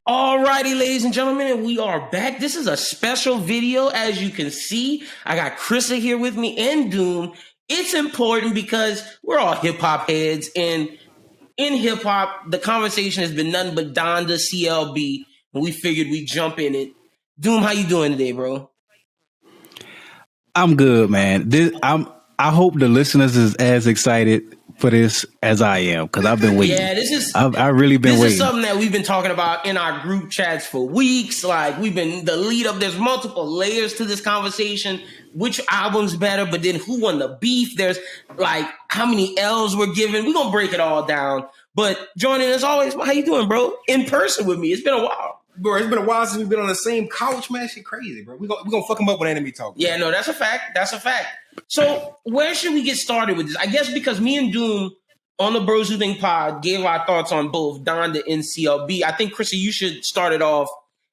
Alrighty, ladies and gentlemen, and we are back. This is a special video. As you can see, I got Chrissa here with me and Doom. It's important because we're all hip-hop heads, and in hip-hop, the conversation has been nothing but Donda, CLB, and we figured we'd jump in it. Doom, how you doing today, bro? I'm good, man. I hope the listeners is as excited for this as I am, because I've been waiting. Yeah, I've really been waiting. This is something that we've been talking about in our group chats for weeks. Like, we've been the lead up. There's multiple layers to this conversation. Which album's better? But then who won the beef? There's like how many L's were given. We're gonna break it all down. But joining as always, how you doing, bro? In person with me. It's been a while. Bro, it's been a while since we've been on the same couch, man. Shit crazy, bro. We gonna fuck them up with enemy talk. Yeah, no, that's a fact. That's a fact. So where should we get started with this? I guess because me and Doom on the Bros Who Think pod gave our thoughts on both Donda and CLB. I think, Chrissa, you should start it off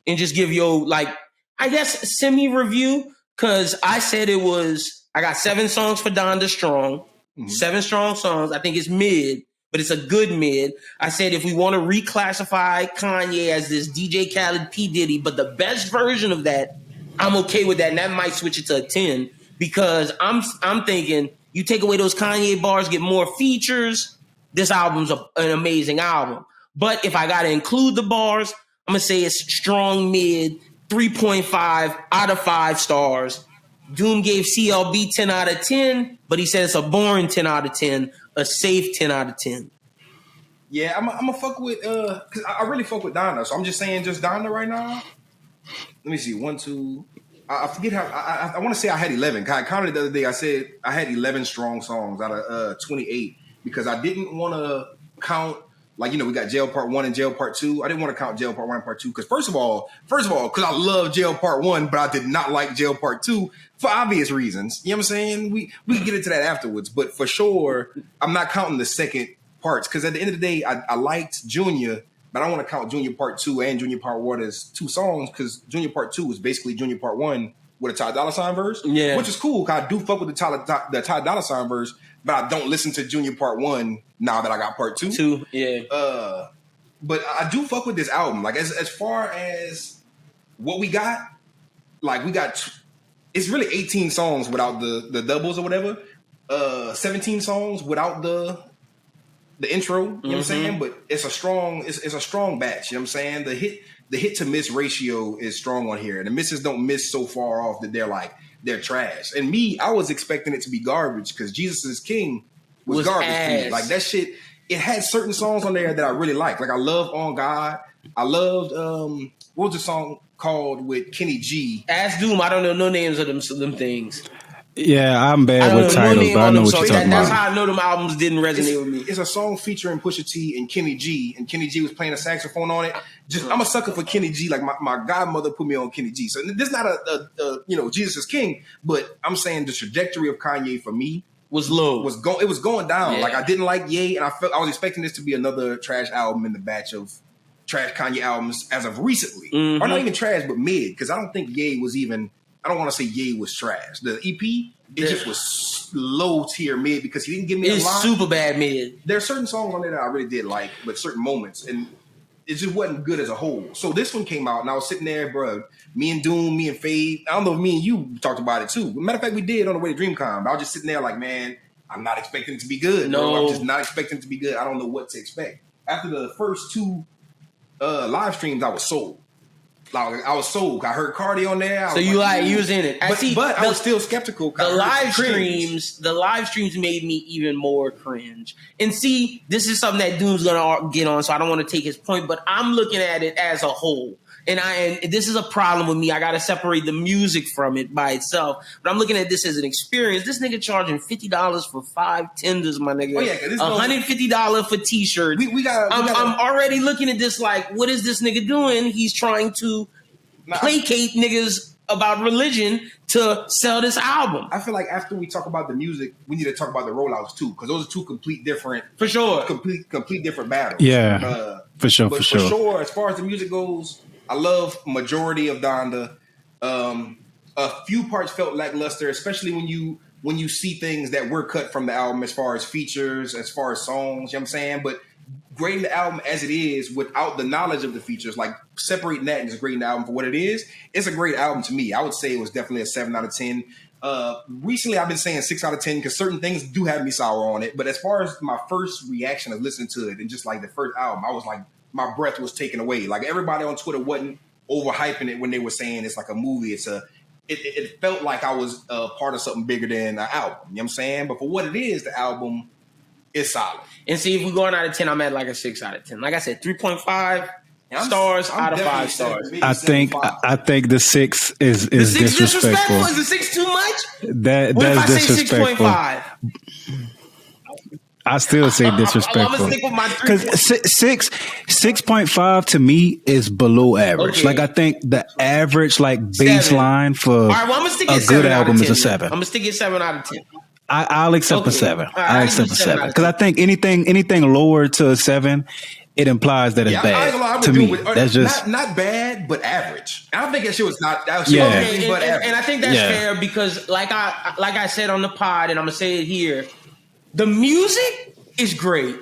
and just give your, like, I guess, semi-review, because I said I got 7 songs for Donda Strong, 7 strong songs. I think it's mid, but it's a good mid. I said if we want to reclassify Kanye as this DJ Khaled P. Diddy, but the best version of that, I'm okay with that, and that might switch it to a 10, because I'm thinking you take away those Kanye bars, get more features, this album's an amazing album. But if I got to include the bars, I'm going to say it's strong mid, 3.5 out of 5 stars. Doom gave CLB 10 out of 10, but he said it's a boring 10 out of 10, a safe 10 out of 10. Yeah, I'm going to fuck with, because I really fuck with Donda, so I'm just saying just Donda right now. Let me see, 1, 2... I forget how I want to say I had 11. I counted the other day. I said I had 11 strong songs out of 28 because I didn't want to count, like, we got Jail Part 1 and Jail Part 2. I didn't want to count Jail Part 1 and Part 2 because first of all, because I love Jail Part 1, but I did not like Jail Part 2 for obvious reasons. You know what I'm saying? We can get into that afterwards, but for sure, I'm not counting the second parts because at the end of the day, I liked Junior. But I don't want to count Junior Part 2 and Junior Part 1 as 2 songs because Junior Part 2 is basically Junior Part 1 with a Ty Dolla $ign verse. Yeah. Which is cool because I do fuck with the Ty Dolla $ign verse, but I don't listen to Junior Part 1 now that I got Part 2. Yeah. But I do fuck with this album. Like, as far as what we got, like, it's really 18 songs without the doubles or whatever. 17 songs without the intro, you know what I'm saying? But it's a strong batch, you know what I'm saying? The hit to miss ratio is strong on here. And the misses don't miss so far off that they're trash. And me, I was expecting it to be garbage because Jesus is King was garbage to me. Like, that shit, it had certain songs on there that I really like. Like, I love On God. I loved what was the song called with Kenny G? Ask Doom, I don't know no names of them things. Yeah, I'm bad with titles, but I know what you're talking about. That's how I know them albums didn't resonate with me. It's a song featuring Pusha T and Kenny G, and Kenny G was playing a saxophone on it. I'm a sucker for Kenny G. Like, my godmother put me on Kenny G. So this is not a Jesus is King, but I'm saying the trajectory of Kanye for me was low. It was going down. Yeah. Like, I didn't like Ye, and I was expecting this to be another trash album in the batch of trash Kanye albums as of recently, or not even trash, but mid. Because I don't think Ye was even. I don't want to say Ye was trash. The EP, it just was low tier mid because he didn't give me a lot. It's super bad mid. There are certain songs on there that I really did like, but certain moments, and it just wasn't good as a whole. So this one came out, and I was sitting there, bro. Me and Doom, me and Fade. I don't know if me and you talked about it too. Matter of fact, we did on the way to DreamCon. But I was just sitting there like, man, I'm not expecting it to be good. No, bro. I'm just not expecting it to be good. I don't know what to expect. After the first 2 live streams, I was sold. Like, I was sold. I heard Cardi on there. So you was in it. But I was still skeptical. The live streams made me even more cringe. And see, this is something that Doom's gonna get on, so I don't want to take his point, but I'm looking at it as a whole. And this is a problem with me. I got to separate the music from it by itself. But I'm looking at this as an experience. This nigga charging $50 for 5 tenders, my nigga. Oh, yeah, $150 for t-shirts. I'm already looking at this like, what is this nigga doing? He's trying to placate niggas about religion to sell this album. I feel like after we talk about the music, we need to talk about the rollouts too, because those are 2 complete different, for sure, complete different battles. Yeah, for sure. For sure, as far as the music goes, I love majority of Donda. A few parts felt lackluster, especially when you when you see things that were cut from the album as far as features, as far as songs, you know what I'm saying? But grading the album as it is without the knowledge of the features, like separating that and just grading the album for what it is, it's a great album to me. I would say it was definitely a 7 out of 10. Recently, I've been saying 6 out of 10 because certain things do have me sour on it. But as far as my first reaction of listening to it and just like the first album, I was like, my breath was taken away. Like everybody on Twitter wasn't overhyping it when they were saying it's like a movie. It felt like I was part of something bigger than an album. You know what I'm saying? But for what it is, the album is solid. And see, if we're going out of 10, I'm at like a 6 out of 10. Like I said, 3.5 stars out of 5 stars. I think the 6 is The 6 disrespectful. Is the 6 too much? That's What if I say disrespectful. 6.5? I still say disrespectful. I'm gonna stick with my 3. Because 6.5 to me is below average. Okay. Like I think the average like baseline for All right, well, I'm gonna stick a at good 7 out of album 10. is a 7. I'm gonna stick at 7 out of 10. I'll accept a Okay. 7. All right, I I accept give a you 7 7 out of because I think anything lower to a 7, it implies that it's I ain't bad gonna lie, I would to do me. it with- That's just not bad, but average. I think that shit was not. That Yeah. was Okay, but average. and I think that's Yeah. fair because, like I said on the pod, and I'm gonna say it here, the music is great.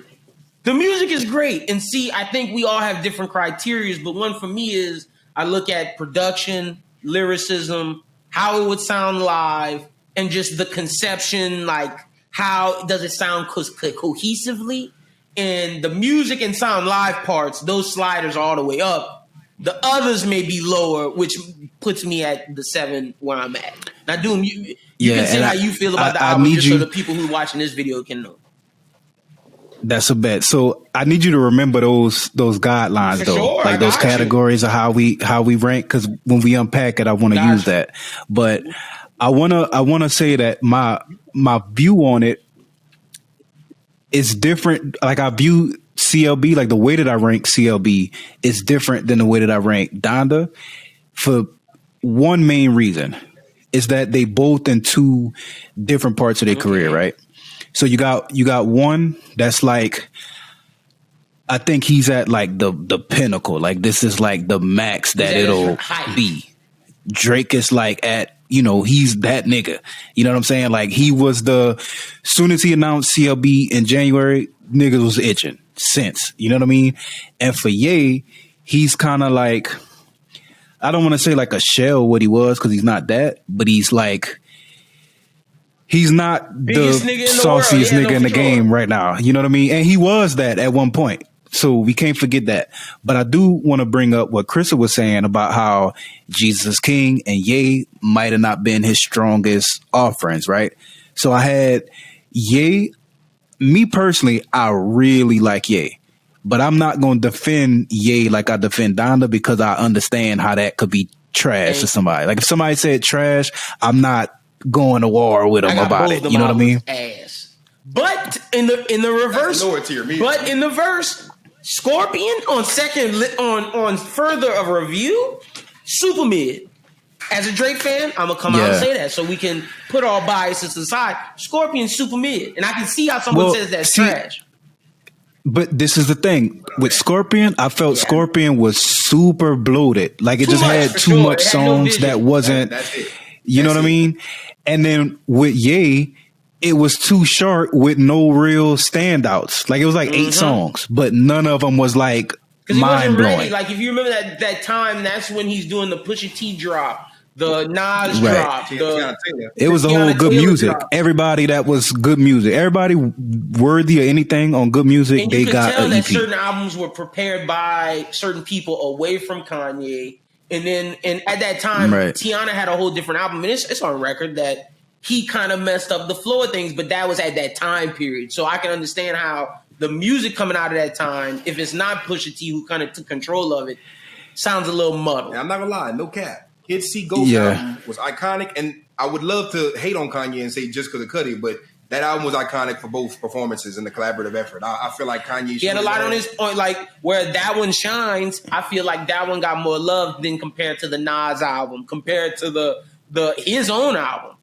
The music is great, and see, I think we all have different criterias, but one for me is I look at production, lyricism, how it would sound live, and just the conception, like how does it sound cohesively, and the music and sound live parts, those sliders are all the way up. The others may be lower, which puts me at the 7 where I'm at. Now, Doom, you can say and how you feel about the I album, need just you, so the people who are watching this video can know. That's a bet. So I need you to remember those guidelines For though, sure, I like those got you. categories of how we rank. Because when we unpack it, I want to Got use you. that. But I wanna say that my view on it is different. Like I view CLB, like the way that I rank CLB is different than the way that I rank Donda for one main reason is that they both in 2 different parts of their career, right? So you got one that's like, I think he's at like the pinnacle. Like this is like the max that it'll be. Drake is like at, he's that nigga. You know what I'm saying? Like he was soon as he announced CLB in January, niggas was itching since, you know what I mean? And for Ye, he's kind of like, I don't want to say like a shell what he was because he's not that, but he's like, he's not Biggest the nigga in the sauciest world. Yeah, nigga in the for sure. game right now. You know what I mean? And he was that at one point. So we can't forget that. But I do want to bring up what Chrissa was saying about how Jesus is King and Ye might have not been his strongest offerings, right? So I had Ye. Me personally, I really like Ye. But I'm not going to defend Ye like I defend Donda because I understand how that could be trash to somebody. Like if somebody said trash, I'm not going to war with them about it. You know what I mean? Ass. But in the reverse, lower tier, me. But in the verse, Scorpion on further of review, super mid. As a Drake fan, I'm gonna come out and say that so we can put all biases aside. Scorpion super mid, and I can see how someone says that's trash. But this is the thing with Scorpion. I felt Scorpion was super bloated. Like it just had too much songs that wasn't. You know what I mean? And then with Ye, it was too short with no real standouts. Like it was like 8 songs, but none of them was like mind blowing. Like if you remember that time, that's when he's doing the Pusha T drop, the Nas drop. It was the whole good music. Drop. Everybody that was good music. Everybody worthy of anything on good music. And they got tell an that EP. Certain albums were prepared by certain people away from Kanye. And at that time, Tiana had a whole different album. And it's on record that he kind of messed up the flow of things, but that was at that time period. So I can understand how the music coming out of that time, if it's not Pusha T who kind of took control of it, sounds a little muddled. I'm not gonna lie, no cap. Kid C Ghost album was iconic, and I would love to hate on Kanye and say just because of Cudi, but that album was iconic for both performances and the collaborative effort. I feel like Kanye he had a lot on his point, like where that one shines. I feel like that one got more love than compared to the Nas album, compared to the his own album.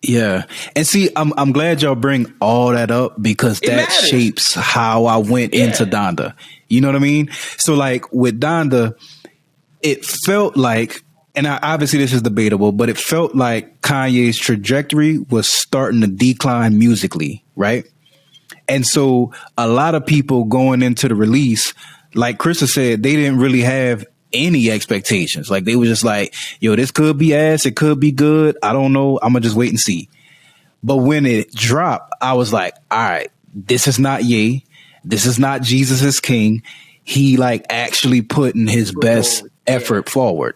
Yeah. And see, I'm glad y'all bring all that up because that shapes how I went into Donda. You know what I mean? So like with Donda, it felt like and obviously this is debatable, but it felt like Kanye's trajectory was starting to decline musically, right? And so a lot of people going into the release, like Chrissa said, they didn't really have any expectations. Like they were just like, yo, this could be ass, it could be good. I don't know. I'm gonna just wait and see. But when it dropped, I was like, all right, this is not Ye. This is not Jesus is King. He like actually putting his best effort forward.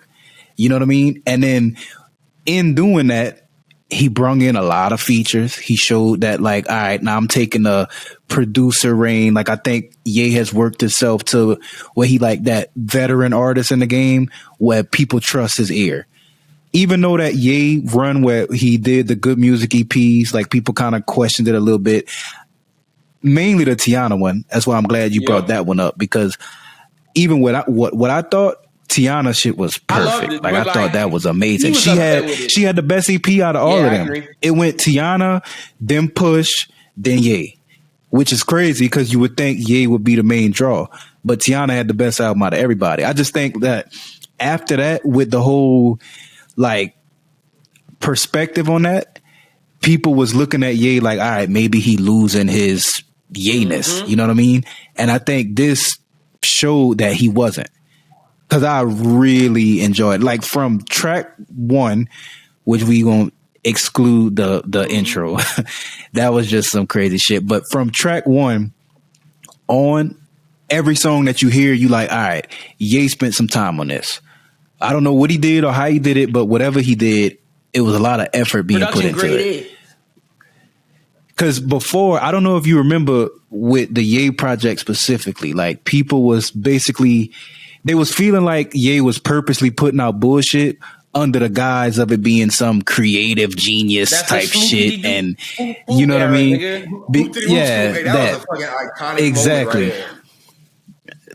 You know what I mean? And then in doing that, he brung in a lot of features. He showed that like, all right, now I'm taking the producer reign. Like I think Ye has worked himself to where he like that veteran artist in the game where people trust his ear. Even though that Ye run where he did the good music EPs, like people kind of questioned it a little bit. Mainly the Tiana one. That's why I'm glad you brought that one up, because even what I thought, Tiana shit was perfect. I thought that was amazing. She had the best EP out of all of them. It went Tiana, then Push, then Ye, which is crazy because you would think Ye would be the main draw, but Tiana had the best album out of everybody. I just think that after that, with the whole like perspective on that, people was looking at Ye like, all right, maybe he losing his Ye-ness. You know what I mean? And I think this showed that he wasn't. Because I really enjoyed, like from track 1, which we gonna exclude the intro. That was just some crazy shit. But from track 1 on, every song that you hear, you like, all right, Ye spent some time on this. I don't know what he did or how he did it, but whatever he did, it was a lot of effort being put into it. Because before, I don't know if you remember with the Ye project specifically, like people was basically, they was feeling like Ye was purposely putting out bullshit under the guise of it being some creative genius type shit. And you know what I mean? That was a fucking iconic exactly. moment right there.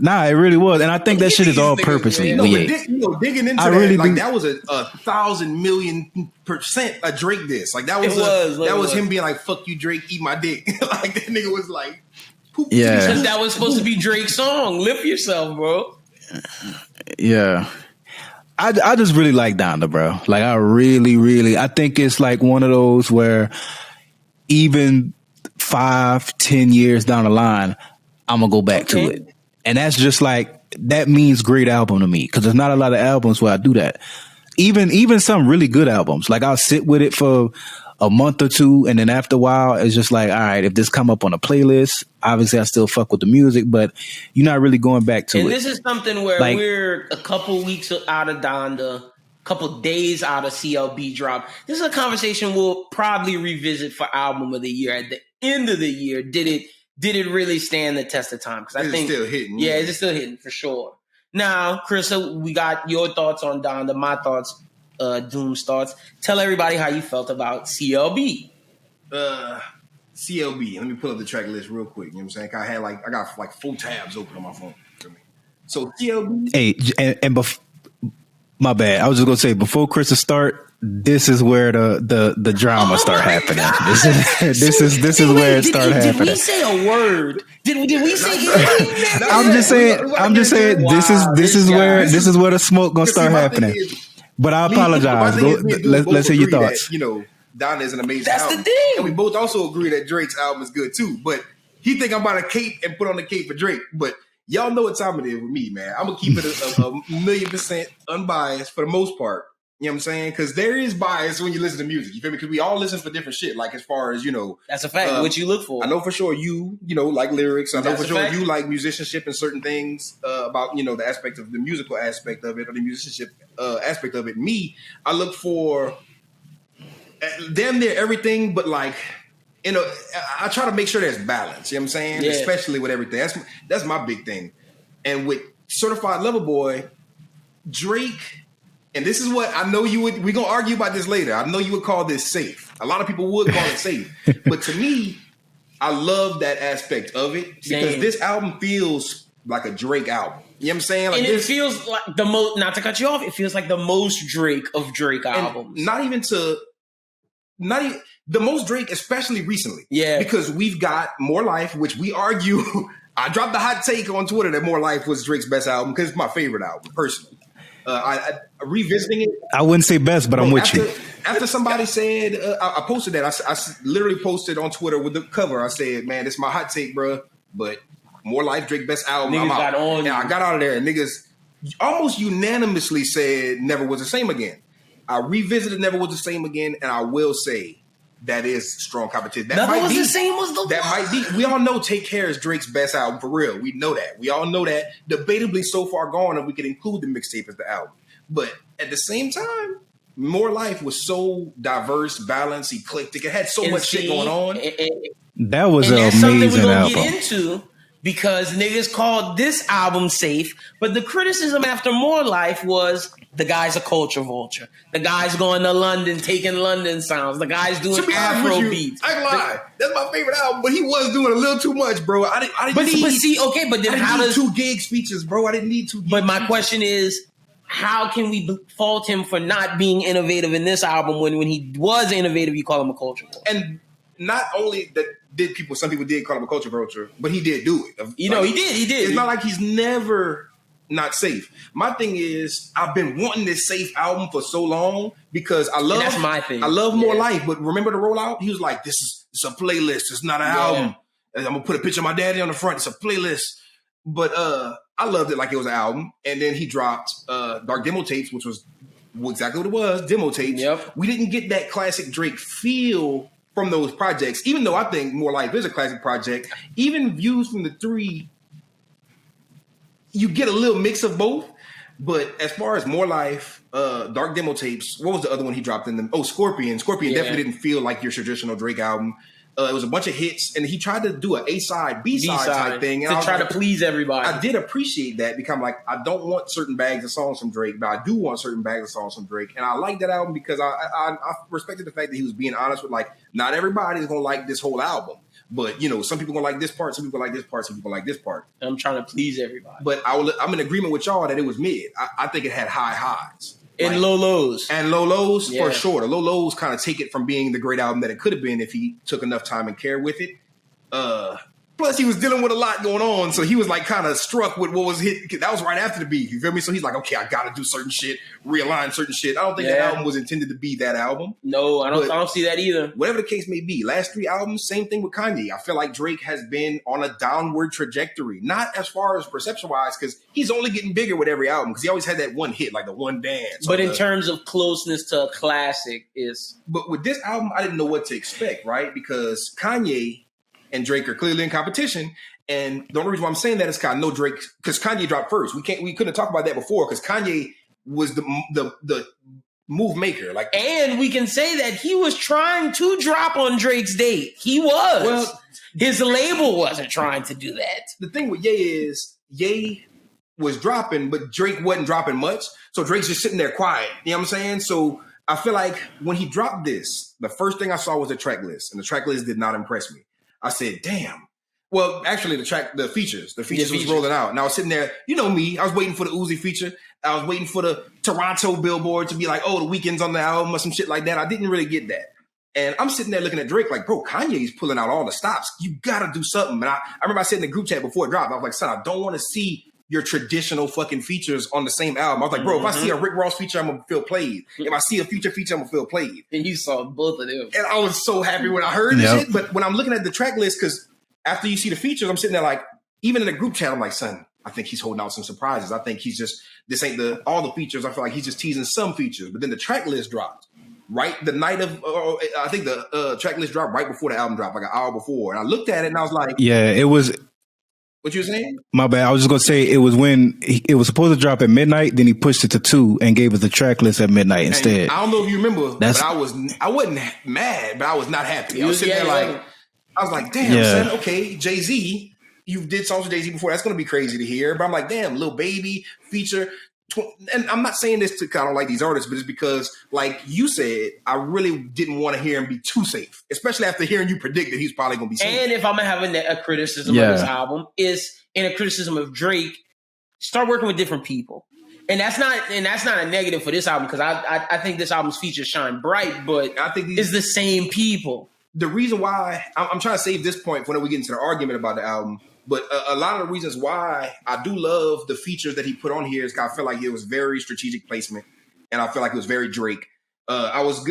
Nah, it really was. And I think that shit is all purposely. Digging into that, like that was a 1,000,000,000% a Drake diss. Like that was him being like, fuck you, Drake, eat my dick. Like that nigga was like, poop. Yeah. Because that was supposed to be Drake's song. Lift yourself, bro. Yeah. I just really like Donda, bro. Like I really, I think it's like one of those where even 5-10 years down the line, I'm gonna go back to it. And that's just like, that means great album to me, because there's not a lot of albums where I do that. Even some really good albums, like I'll sit with it for a month or two, and then after a while, it's just like, all right, if this come up on a playlist, obviously I still fuck with the music, but you're not really going back to it. And this is something where like, we're a couple weeks out of Donda, a couple days out of CLB drop. This is a conversation we'll probably revisit for album of the year. At the end of the year, did it really stand the test of time? Because I think it's still hitting. Yeah, it's still hitting for sure. Now, Chrissa, we got your thoughts on Donda, my thoughts, Doom's thoughts. Tell everybody how you felt about CLB. CLB. Let me pull up the track list real quick. You know what I'm saying? I got like 4 tabs open on my phone. So CLB. Hey, and my bad. I was just gonna say, before Chrissa start, this is where the drama start happening. This is where it started happening. Did we say a word? Did we say? I'm just saying. This is where the smoke gonna start happening. But I apologize. Let's hear your thoughts. That, Donda is an amazing That's album. The thing. And we both also agree that Drake's album is good too. But he think I'm about to cape and put on the cape for Drake. But y'all know what time it is with me, man. I'm gonna keep it a 1,000,000% unbiased for the most part. You know what I'm saying? Because there is bias when you listen to music. You feel me? Because we all listen for different shit. Like as far as, that's a fact. What you look for. I know for sure you like lyrics. I know for sure you like musicianship and certain things about, the aspect of the musical aspect of it or the musicianship aspect of it. Me, I look for damn near everything, but like, I try to make sure there's balance. You know what I'm saying? Yeah. Especially with everything. That's my big thing. And with Certified Lover Boy, Drake. And this is what I know we're going to argue about this later. I know you would call this safe. A lot of people would call it safe. But to me, I love that aspect of it because this album feels like a Drake album. You know what I'm saying? Like, and it feels like the most, not to cut you off, it feels like the most Drake of Drake albums. Not even the most Drake, especially recently. Yeah. Because we've got More Life, which we argue. I dropped the hot take on Twitter that More Life was Drake's best album because it's my favorite album, personally. Revisiting it. I wouldn't say best, but I'm with you. After somebody said, I posted that. I literally posted on Twitter with the cover. I said, "Man, it's my hot take, bro." But More Life, Drake best album. Niggas got on. And I got out of there, and niggas almost unanimously said Never Was the Same Again. I revisited Never Was the Same Again, and I will say that is strong competition. That Never might Was be the Same was the that one. might be. We all know Take Care is Drake's best album for real. We know that. We all know that. Debatably so far gone, and we could include the mixtape as the album. But at the same time, More Life was so diverse, balanced, eclectic. It had so much shit going on. That was an that's something amazing we're gonna album. get into because niggas called this album safe, but the criticism after More Life was the guy's a culture vulture. The guy's going to London, taking London sounds. The guy's doing Afro beats. I ain't lie. That's my favorite album, but he was doing a little too much, bro. I didn't But need, see, okay, but then I didn't how need does 2 gigs features, bro? I didn't need 2 gigs. But my question is, how can we fault him for not being innovative in this album when he was innovative, you call him a culture vulture? And not only that some people did call him a culture vulture, but he did do it. He did. It's not like he's never not safe. My thing is, I've been wanting this safe album for so long because I love. And that's my thing. I love More Life, but remember the rollout? He was like, it's a playlist. It's not an album. And I'm gonna put a picture of my daddy on the front. It's a playlist. But I loved it like it was an album. And then he dropped Dark Demo Tapes, which was exactly what it was, demo tapes. Yep. We didn't get that classic Drake feel from those projects, even though I think More Life is a classic project. Even views from the 3, you get a little mix of both. But as far as More Life, Dark Demo Tapes, what was the other one he dropped in them? Oh, Scorpion. Scorpion definitely didn't feel like your traditional Drake album. It was a bunch of hits, and he tried to do an A-side, B-side type thing. And to try to please everybody. I did appreciate that because I'm like, I don't want certain bags of songs from Drake, but I do want certain bags of songs from Drake. And I like that album because I respected the fact that he was being honest with, like, not everybody's going to like this whole album. But, some people going to like this part, some people like this part, some people like this part. I'm trying to please everybody. But I'm in agreement with y'all that it was mid. I think it had high highs. And low lows. And low lows, for sure. The low lows kind of take it from being the great album that it could have been if he took enough time and care with it. Plus, he was dealing with a lot going on, so he was like kind of struck with what was hit. That was right after the beat, you feel me? So he's like, okay, I got to do certain shit, realign certain shit. I don't think that album was intended to be that album. No, I don't see that either. Whatever the case may be, last 3 albums, same thing with Kanye. I feel like Drake has been on a downward trajectory, not as far as perception-wise, because he's only getting bigger with every album, because he always had that one hit, like the one dance. But in terms of closeness to a classic is... But with this album, I didn't know what to expect, right? Because Kanye and Drake are clearly in competition. And the only reason why I'm saying that is because I know Drake, because Kanye dropped first. We couldn't talk about that before because Kanye was the move maker. Like, and we can say that he was trying to drop on Drake's date. He was. Well, his label wasn't trying to do that. The thing with Ye is Ye was dropping, but Drake wasn't dropping much. So Drake's just sitting there quiet. You know what I'm saying? So I feel like when he dropped this, the first thing I saw was the track list, and the track list did not impress me. I said, damn. Well, actually, the features was rolling out. And I was sitting there, you know me, I was waiting for the Uzi feature. I was waiting for the Toronto Billboard to be like, oh, the Weeknd's on the album or some shit like that. I didn't really get that. And I'm sitting there looking at Drake like, bro, Kanye's pulling out all the stops. You got to do something. And I remember I said in the group chat before it dropped, I was like, son, I don't want to see your traditional fucking features on the same album. I was like, bro, if I see a Rick Ross feature, I'm going to feel played. If I see a Future feature, I'm going to feel played. And you saw both of them. And I was so happy when I heard this shit. But when I'm looking at the track list, because after you see the features, I'm sitting there like, even in the group chat, I'm like, son, I think he's holding out some surprises. I think he's just, this ain't all the features. I feel like he's just teasing some features. But then the track list dropped right the night of, I think the track list dropped right before the album dropped, like an hour before. And I looked at it and I was like, yeah, it was. What you were saying? My bad. I was just going to say it was when it was supposed to drop at midnight. Then he pushed it to 2 and gave us the track list at midnight instead. And I don't know if you remember, but I wasn't mad, but I was not happy. I was sitting there like, I was like, damn, son, okay, Jay-Z, you did songs with Jay-Z before. That's going to be crazy to hear. But I'm like, damn, Lil Baby feature. And I'm not saying this to kind of like these artists, but it's because, like you said, I really didn't want to hear him be too safe, especially after hearing you predict that he's probably going to be safe. And if I'm having a criticism of this album, is in a criticism of Drake, start working with different people. And that's not a negative for this album because I think this album's features shine bright, but I think it's the same people. The reason why I'm trying to save this point for when we get into the argument about the album But a lot of the reasons why I do love the features that he put on here is 'cause I feel like it was very strategic placement, and I feel like it was very Drake. I was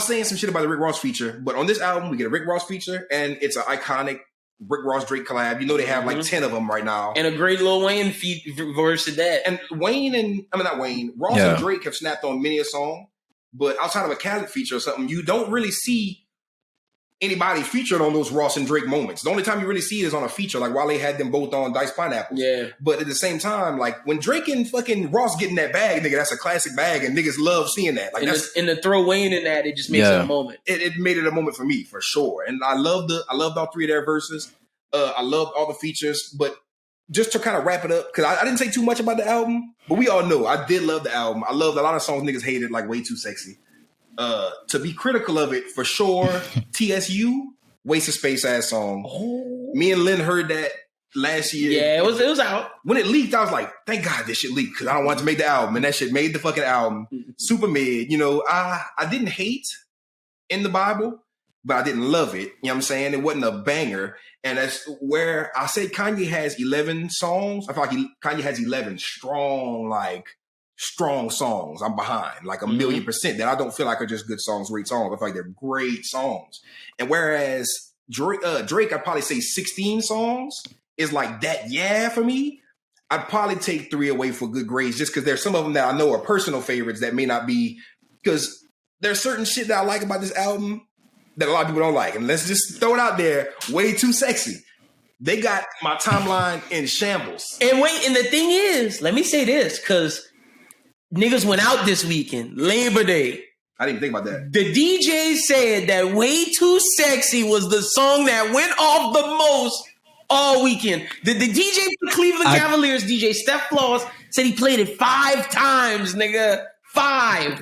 saying some shit about the Rick Ross feature, but on this album we get a Rick Ross feature, and it's an iconic Rick Ross Drake collab. You know they have like 10 of them right now, and a great Lil Wayne verse to that. And Ross and Drake have snapped on many a song, but outside of a Khaled feature or something, you don't really see anybody featured on those Ross and Drake moments. The only time you really see it is on a feature, like while they had them both on Diced Pineapples. Yeah. But at the same time, like when Drake and fucking Ross get in that bag, nigga, that's a classic bag, and niggas love seeing that. Like and to throw Wayne in that, it just makes it a moment. It made it a moment for me for sure, and I loved all three of their verses. I loved all the features, but just to kind of wrap it up, because I didn't say too much about the album, but we all know I did love the album. I loved a lot of songs niggas hated, like Way Too Sexy. To be critical of it, for sure, TSU, Waste of Space ass song. Oh. Me and Lynn heard that last year. Yeah, it was out. When it leaked, I was like, thank God this shit leaked, because I don't want to make the album. And that shit made the fucking album. Super mid. You know, I didn't hate In the Bible, but I didn't love it. You know what I'm saying? It wasn't a banger. And that's where I said Kanye has 11 songs. I feel like Kanye has 11 strong songs. I'm behind, like a million percent, that I don't feel like are just good songs, great songs. I feel like they're great songs. And whereas Drake, I'd probably say 16 songs is like that, for me. I'd probably take 3 away for good grades, just because there's some of them that I know are personal favorites that may not be, because there's certain shit that I like about this album that a lot of people don't like. And let's just throw it out there, Way Too Sexy. They got my timeline in shambles. And the thing is, let me say this, because niggas went out this weekend, Labor Day. I didn't think about that. The DJ said that Way Too Sexy was the song that went off the most all weekend. The DJ for Cleveland Cavaliers, DJ Steph Floss, said he played it 5 times, nigga. 5.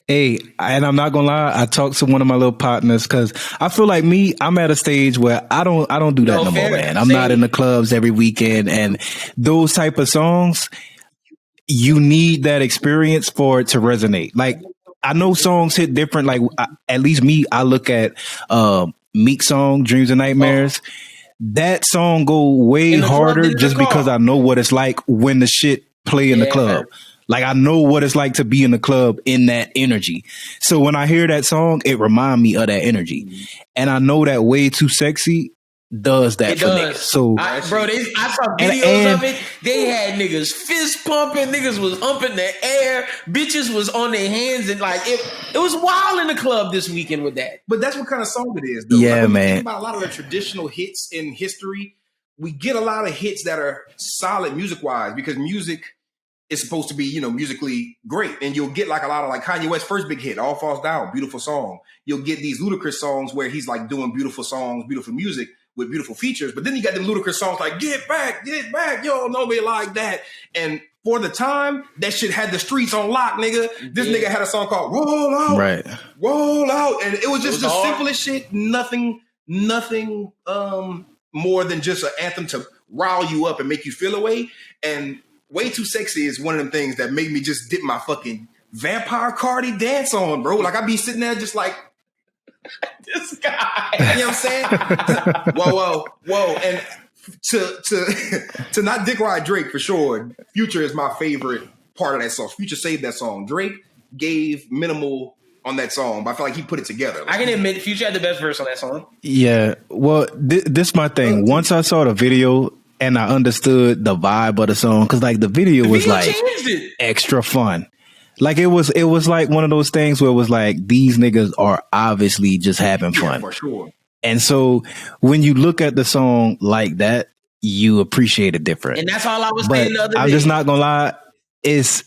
Hey, and I'm not gonna lie, I talked to one of my little partners, because I feel like I'm at a stage where I don't do that no more, man. I'm not in the clubs every weekend, and those type of songs, you need that experience for it to resonate. Like, I know songs hit different. Like, at least me, I look at Meek song, Dreams and Nightmares. That song go way harder just because I know what it's like when the shit play in the club. Like, I know what it's like to be in the club in that energy. So when I hear that song, it reminds me of that energy. And I know that Way Too Sexy does that for niggas. So, I saw videos of it. They had niggas fist pumping, niggas was humping the air, bitches was on their hands, and like it was wild in the club this weekend with that. But that's what kind of song it is, though. Yeah, like, when man. you think about a lot of the traditional hits in history, we get a lot of hits that are solid music-wise, because music is supposed to be, you know, musically great. And you'll get like a lot of like Kanye West's first big hit, All Falls Down, beautiful song. You'll get these Ludacris songs where he's like doing beautiful songs, beautiful music with beautiful features. But then you got them Ludacris songs like Get Back, you don't know me like that. And for the time, that shit had the streets on lock, nigga. This nigga had a song called Roll Out, Roll Out. And it was just the simplest shit. Nothing more than just an anthem to rile you up and make you feel away. And Way Too Sexy is one of them things that made me just dip my fucking Vampire Cardi dance on, bro. Like, I be sitting there just like, this guy. You know what I'm saying? whoa. And to not dick ride Drake, for sure, Future is my favorite part of that song. Future saved that song. Drake gave minimal on that song, but I feel like he put it together. I can admit, Future had the best verse on that song. Yeah. Well, this my thing. Once I saw the video and I understood the vibe of the song, because like the video was like extra fun. Like it was like one of those things where it was like, these niggas are obviously just having fun. For sure. And so when you look at the song like that, you appreciate it different. And that's all I was saying the other day. I'm just not gonna lie, it's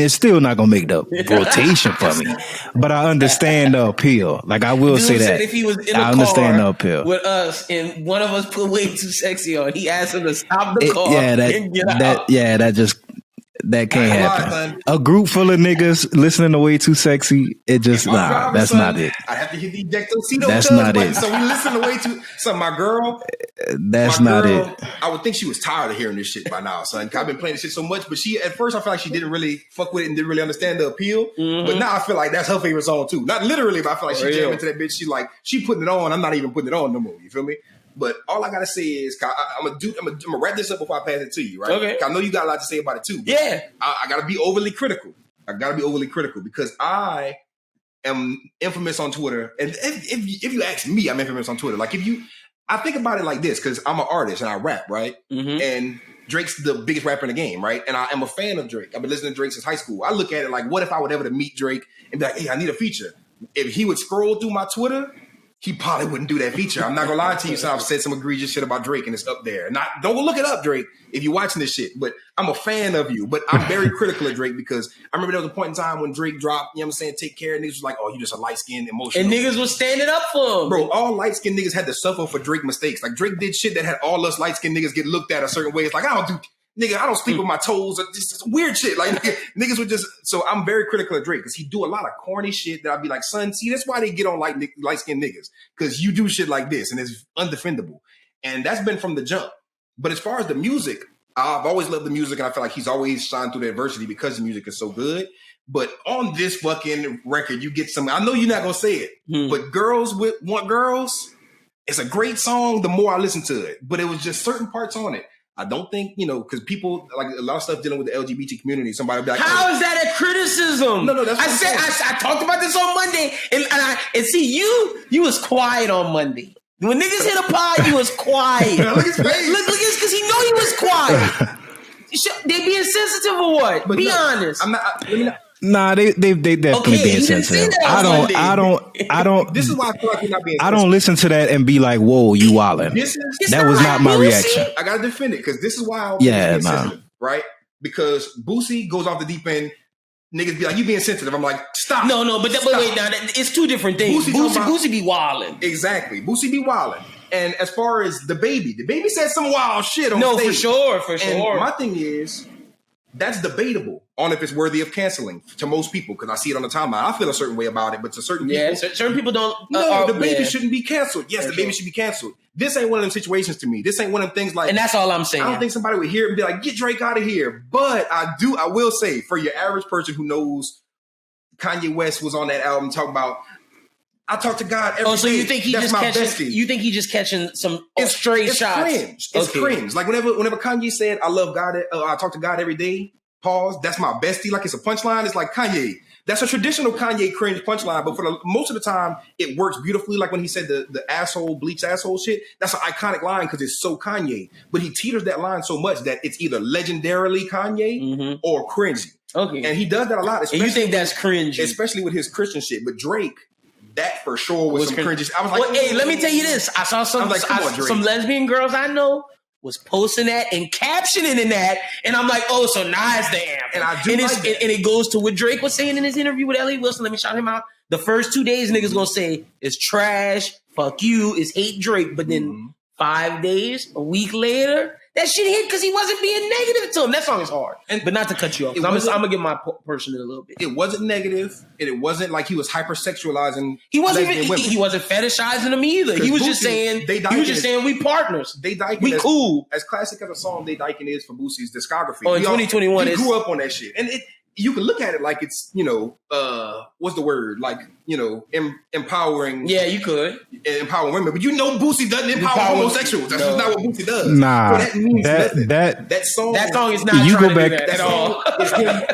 still not gonna make the rotation for me, but I understand the appeal. Like, I will say that if he was in I a understand car the appeal with us and one of us put Way Too Sexy on, he asked him to stop the car and get out. That can't happen. A group full of niggas listening to Way Too Sexy, it just that's not it. I have to hit the ejector seat. That's not it. So we listen to Way Too. So my girl, that's not it. I would think she was tired of hearing this shit by now, son. I've been playing this shit so much, but she at first I feel like she didn't really fuck with it and didn't really understand the appeal. But now I feel like that's her favorite song too. Not literally, but I feel like she jammed into that bitch. She putting it on. I'm not even putting it on no more. You feel me? But all I gotta say is, I'm gonna wrap this up before I pass it to you, right? Okay. I know you got a lot to say about it too. Yeah. I gotta be overly critical. Because I am infamous on Twitter. And if you ask me, I'm infamous on Twitter. Like I think about it like this, because I'm an artist and I rap, right? Mm-hmm. And Drake's the biggest rapper in the game, right? And I am a fan of Drake. I've been listening to Drake since high school. I look at it like, what if I would ever to meet Drake and be like, hey, I need a feature? If he would scroll through my Twitter, he probably wouldn't do that feature. I'm not gonna lie to you, so I've said some egregious shit about Drake and it's up there. Don't go look it up, Drake, if you're watching this shit. But I'm a fan of you. But I'm very critical of Drake because I remember there was a point in time when Drake dropped, you know what I'm saying, Take Care, and niggas was like, oh, you just a light-skinned emotional. And niggas was standing up for him. Bro, all light-skinned niggas had to suffer for Drake mistakes. Like Drake did shit that had all us light-skinned niggas get looked at a certain way. It's like, I don't sleep with my toes. Just weird shit. Like niggas would just. So I'm very critical of Drake because he do a lot of corny shit that I'd be like, son, see, that's why they get on light skinned niggas, because you do shit like this and it's undefendable. And that's been from the jump. But as far as the music, I've always loved the music, and I feel like he's always shined through the adversity because the music is so good. But on this fucking record, you get some. I know you're not gonna say it, but Girls Want Girls. It's a great song. The more I listen to it, but it was just certain parts on it. I don't think, because people, like a lot of stuff dealing with the LGBT community, somebody be like, how is that a criticism? No, that's what I talked about this on Monday, and see, you was quiet on Monday. When niggas hit a pod, you was quiet. Look at his face. Look, because he know he was quiet. They being sensitive or what? Be honest. I'm not. Let me not. Nah, they definitely being sensitive. I don't. This is why I feel like you're not being sensitive. I don't listen to that and be like, "Whoa, you wildin'." That was not my reaction. I gotta defend it because this is why I don't sensitive, right? Because Boosie goes off the deep end. Niggas be like, "You being sensitive?" I'm like, "Stop." No, but wait, now it's two different things. Boosie be wildin'. Exactly, Boosie be wildin'. And as far as the baby said some wild shit on stage. For sure. And my thing is, that's debatable on if it's worthy of canceling to most people, because I see it on the timeline. I feel a certain way about it, but to certain people, certain people don't. The baby shouldn't be canceled. Yes, the baby should be canceled. This ain't one of them situations to me. This ain't one of them things like. And that's all I'm saying. I don't think somebody would hear it and be like, "Get Drake out of here." But I will say, for your average person who knows, Kanye West was on that album talking about, I talk to God every day. So you think That's my bestie. You think he just catching some stray shots? Cringe. It's cringe. Like whenever Kanye said, "I love God," I talk to God every day. Pause. That's my bestie. Like it's a punchline. It's like Kanye. That's a traditional Kanye cringe punchline. But for most of the time, it works beautifully. Like when he said the asshole, bleach asshole shit. That's an iconic line because it's so Kanye. But he teeters that line so much that it's either legendarily Kanye or cringy. Okay. And he does that a lot. And you think that's cringy? Especially with his Christian shit. But Drake, that for sure was some cringy. I was like, hey, let me tell you this. I saw some lesbian girls I know was posting that and captioning in that, and I'm like, oh, so now it's the anthem. And I do and, like that. And it goes to what Drake was saying in his interview with Ellie Wilson. Let me shout him out. The first 2 days, niggas gonna say it's trash, fuck you, it's hate Drake. But then 5 days, a week later, that shit hit because he wasn't being negative to him. That song is hard. But not to cut you off. I'm gonna get my portion in a little bit. It wasn't negative, and it wasn't like he was hypersexualizing. He wasn't fetishizing them either. He was just saying we partners. We cool. As classic as a song They Dyking is for Boosie's discography. Oh, in 2021, he grew up on that shit, and you can look at it like it's what's the word, like empowering. Yeah, you could empower women, but Boosie doesn't empower homosexuals. That's just not what Boosie does. Nah, so that means that song is not. You go back at all.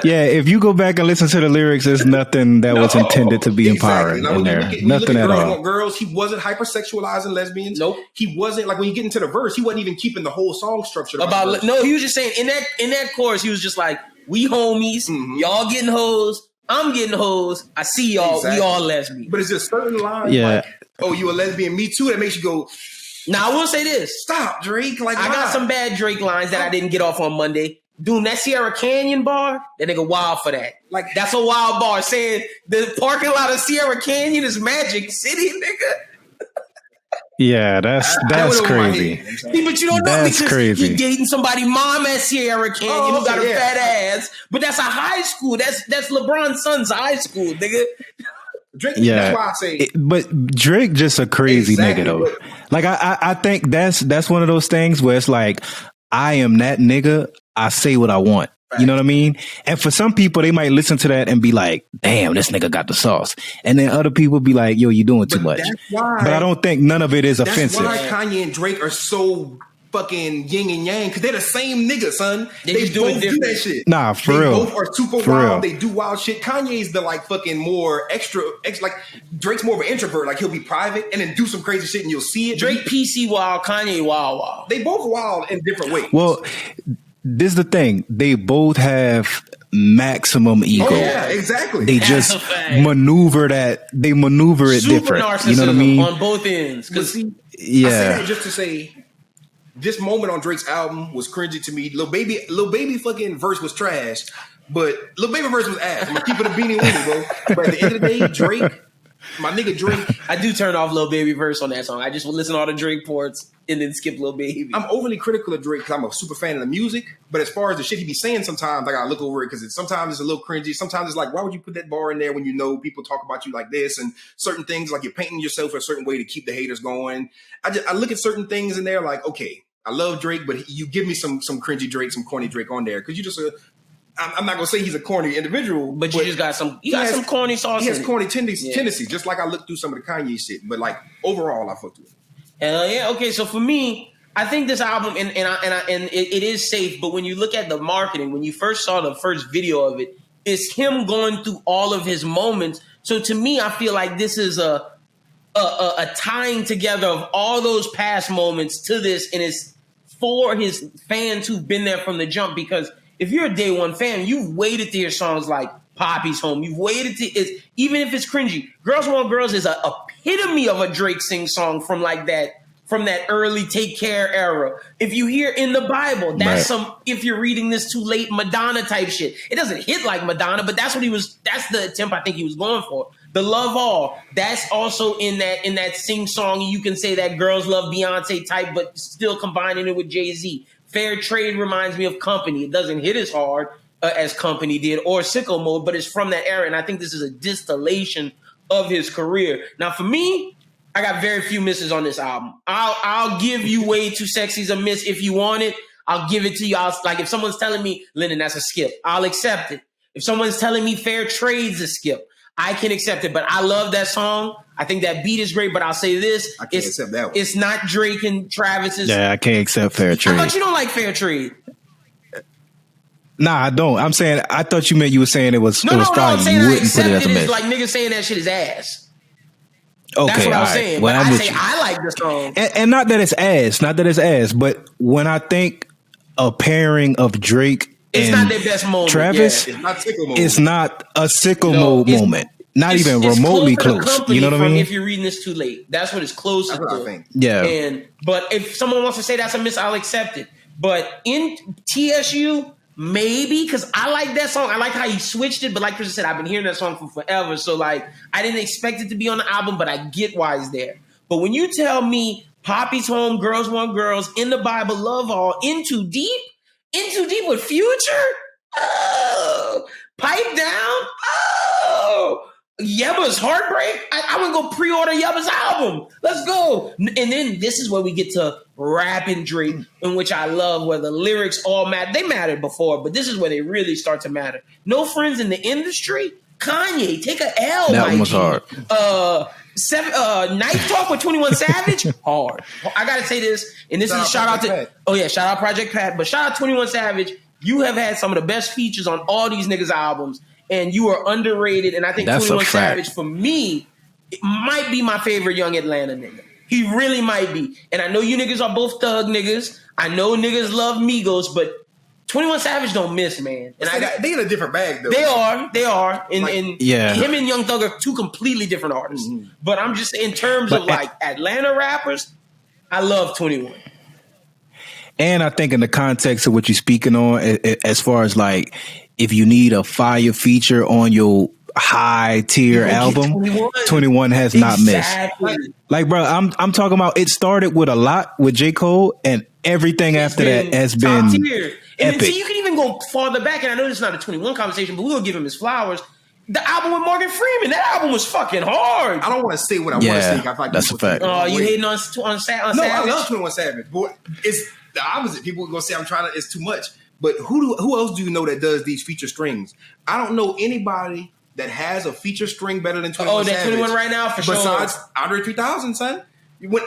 Yeah, if you go back and listen to the lyrics, there's nothing that was intended to be empowering in there. Nothing at all. Girls, he wasn't hypersexualizing lesbians. Nope. He wasn't, like when you get into the verse, he wasn't even keeping the whole song structured. No, he was just saying in that chorus, he was just like, we homies, y'all getting hoes, I'm getting hoes, I see y'all, we all lesbian. But it's just certain lines like, oh, you a lesbian, me too, that makes you go. Now, I will say this. Stop, Drake. Like, I got some bad Drake lines that I didn't get off on Monday. Dude, that Sierra Canyon bar, that nigga wild for that. Like, that's a wild bar. Saying the parking lot of Sierra Canyon is Magic City, nigga. Yeah, that's crazy. See, but you don't know because you're dating somebody mom at Sierra Canyon who got a fat ass. But that's a high school. That's LeBron's son's high school, nigga. Drake, that's why I say. But Drake just a crazy nigga though. Like I think that's one of those things where it's like, I am that nigga. I say what I want. You know what I mean? And for some people, they might listen to that and be like, damn, this nigga got the sauce. And then other people be like, yo, you doing too much. But I don't think none of it is offensive. That's why Kanye and Drake are so fucking yin and yang, because they're the same nigga, son. They both do that shit. Nah, for real. They both are super wild. They do wild shit. Kanye's the like fucking more extra, like Drake's more of an introvert. Like he'll be private and then do some crazy shit and you'll see it. Drake PC wild, Kanye wild. They both wild in different ways. Well, this is the thing. They both have maximum ego. Oh, yeah, exactly. They just maneuver it Super different. You know what I mean? On both ends. I say that just to say, this moment on Drake's album was cringy to me. Lil Baby fucking verse was trash, but Lil Baby verse was ass. I'm gonna keep it a beanie with it, bro. But at the end of the day, Drake, my nigga Drake. I do turn off Lil Baby verse on that song. I just will listen to all the Drake ports and then skip Lil Baby. I'm overly critical of Drake because I'm a super fan of the music. But as far as the shit he be saying, sometimes I gotta look over it because sometimes it's a little cringy. Sometimes it's like, why would you put that bar in there when you know people talk about you like this and certain things, like you're painting yourself a certain way to keep the haters going. I look at certain things in there like, okay, I love Drake, but you give me some cringy Drake, some corny Drake on there because you just I'm not gonna say he's a corny individual, but you just got some. You got some corny sauce. He has corny tendencies, just like I look through some of the Kanye shit. But like overall, I fucked with it. Hell yeah. Okay, so for me, I think this album and it is safe. But when you look at the marketing, when you first saw the first video of it, it's him going through all of his moments. So to me, I feel like this is a tying together of all those past moments to this, and it's for his fans who've been there from the jump. Because if you're a day one fan, you've waited to hear songs like Poppy's Home. You've waited to, even if it's cringy. Girls Want Girls is an epitome of a Drake sing song from that early Take Care era. If you hear In the Bible, that's if you're reading this too late, Madonna type shit. It doesn't hit like Madonna, but that's the attempt I think he was going for. The Love All, that's also in that sing song. You can say that Girls Love Beyonce type, but still combining it with Jay-Z. Fair Trade reminds me of Company. It doesn't hit as hard as Company did or Sicko Mode, but it's from that era, and I think this is a distillation of his career. Now, for me, I got very few misses on this album. I'll give you Way Too Sexy's a miss if you want it. I'll give it to you. Like if someone's telling me, Lynden, that's a skip, I'll accept it. If someone's telling me Fair Trade's a skip, I can accept it. But I love that song. I think that beat is great, but I'll say this. I can't accept that one. It's not Drake and Travis's. Yeah, I can't accept Fair Trade. I thought you don't like Fair Trade. Nah, I don't. I'm saying, I thought you meant you were saying it was fine. I'm saying you I wouldn't put it as a miss. Like niggas saying that shit is ass. Okay, that's what I'm right. saying. Well, but I like this song. And not that it's ass, but when I think a pairing of Drake it's and not their best moment. Travis, it's not a Sicko Mode moment. Not even remotely close. You know what I mean? If you're reading this too late, that's what it's closest to. I think. Yeah. But if someone wants to say that's a miss, I'll accept it. But in TSU, maybe, because I like that song. I like how he switched it. But like Chris said, I've been hearing that song for forever. So like, I didn't expect it to be on the album, but I get why it's there. But when you tell me Poppy's Home, Girls Want Girls, In the Bible, Love All, In Too Deep with Future, oh, Pipe Down, oh. Yebba's Heartbreak. I want to go pre-order Yebba's album. Let's go. And then this is where we get to rapping Drake, in which I love, where the lyrics all matter. They mattered before, but this is where they really start to matter. No Friends in the Industry. Kanye, take a L. That one was hard. Knife Talk with 21 Savage. Hard. I gotta say this, and this is a shout out to shout out Project Pat, but shout out 21 Savage. You have had some of the best features on all these niggas' albums. And you are underrated. And I think 21 Savage, for me, it might be my favorite young Atlanta nigga. He really might be. And I know you niggas are both thug niggas. I know niggas love Migos, but 21 Savage don't miss, man. And they in a different bag, though. They are. And him and Young Thug are two completely different artists. Mm-hmm. But I'm just, in terms of like Atlanta rappers, I love 21. And I think in the context of what you're speaking on, as far as like, if you need a fire feature on your high tier album, 21 has not missed. Like, bro, I'm talking about, it started with a lot with J. Cole, and everything after that has been tier. And epic. See, you can even go farther back, and I know this is not a 21 conversation, but we're gonna give him his flowers. The album with Morgan Freeman, that album was fucking hard. I don't want to say what I want to say. I like that's a fact. Oh, you hating on Savage? No, I love 21 Savage, but it's the opposite. People are gonna say it's too much. But who else do you know that does these feature strings? I don't know anybody that has a feature string better than 21 Savage. 21 right now for sure. Besides Andre 3000, son.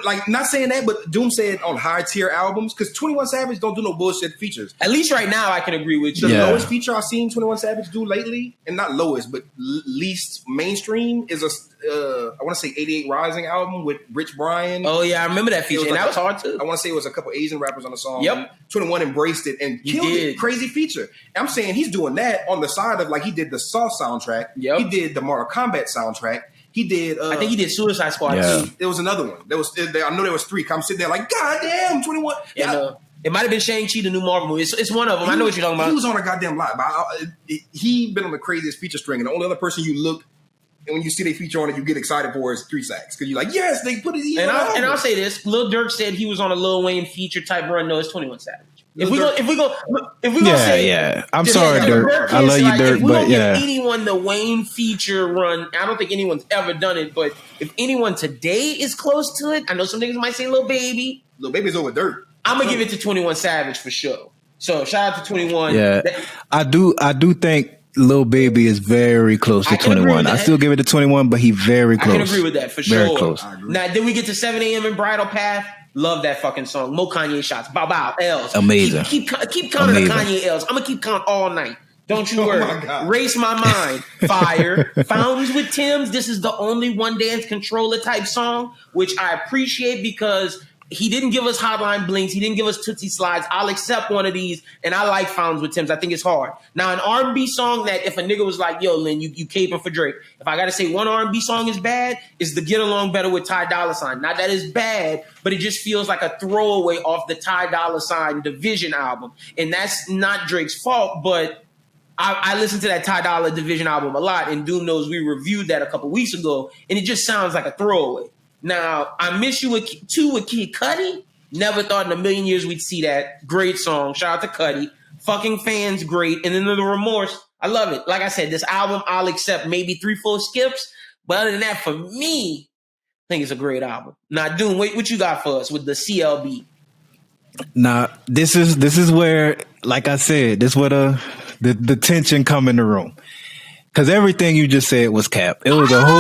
Like, not saying that, but Doom said on higher tier albums, because 21 Savage don't do no bullshit features. At least right now, I can agree with you. The lowest feature I've seen 21 Savage do lately, and not lowest, but least mainstream, is I want to say 88 Rising album with Rich Brian. Oh yeah, I remember that feature, and that was hard too. I want to say it was a couple Asian rappers on the song. Yep. 21 embraced it and killed it. Crazy feature. I'm saying he's doing that on the side of, like, he did the Saw soundtrack. Yep. He did the Mortal Kombat soundtrack. He did. I think he did Suicide Squad too. There was another one. I know there was 3. I'm sitting there like, God damn, 21. It might have been Shang-Chi, the new Marvel movie. It's one of them. I know what you're talking about. He was on a goddamn lot. He been on the craziest feature string, and the only other person you look, and when you see they feature on it, you get excited for is 3 Sacks, because you're like, yes, they put it. And I'll say this: Lil Durk said he was on a Lil Wayne feature type run. No, it's 21 Savage. If we go, I'm sorry, Dirk. I love you, Dirk, but give anyone the Wayne feature run, I don't think anyone's ever done it. But if anyone today is close to it, I know some niggas might say Lil Baby. Lil Baby's over Dirk. I'm gonna give it to 21 Savage for sure. So shout out to 21. Yeah, I do think Lil Baby is very close to 21. I still give it to 21, but he very close. I can agree with that for sure. Very close. Now, then we get to 7 a.m. in Bridal Path. Love that fucking song. More Kanye shots. Bow bow. L's. Amazing. Keep counting the Kanye L's. I'm gonna keep counting all night. Don't you worry. Race my mind. Fire. Fountains with Tim's. This is the only one dance controller type song, which I appreciate because he didn't give us Hotline Blinks. He didn't give us Tootsie Slides. I'll accept one of these, and I like Fountains with Tim's. I think it's hard. Now, an R&B song that if a nigga was like, yo, Lynn, you caping for Drake. If I got to say one R&B song is bad, is the Get Along Better with Ty Dolla $ign. Now, that is bad, but it just feels like a throwaway off the Ty Dolla $ign Division album. And that's not Drake's fault, but I listened to that Ty Dolla Division album a lot, and Doom knows we reviewed that a couple weeks ago, and it just sounds like a throwaway. Now, I Miss You too with Kid Cudi. Never thought in a million years we'd see that. Great song. Shout out to Cudi. Fucking fans, great. And then the Remorse, I love it. Like I said, this album, I'll accept maybe 3-4 skips. But other than that, for me, I think it's a great album. Now, Doom, what you got for us with the CLB? Now, this is where, like I said, this is where the tension come in the room. Because everything you just said was cap. It was a whole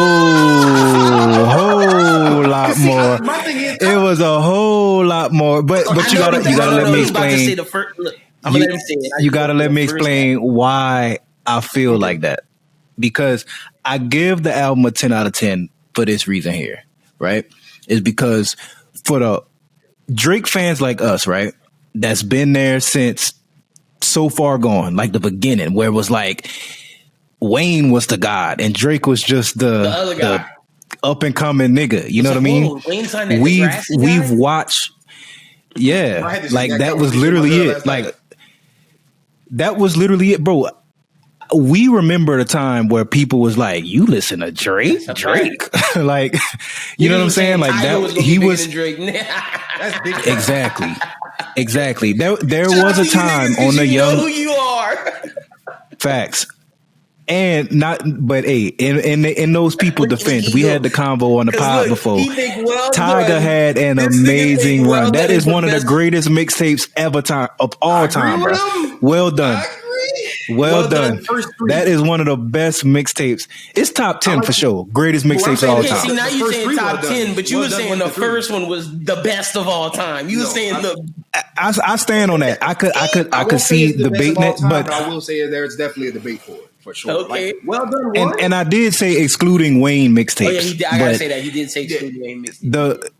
lot more. It was a whole lot more. But you gotta let me explain. You gotta let me explain why I feel like that. Because I give the album a 10 out of 10 for this reason here, right? Is because for the Drake fans like us, right? That's been there since so far gone, like the beginning, where it was like Wayne was the god and Drake was just the up and coming nigga. You know what I mean? We've watched, like that was literally it. Like that was literally it, bro. We remember the time where people was like, "You listen to Drake, like, you know what I'm saying? Like that he was exactly. There was a time on the young. Know who you are. Facts. And not, but hey, in those people's defense, we had the convo on the pod before. Tyga had an amazing run. That is one of the greatest mixtapes of all time, bro. Well done. Well done. That is one of the best mixtapes. It's top 10 for sure. Greatest mixtapes of all time. See, now you're saying top 10, but you were saying the first one was the best of all time. You were saying I stand on that. I could see debating it, but I will say there's definitely a debate for it. For sure. Okay. Like, well done. And I did say excluding Wayne mixtapes. Oh, yeah, I gotta say that. He did say excluding Wayne mixtapes. The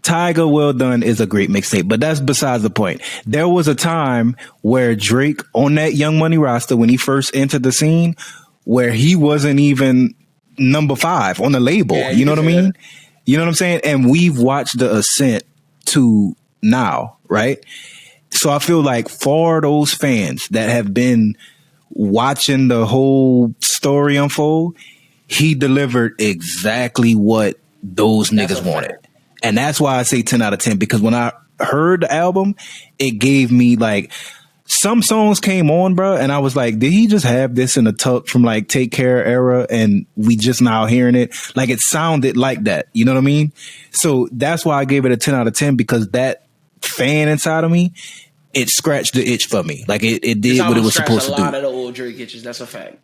Tyga Well Done is a great mixtape, but that's besides the point. There was a time where Drake on that Young Money roster, when he first entered the scene, where he wasn't even number 5 on the label. Yeah, you know what I mean? You know what I'm saying? And we've watched the ascent to now, right? So I feel like for those fans that have been watching the whole story unfold, he delivered exactly what those niggas wanted. And that's why I say 10 out of 10, because when I heard the album, it gave me like some songs came on, bro. And I was like, did he just have this in a tuck from like Take Care era? And we just now hearing it. Like it sounded like that. You know what I mean? So that's why I gave it a 10 out of 10, because that fan inside of me it scratched the itch for me. Like it This did what album it was scratched supposed to a lot do. of the old Drake itches. That's a fact.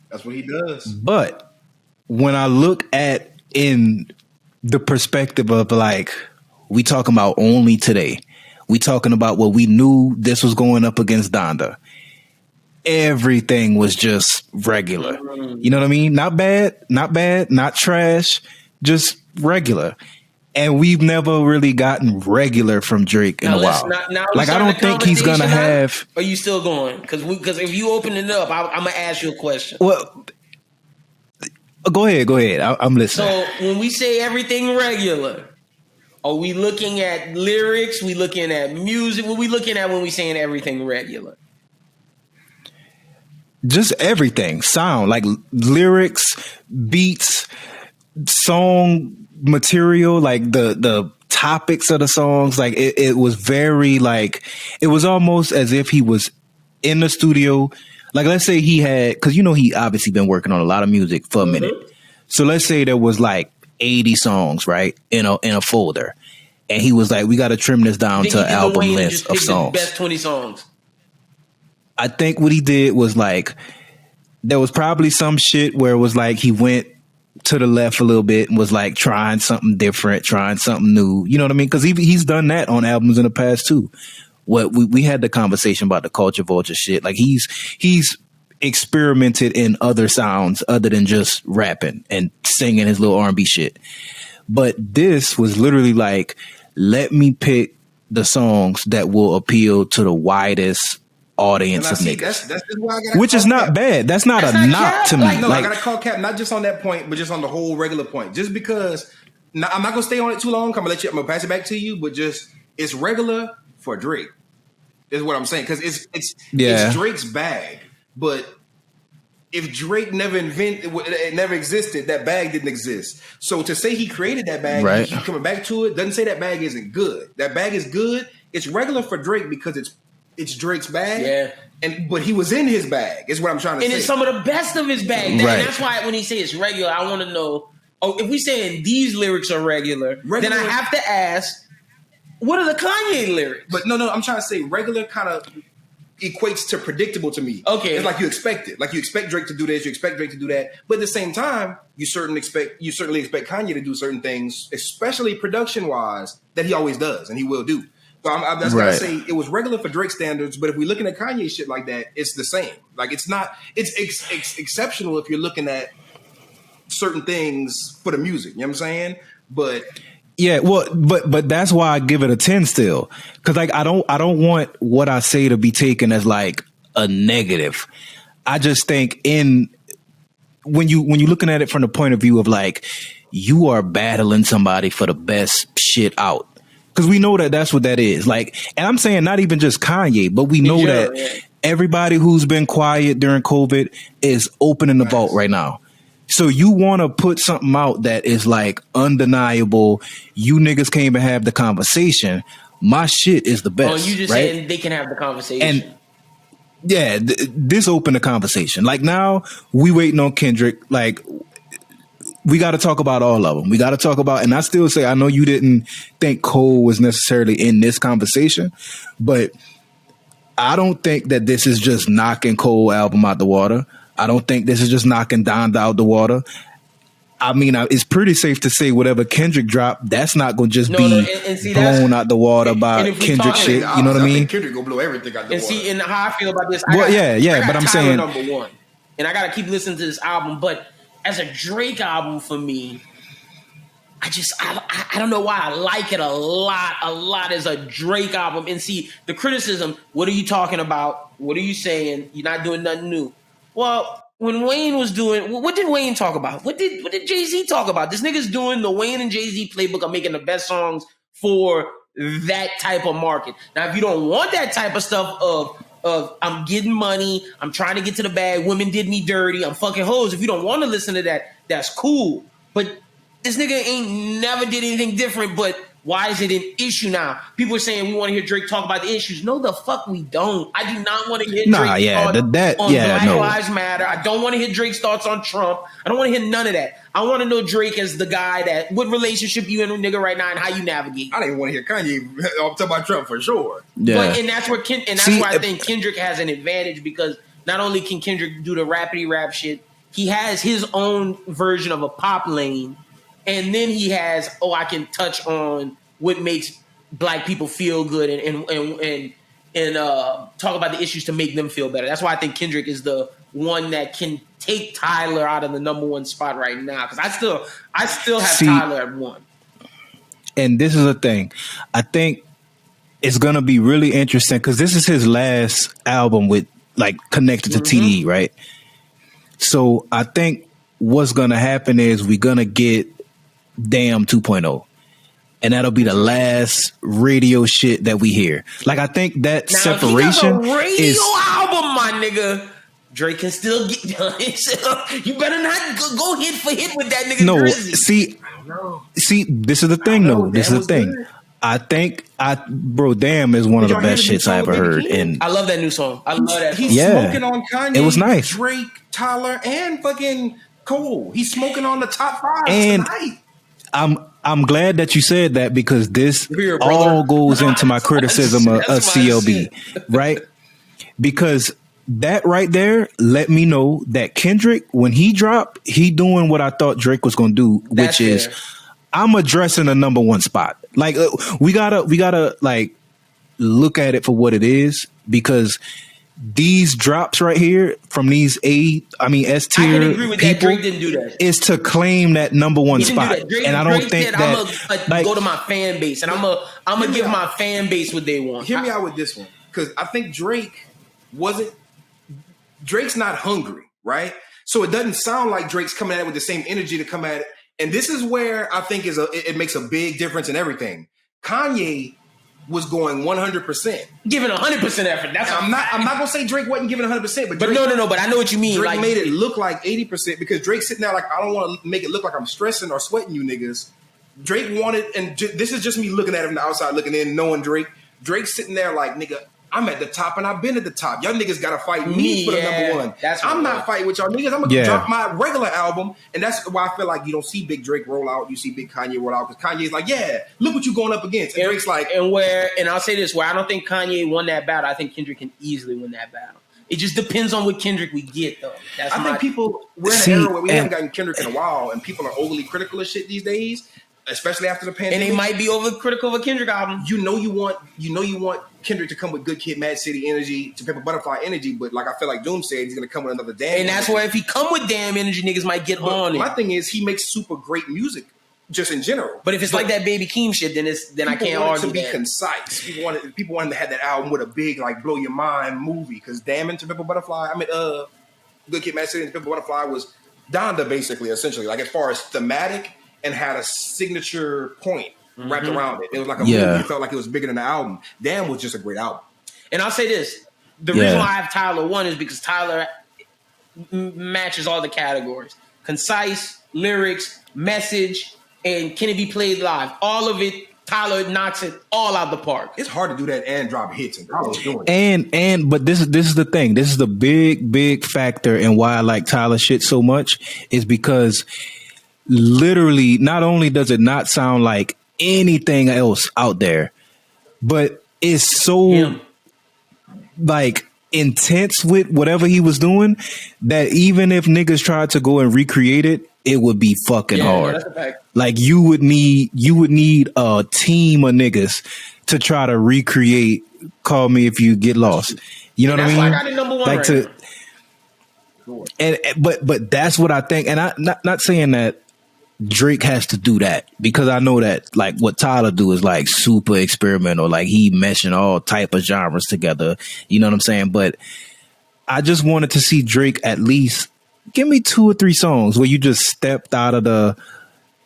That's what he does. But when I look at in the perspective of like, we talking about only today, we talking about what we knew this was going up against Donda. Everything was just regular. You know what I mean? Not bad, not trash, just regular. And we've never really gotten regular from Drake in a while. Like, I don't think he's gonna have. Are you still going? Because if you open it up, I'm gonna ask you a question. Well, go ahead. I'm listening. So when we say everything regular, are we looking at lyrics? We looking at music? What we looking at when we saying everything regular? Just everything, sound, like lyrics, beats, song material, like the topics of the songs. Like it was very like, it was almost as if he was in the studio. Like, let's say he had, because you know he obviously been working on a lot of music for a minute. So let's say there was like 80 songs, right, in a folder, and he was like, we got to trim this down to an album list of songs. The best 20 songs. I think what he did was like, there was probably some shit where it was like he went to the left a little bit and was like trying something different, trying something new. You know what I mean? Because he's done that on albums in the past too. What we had the conversation about the Culture Vulture shit. Like he's experimented in other sounds other than just rapping and singing his little R&B shit. But this was literally like, let me pick the songs that will appeal to the widest audience of niggas. That's why I gotta, which is not bad. That's not a knock to me. No, I gotta call cap not just on that point, but just on the whole regular point. Just because I'm not gonna stay on it too long. I'm gonna pass it back to you, but just it's regular for Drake. Is what I'm saying, because it's Drake's bag. But if Drake never existed, that bag didn't exist. So to say he created that bag, right, he coming back to it, doesn't say that bag isn't good. That bag is good. It's regular for Drake because it's Drake's bag. Yeah. But he was in his bag, is what I'm trying to say. And it's some of the best of his bag. Right. And that's why when he says it's regular, I want to know, if we saying these lyrics are regular, then I have to ask, what are the Kanye lyrics? But no, I'm trying to say regular kind of equates to predictable to me. Okay. It's like you expect it. Like you expect Drake to do this, you expect Drake to do that. But at the same time, you certainly expect Kanye to do certain things, especially production-wise, that he always does and he will do. So that's why I say it was regular for Drake standards, but if we're looking at Kanye shit like that, it's the same. Like it's not, it's exceptional if you're looking at certain things for the music. You know what I'm saying? But yeah, well, but that's why I give it a 10 still, because like I don't want what I say to be taken as like a negative. I just think when you looking at it from the point of view of like you are battling somebody for the best shit out. Because we know that that's what that is. Like, and I'm saying not even just Kanye, but we know that everybody who's been quiet during COVID is opening the vault right now. So you want to put something out that is like undeniable. You niggas can't even have the conversation. My shit is the best. Oh, you just saying they can have the conversation. And yeah, this opened the conversation. Like now we waiting on Kendrick. Like, we got to talk about all of them. We got to talk about, and I still say, I know you didn't think Cole was necessarily in this conversation, but I don't think that this is just knocking Cole album out the water. I don't think this is just knocking Donda out the water. I mean, it's pretty safe to say whatever Kendrick dropped, that's not going to just be blown out the water by Kendrick shit. You know what I mean? Kendrick going to blow everything out the water. And see, and how I feel about this. But I'm saying number one, and I got to keep listening to this album, but as a Drake album for me, I don't know why I like it a lot as a Drake album. And see, the criticism, what are you talking about? What are you saying? You're not doing nothing new. Well, when Wayne was doing, what did Wayne talk about? What did Jay-Z talk about? This nigga's doing the Wayne and Jay-Z playbook of making the best songs for that type of market. Now, if you don't want that type of stuff of I'm getting money, I'm trying to get to the bag, women did me dirty, I'm fucking hoes. If you don't want to listen to that, that's cool. But this nigga ain't never did anything different but Why is it an issue now? People are saying we want to hear Drake talk about the issues. No, the fuck we don't. I do not want to hear Drake talk on Black Lives Matter. I don't want to hear Drake's thoughts on Trump. I don't want to hear none of that. I want to know Drake as the guy that what relationship you in with nigga right now and how you navigate. I didn't want to hear Kanye talk about Trump for sure. Yeah. But, and that's where why I think Kendrick has an advantage, because not only can Kendrick do the rapidy rap shit, he has his own version of a pop lane. And then he has, I can touch on what makes Black people feel good and talk about the issues to make them feel better. That's why I think Kendrick is the one that can take Tyler out of the number one spot right now. Because I still have Tyler at 1. And this is the thing. I think it's gonna be really interesting because this is his last album with connected to TDE, right? So I think what's gonna happen is we're gonna get Damn 2.0. And that'll be the last radio shit that we hear. I think that now, separation if he does a radio album, my nigga, Drake can still get done. You better not go hit for hit with that nigga. No, Drizzy. see, this is the thing, though. This is the thing. Good. I think, Damn is one of the best shits I ever heard. And I love that new song. I love that. He's smoking on Kanye. It was nice. Drake, Tyler, and fucking Cole. He's smoking on the top 5 tonight. I'm glad that you said that, because this all goes into my criticism of CLB, right? Because that right there let me know that Kendrick, when he dropped, he doing what I thought Drake was going to do, which is I'm addressing the number 1 spot. We gotta look at it for what it is, because these drops right here from these S tier people is to claim that number 1 spot. And I don't think that I'm go to my fan base and I'm gonna give my fan base what they want. Hear me out with this one, because I think Drake's not hungry, right? So it doesn't sound like Drake's coming at it with the same energy to come at it. And this is where I think it makes a big difference in everything. Kanye was going 100%, giving 100% effort. That's I'm not gonna say Drake wasn't giving 100%, but Drake, no. But I know what you mean. Drake made it look like 80%, because Drake's sitting there I don't want to make it look like I'm stressing or sweating you niggas. Drake wanted, and this is just me looking at him from the outside looking in, knowing Drake. Drake's sitting there nigga, I'm at the top and I've been at the top. Y'all niggas gotta fight me for the number 1. I'm not fighting with y'all niggas. I'm gonna drop my regular album, and that's why I feel like you don't see Big Drake roll out. You see Big Kanye roll out, because Kanye's look what you going up against. And Drake's and I'll say this, where I don't think Kanye won that battle, I think Kendrick can easily win that battle. It just depends on what Kendrick we get, though. I think people, we're in an era where we haven't gotten Kendrick in a while, and people are overly critical of shit these days, especially after the pandemic. And they might be overcritical of a Kendrick album. You know you want Kendrick to come with Good Kid, Mad City energy, To Pimp a Butterfly energy, but I feel like Doom said, he's going to come with another Damn. And that's where if he come with Damn energy, niggas might get on it. My thing is, he makes super great music, just in general. But if it's like that Baby Keem shit, then I can't argue to be concise. People wanted to have that album with a big, blow your mind movie, because Damn and To Pimp a Butterfly, Good Kid, Mad City, and To Pimp a Butterfly was Donda, basically, essentially, as far as thematic, and had a signature point wrapped around it. It was like a movie. It felt like it was bigger than the album. Damn was just a great album. And I'll say this. The reason why I have Tyler 1 is because Tyler matches all the categories. Concise, lyrics, message, and can it be played live? All of it, Tyler knocks it all out the park. It's hard to do that and drop hits, and Tyler's doing it. But this is the thing. This is the big factor in why I like Tyler shit so much, is because literally, not only does it not sound like anything else out there, but it's so intense with whatever he was doing that even if niggas tried to go and recreate it, it would be fucking hard. That's a fact. You would need a team of niggas to try to recreate Call Me If You Get Lost. You know what I mean? That's why I got it number 1 but that's what I think. And I'm not saying that Drake has to do that, because I know that what Tyler do is super experimental. He meshing all type of genres together. You know what I'm saying? But I just wanted to see Drake at least give me 2 or 3 songs where you just stepped out of the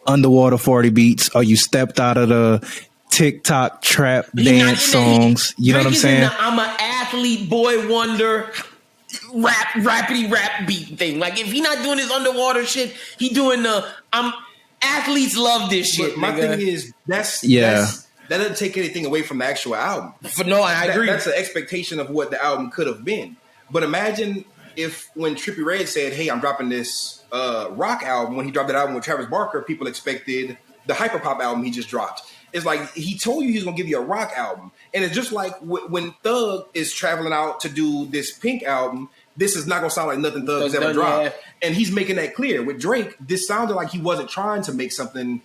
underwater 40 beats, or you stepped out of the TikTok trap dance songs. You know what I'm saying? I'm an athlete, boy wonder, rapidy rap beat thing. If he not doing his underwater shit, he doing the I'm Athletes love this shit. But my nigga. thing is, that doesn't take anything away from the actual album. I agree. That's an expectation of what the album could have been. But imagine if when Trippie Redd said, "Hey, I'm dropping this rock album," when he dropped that album with Travis Barker, people expected the hyperpop album he just dropped. It's like he told you he's gonna give you a rock album, and it's just like when Thug is traveling out to do this Pink album. This is not gonna sound like nothing Thug has ever dropped, and he's making that clear. With Drake, this sounded like he wasn't trying to make something.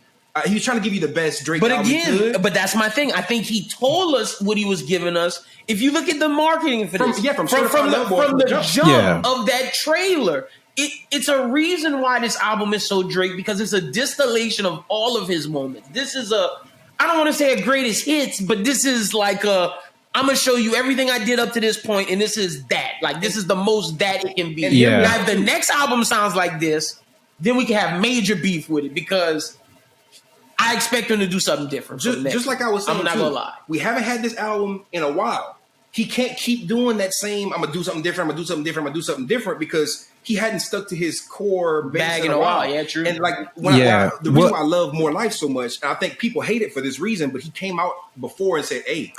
He was trying to give you the best Drake. But album again, but that's my thing. I think he told us what he was giving us. If you look at the marketing for this, from the jump of that trailer. It's a reason why this album is so Drake, because it's a distillation of all of his moments. This is I don't want to say a greatest hits, but this is like I'm going to show you everything I did up to this point, and this is that. Like, this is the most that it can be. Yeah. Now, if the next album sounds like this, then we can have major beef with it, because I expect him to do something different. Just like I was saying, I'm not going to lie. We haven't had this album in a while. He can't keep doing that same, I'm going to do something different, I'm going to do something different, I'm going to do something different, because he hadn't stuck to his core bag in a while. Yeah, true. And like, the reason why I love More Life so much, and I think people hate it for this reason, but he came out before and said, hey,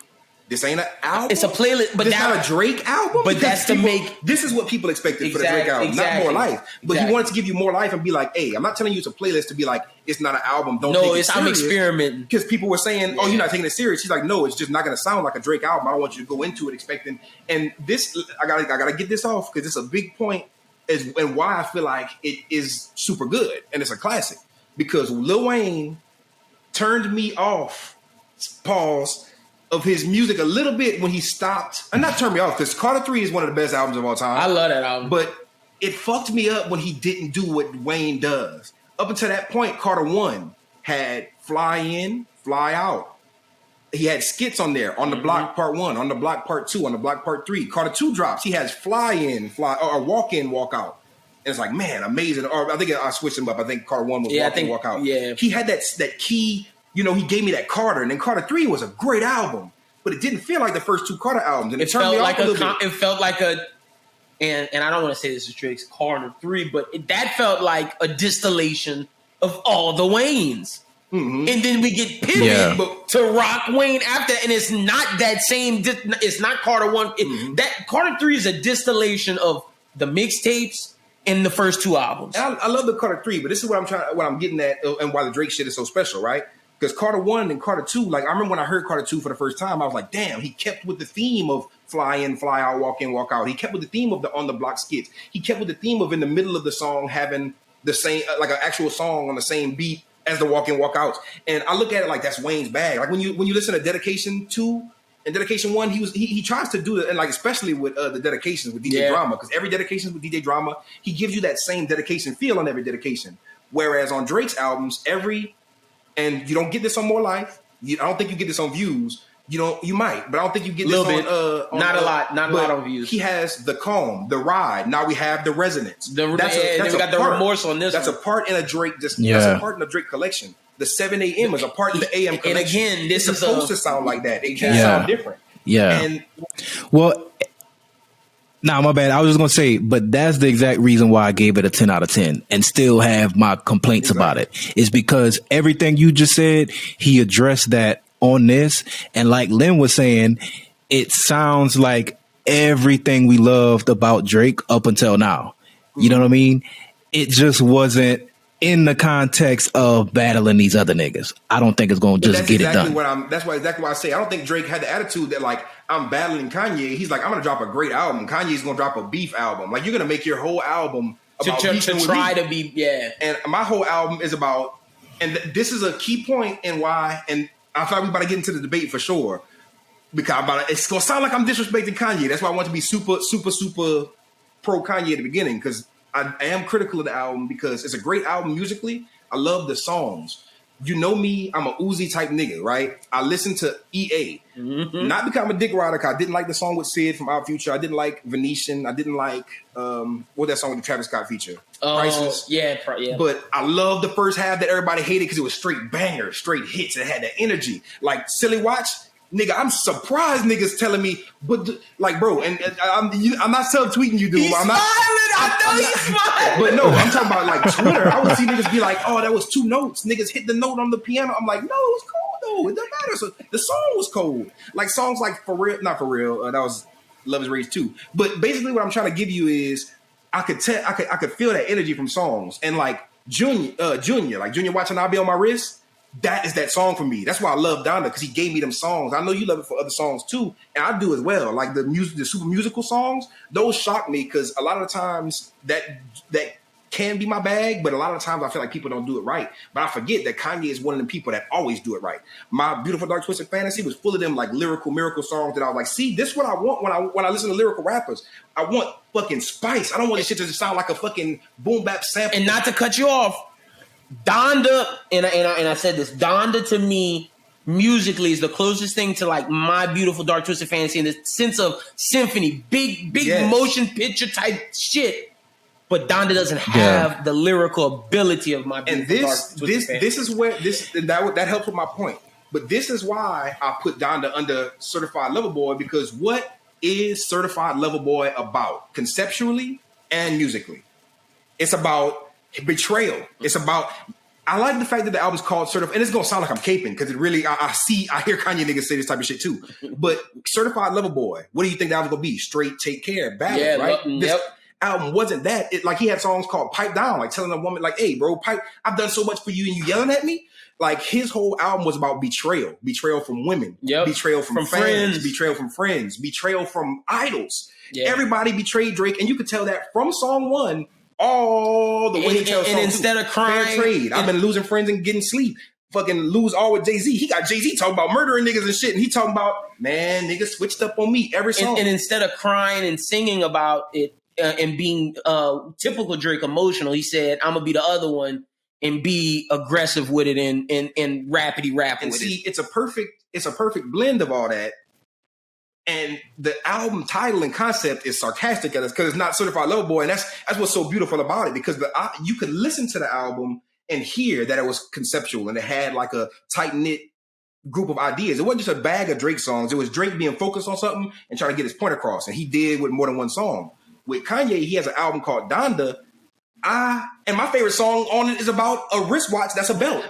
this ain't an album. It's a playlist, but it's not a Drake album. But that's to make. This is what people expected for the Drake album, not More Life. But he wanted to give you More Life and be like, "Hey, I'm not telling you it's a playlist to be like it's not an album. Don't take it serious." I'm experimenting, because people were saying, "Oh, you're not taking it serious." He's like, "No, it's just not going to sound like a Drake album. I don't want you to go into it expecting." And this, I gotta get this off because it's a big point, and why I feel like it is super good and it's a classic, because Lil Wayne turned me off. Pause. Of his music a little bit when he stopped, and not turn me off, because Carter 3 is one of the best albums of all time. I love that album. But it fucked me up when he didn't do what Wayne does. Up until that point, Carter 1 had Fly In, Fly Out. He had skits on there, On the Block Part 1, On the Block Part 2, On the Block Part 3. Carter 2 drops. He has Fly In, or Walk In, Walk Out. And it's like, man, amazing. Or I think I switched him up. I think Carter 1 was Walk In, Walk Out. Yeah. He had that key. You know, he gave me that Carter, and then Carter 3 was a great album, but it didn't feel like the first two Carter albums, and it turned me off a little bit. It felt like and I don't want to say this is Drake's Carter 3, but that felt like a distillation of all the Waynes. Mm-hmm. And then we get pivoted to Rock Wayne after, and it's not that same. It's not Carter 1. That Carter 3 is a distillation of the mixtapes and the first two albums. And I love the Carter 3, but this is what I'm getting at, and why the Drake shit is so special, right? Because Carter 1 and Carter 2, like I remember when I heard Carter 2 for the first time, I was like, damn, he kept with the theme of Fly In, Fly Out, Walk In, Walk Out. He kept with the theme of the On the Block skits. He kept with the theme of in the middle of the song having the same, like an actual song on the same beat as the Walk In, Walk Outs. And I look at it like that's Wayne's bag. Like when you listen to Dedication 2 and Dedication 1, he tries to do it, and like especially with the dedications with DJ Drama, because every dedication with DJ Drama, he gives you that same dedication feel on every dedication. Whereas on Drake's albums, and you don't get this on More Life. I don't think you get this on Views. You might, but I don't think you get this on not a lot on Views. He has the Calm, the Ride. Now we have the Resonance. We got the Remorse on this. That's a part in a Drake. That's a part in the Drake collection. The 7 a.m. is a part in the AM collection. And again, this is supposed to sound like that. It can sound different. Yeah. And my bad. I was just going to say, but that's the exact reason why I gave it a 10 out of 10 and still have my complaints about it, is because everything you just said, he addressed that on this. And like Lynn was saying, it sounds like everything we loved about Drake up until now. You know what I mean? It just wasn't in the context of battling these other niggas. I don't think it's going to just get it done. That's exactly why I say I don't think Drake had the attitude that like I'm battling Kanye. He's like, I'm going to drop a great album. Kanye's going to drop a beef album. Like you're going to make your whole album about to try to be And my whole album is about, and this is a key point in why. And I thought we about to get into the debate for sure, because it's going to sound like I'm disrespecting Kanye. That's why I want to be super, super, super pro Kanye at the beginning, because I am critical of the album because it's a great album musically. I love the songs. You know me, I'm a Uzi type nigga, right? I listen to EA. Mm-hmm. Not because I'm a dick rider, because I didn't like the song with Sid from Our Future. I didn't like Venetian. I didn't like, what that song with the Travis Scott feature? Priceless. Yeah. But I love the first half that everybody hated because it was straight bangers, straight hits. It had that energy. Like Silly Watch, Nigga, I'm surprised niggas telling me, but like, bro, and I'm not subtweeting you, dude. He's I'm not. smiling. I know he's smiling. But no, I'm talking about like Twitter. I would see niggas be like, "Oh, that was 2 notes." Niggas hit the note on the piano. I'm like, "No, it was cool though. It doesn't matter." So the song was cold. Like songs like For Real, not For Real. That was Love Is Rage 2. But basically, what I'm trying to give you is, I could feel that energy from songs, and like Junior Watanabe on My Wrist. That is that song for me. That's why I love Donda, because he gave me them songs. I know you love it for other songs too, and I do as well. Like the super musical songs, those shock me because a lot of the times that can be my bag, but a lot of times I feel like people don't do it right. But I forget that Kanye is one of the people that always do it right. My Beautiful Dark Twisted Fantasy was full of them like lyrical miracle songs that I was like, see, this is what I want when I listen to lyrical rappers. I want fucking spice. I don't want this shit to just sound like a fucking boom bap sample. And not to cut you off, Donda, and I said this, Donda to me musically is the closest thing to like My Beautiful Dark Twisted Fantasy in the sense of symphony, big yes. motion picture type shit. But Donda doesn't have the lyrical ability of My Beautiful Dark Twisted Fantasy. This is where that helps with my point. But this is why I put Donda under Certified Lover Boy, because what is Certified Lover Boy about conceptually and musically? It's about betrayal. It's about, I like the fact that the album's called Certified, and it's gonna sound like I'm caping because it really, I hear Kanye niggas say this type of shit too. But Certified Lover Boy, what do you think the album's gonna be? Straight Take Care, ballad, right? This album wasn't that. Like he had songs called Pipe Down, like telling a woman like, hey bro, I've done so much for you and you yelling at me. Like his whole album was about betrayal from women, betrayal from fans, betrayal from friends, betrayal from idols. Everybody betrayed Drake, and you could tell that from song 1 all the way until song 2. Instead of crying, fair trade. I've been losing friends and getting sleep. Fucking lose all with Jay-Z. He got Jay-Z talking about murdering niggas and shit, and he talking about, man, niggas switched up on me every song. And instead of crying and singing about it and being typical Drake emotional, he said, "I'm gonna be the other one and be aggressive with it and rapidy rap with it." It's a perfect blend of all that. And the album title and concept is sarcastic at us because it's not Certified Lover Boy, and that's what's so beautiful about it, because you could listen to the album and hear that it was conceptual and it had like a tight knit group of ideas. It wasn't just a bag of Drake songs. It was Drake being focused on something and trying to get his point across, and he did with more than one song. With Kanye, he has an album called Donda. And my favorite song on it is about a wristwatch that's a belt.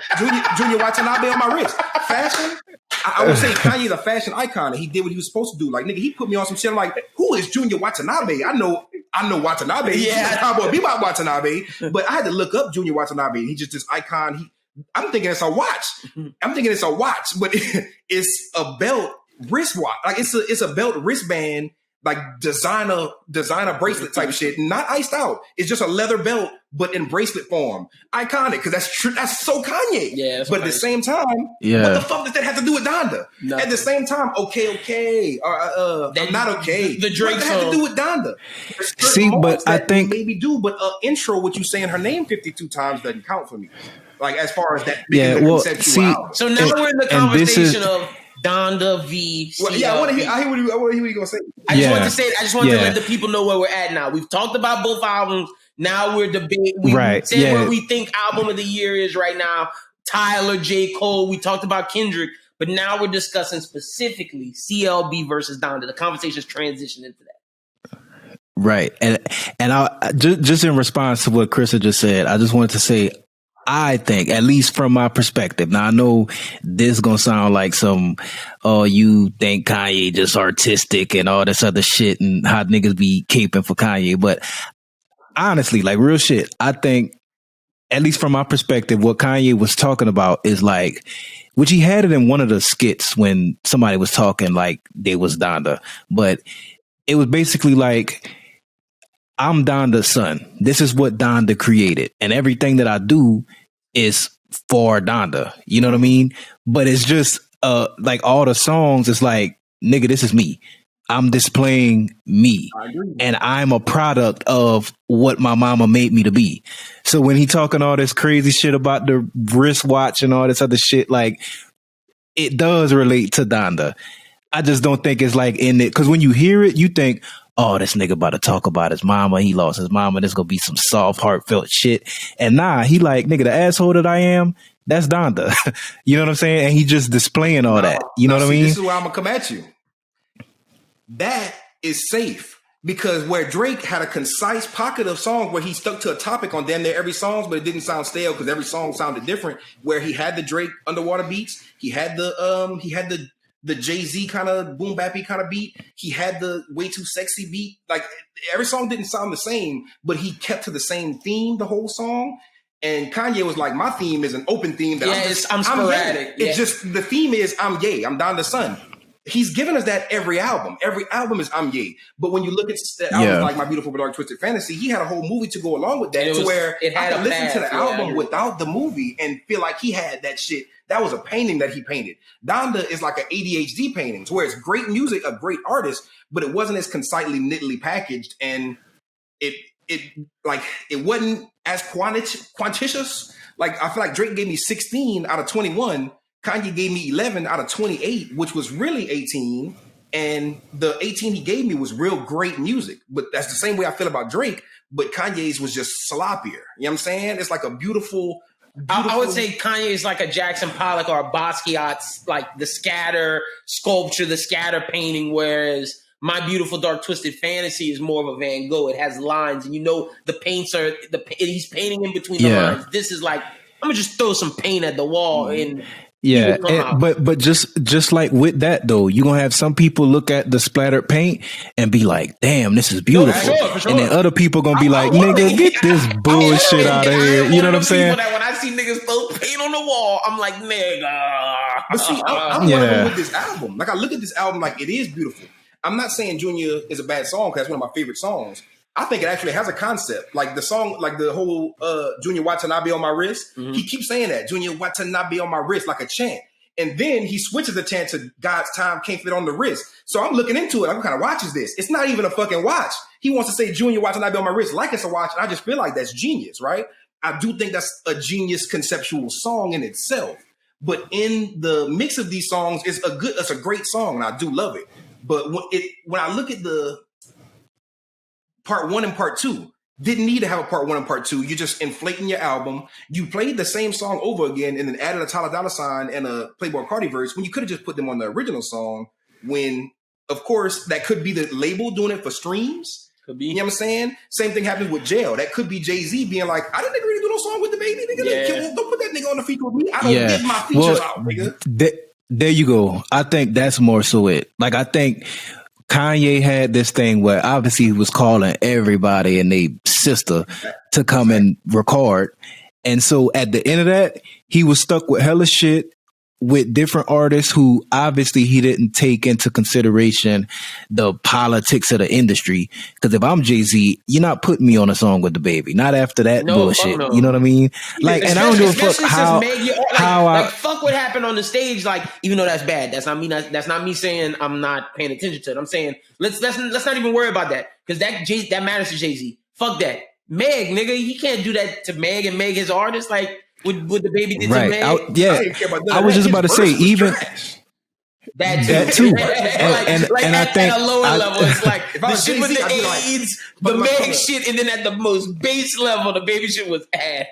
Junior Watanabe on my wrist. Fashion. I would say Kanye's a fashion icon, and he did what he was supposed to do. Like, nigga, he put me on some shit. I'm like, who is Junior Watanabe? I know Watanabe. Yeah, Cowboy Bebop Watanabe. But I had to look up Junior Watanabe. He's just this icon. I'm thinking it's a watch. But it's a belt wristwatch. Like it's a belt wristband, like designer bracelet type shit, not iced out. It's just a leather belt, but in bracelet form. Iconic, because that's true. That's so Kanye. Yeah. But at the same time, what the fuck does that have to do with Donda? Nothing. At the same time, okay, not okay. The Drake what song have to do with Donda? See, but I think maybe do, but intro, what you saying her name 52 times doesn't count for me. Like as far as that. So now we're in the conversation of Donda v. Well, yeah, I want to hear what you're gonna say. I just want to let the people know where we're at now. We've talked about both albums. Now we're debating. We said what we think album of the year is right now. Tyler, J. Cole. We talked about Kendrick, but now we're discussing specifically CLB versus Donda. The conversation's transitioned into that. Right, and I just in response to what Chrissa just said, I just wanted to say, I think, at least from my perspective, now I know this is gonna sound like some, you think Kanye just artistic and all this other shit and how niggas be caping for Kanye, but honestly, like real shit, I think, at least from my perspective, what Kanye was talking about is like, which he had it in one of the skits when somebody was talking like they was Donda, but it was basically like, I'm Donda's son. This is what Donda created. And everything that I do is for Donda. You know what I mean? But it's just like all the songs, it's like, nigga, this is me. I'm displaying me. And I'm a product of what my mama made me to be. So when he talking all this crazy shit about the wristwatch and all this other shit, like it does relate to Donda. I just don't think it's like in it. Because when you hear it, you think, oh, this nigga about to talk about his mama. He lost his mama. There's going to be some soft, heartfelt shit. And nah, he like, nigga, the asshole that I am, That's Donda. You know what I'm saying? And he just displaying all that. You know what I mean? This is where I'm gonna come at you. That is safe. Because where Drake had a concise pocket of songs where he stuck to a topic on damn near every song, but it didn't sound stale because every song sounded different. Where he had the Drake underwater beats, he had the Jay-Z kind of boom bappy kind of beat, he had the way too sexy beat. Like every song didn't sound the same, but he kept to the same theme the whole song. And Kanye was like, my theme is an open theme that I'm sporadic. It's just the theme is I'm gay. I'm Donda Son. He's given us that every album. Every album is I'm gay. But when you look at albums like My Beautiful Dark Twisted Fantasy, he had a whole movie to go along with that, to where I could listen to the album without the movie and feel like he had that shit. That was a painting that he painted. Donda is like an ADHD painting, to where it's great music, a great artist, but it wasn't as concisely, neatly packaged, and it wasn't as quantitious. Like I feel like Drake gave me 16 out of 21. Kanye gave me 11 out of 28, which was really 18. And the 18 he gave me was real great music. But that's the same way I feel about Drake. But Kanye's was just sloppier. You know what I'm saying? It's like a beautiful. I would say Kanye is like a Jackson Pollock or a Basquiat's, like the scatter sculpture, the scatter painting, whereas My Beautiful Dark Twisted Fantasy is more of a Van Gogh. It has lines, and the paints are he's painting in between the lines. This is like, I'm gonna just throw some paint at the wall and. Yeah, but just like with that though, you're gonna have some people look at the splattered paint and be like, "Damn, this is beautiful," for sure. And then other people gonna be like, "Nigga, get this bullshit out of here." You know what I'm saying? That when I see niggas throw paint on the wall, I'm like, "Nigga." But see, I'm one of them with this album. Like I look at this album, like it is beautiful. I'm not saying Junior is a bad song because that's one of my favorite songs. I think it actually has a concept. Like the song, like the whole Junior Watanabe on my wrist. Mm-hmm. He keeps saying that, Junior Watanabe on my wrist, like a chant. And then he switches the chant to God's time can't fit on the wrist. So I'm looking into it. I'm kind of watches this. It's not even a fucking watch. He wants to say Junior Watanabe on my wrist like it's a watch. And I just feel like that's genius, right? I do think that's a genius conceptual song in itself. But in the mix of these songs, it's a great song. And I do love it. But when I look at the part 1 and part 2, didn't need to have a part 1 and part 2. You're just inflating your album. You played the same song over again and then added a Tyler Dolla $ign and a Playboi Carti verse when you could have just put them on the original song. When, of course, that could be the label doing it for streams. Could be. You know what I'm saying? Same thing happens with Jail. That could be Jay-Z being like, I didn't agree to do no song with the baby. Nigga, don't put that nigga on the feature with me. I don't get my features out, nigga. There you go. I think that's more so it. Like, I think Kanye had this thing where obviously he was calling everybody and they sister to come and record. And so at the end of that, he was stuck with hella shit with different artists who obviously he didn't take into consideration the politics of the industry. Because if I'm Jay-Z, you're not putting me on a song with the baby. Not after that bullshit. No. You know what I mean? Like, and I don't give a fuck how fuck what happened on the stage. Like, even though that's bad, that's not me saying I'm not paying attention to it. I'm saying let's not even worry about that because that matters to Jay-Z. Fuck that. Meg, nigga, he can't do that to Meg and Meg his artist. Like, Would the baby did to Meg? I was just about to say, even that too. And I think at a lower level, it's like the shit with the AIDS, the Meg shit, and then at the most base level, the baby shit was ass.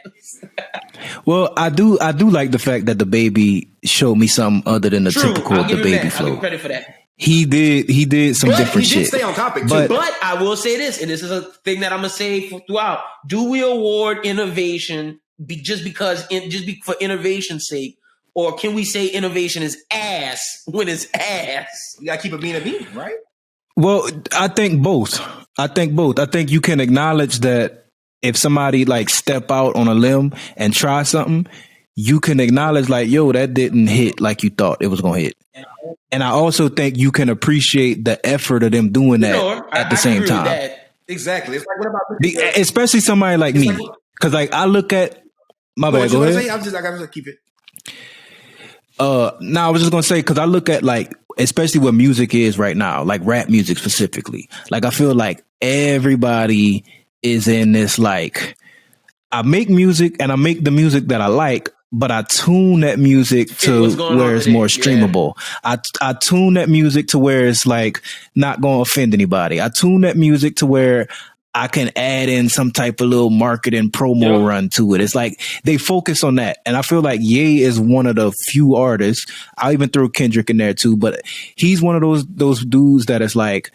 Well, I do like the fact that the baby showed me something other than the typical the baby flow. I'll give credit for that. He did some different shit. He did stay on topic too. But I will say this, and this is a thing that I'm gonna say throughout: do we award innovation just for innovation's sake, or can we say innovation is ass when it's ass? You gotta keep it being a bean, right? Well, I think both. I think you can acknowledge that if somebody like step out on a limb and try something, you can acknowledge like, yo, that didn't hit like you thought it was gonna hit. And I also think you can appreciate the effort of them doing that at the same time. Exactly. It's like, what about especially somebody like me? Because like I look at my bad. Go ahead. I gotta keep it. No, I was just gonna say because I look at like, especially what music is right now, like rap music specifically. Like I feel like everybody is in this like, I make music and I make the music that I like, but I tune that music to where it's more streamable. Yeah. I tune that music to where it's like not going to offend anybody. I tune that music to where I can add in some type of little marketing promo run to it. It's like they focus on that. And I feel like Ye is one of the few artists. I'll even throw Kendrick in there too, but he's one of those dudes that is like,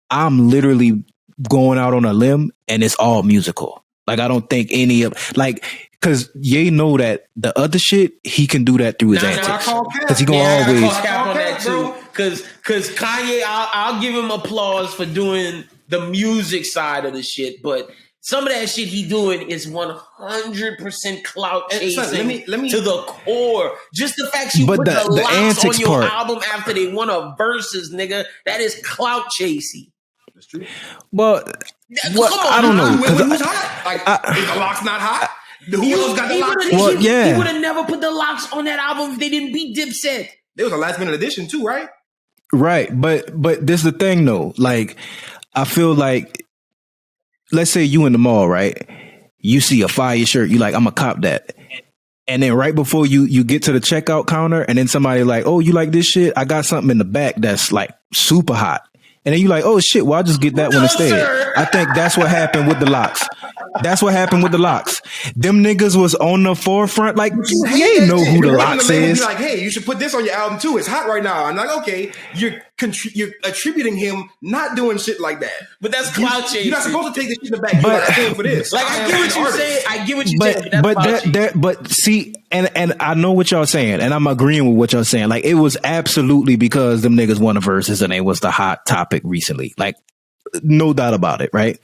I'm literally going out on a limb and it's all musical. Like, I don't think any of, like, because Ye know that the other shit, he can do that through his antics. Because he gonna always. I call cap on that too. Because Kanye, I'll give him applause for doing the music side of the shit, but some of that shit he doing is 100% clout chasing let me, to the core. Just the fact you put the locks on your album after they won a versus, nigga, that is clout chasing. That's true. Well, I don't know. Who's hot? Like, is the locks not hot? Who else got the locks? He would have never put the locks on that album if they didn't beat Dipset. There was a last minute edition too, right? Right, but this is the thing though. Like, I feel like, let's say you in the mall, right? You see a fire shirt, you like, I'm gonna cop that. And then right before you get to the checkout counter, and then somebody like, oh, you like this shit? I got something in the back that's like super hot. And then you like, oh shit, well, I'll just get that one instead. Sir. I think that's what happened with the locks. That's what happened with the locks. Them niggas was on the forefront. Like, you know who the locks is. Be like, hey, you should put this on your album too. It's hot right now. I'm like, okay, you're attributing him not doing shit like that. But that's clout chasing. You're not supposed to take this shit in the back. You're like, I'm doing for this. Like, I get what you're saying. I get what you're saying. But see, and I know what y'all saying, and I'm agreeing with what y'all saying. Like, it was absolutely because them niggas won a versus and it was the hot topic recently. Like, no doubt about it, right?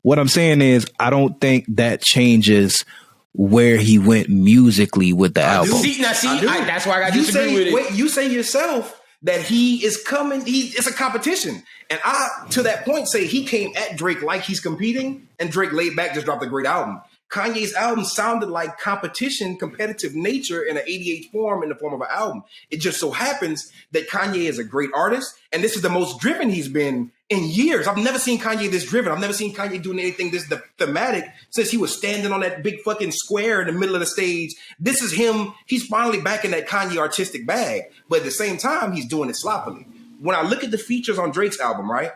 What I'm saying is, I don't think that changes where he went musically with the album. That's why I got to disagree with it. Wait, you say yourself that he is coming. It's a competition, and I, to that point, say he came at Drake like he's competing, and Drake laid back, just dropped a great album. Kanye's album sounded like competition, competitive nature in an 88 form, in the form of an album. It just so happens that Kanye is a great artist, and this is the most driven he's been in years. I've never seen Kanye this driven. I've never seen Kanye doing anything this thematic since he was standing on that big fucking square in the middle of the stage. This is him. He's finally back in that Kanye artistic bag, but at the same time, he's doing it sloppily. When I look at the features on Drake's album, right?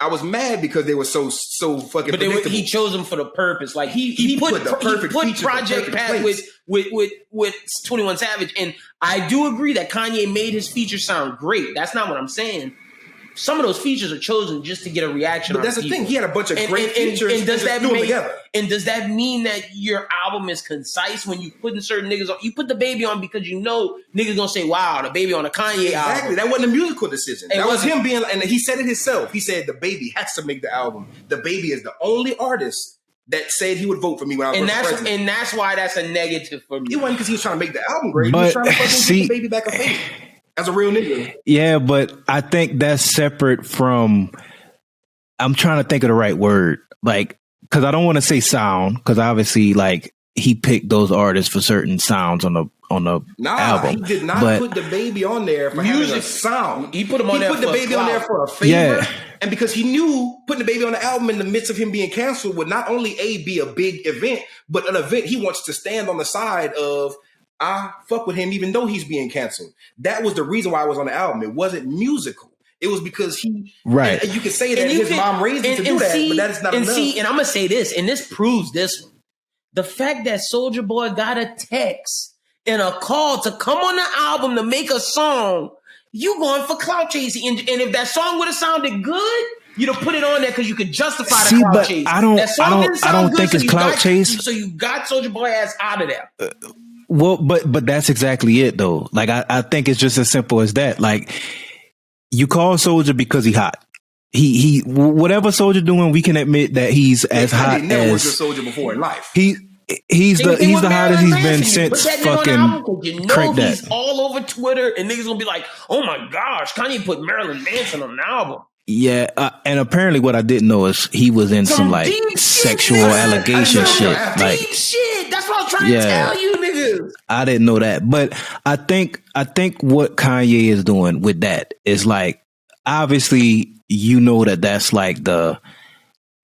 I was mad because they were so fucking predictable. He chose them for the purpose. Like he put Project Pat with 21 Savage, and I do agree that Kanye made his features sound great. That's not what I'm saying. Some of those features are chosen just to get a reaction. But that's the thing. He had a bunch of great features. And does that mean that your album is concise when you putting certain niggas on? You put the baby on because you know niggas gonna say, "Wow, the baby on a Kanye album." Exactly. That wasn't a musical decision. That was him being, and he said it himself. He said the baby has to make the album. The baby is the only artist that said he would vote for me when I was president. And that's why that's a negative for me. It wasn't because he was trying to make the album great. He was trying to fucking get the baby back a face. As a real nigga. Yeah, but I think that's separate from, I'm trying to think of the right word. Like, because I don't want to say sound, because obviously, like, he picked those artists for certain sounds on the album. He did not put the baby on there for music a sound. He put him on there. He put the baby on there for a favor. Yeah. And because he knew putting the baby on the album in the midst of him being canceled would not only be a big event, but an event he wants to stand on the side of. I fuck with him even though he's being canceled. That was the reason why I was on the album. It wasn't musical. It was because he... Right. And you could say that his mom raised him to do that, but that is not enough. And I'm going to say this, and this proves this one. The fact that Soulja Boy got a text and a call to come on the album to make a song, you going for clout chasing. And if that song would have sounded good, you'd have put it on there because you could justify the clout chase. I don't think it's clout chase. So you got Soulja Boy ass out of there. Well, but that's exactly it though. Like I think it's just as simple as that. Like you call Soulja because he hot. He whatever Soulja doing, we can admit that he's as hot never as Soulja before in life. He's the hottest he's been since fucking Crank That. He's all over Twitter and niggas gonna be like, oh my gosh, Kanye put Marilyn Manson on the album. Yeah, and apparently what I didn't know is he was in some like sexual allegation shit. Like shit. That's what I'm trying to tell you, niggas. I didn't know that, but I think what Kanye is doing with that is like, obviously, you know that's like the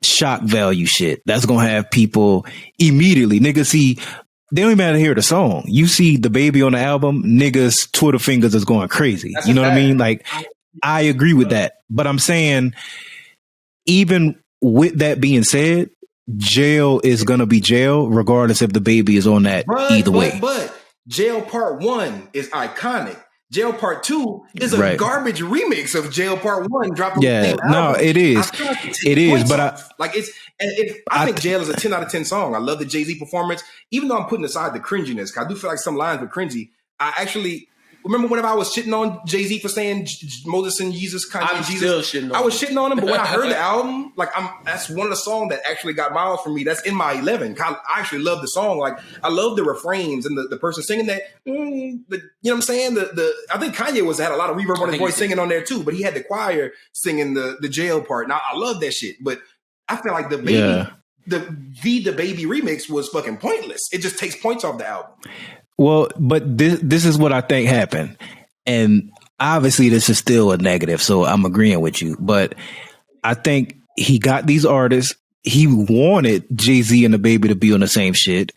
shock value shit. That's gonna have people immediately. Niggas see. They don't even have to hear the song. You see the baby on the album, niggas' Twitter fingers is going crazy. You know what I mean? Like. I agree with that, but I'm saying even with that being said, Jail is gonna be Jail, regardless if the baby is on that either way. But Jail Part 1 is iconic. Jail Part 2 is a garbage remix of Jail Part 1 dropped on the same album. No, it is. It is, but I think Jail is a 10 out of 10 song. I love the Jay-Z performance, even though I'm putting aside the cringiness, because I do feel like some lines were cringy. I actually remember whenever I was shitting on Jay-Z for saying Moses and Jesus, Kanye and Jesus. I was shitting on him, but when I heard the album, like that's one of the songs that actually got miles for me. That's in my 11. I actually love the song. Like I love the refrains and the person singing that. You know what I'm saying? I think Kanye had a lot of reverb on his voice singing on there too, but he had the choir singing the Jail part. Now I love that shit, but I feel like the baby, the Baby remix was fucking pointless. It just takes points off the album. Well, but this is what I think happened. And obviously this is still a negative, so I'm agreeing with you. But I think he got these artists. He wanted Jay-Z and the Baby to be on the same shit.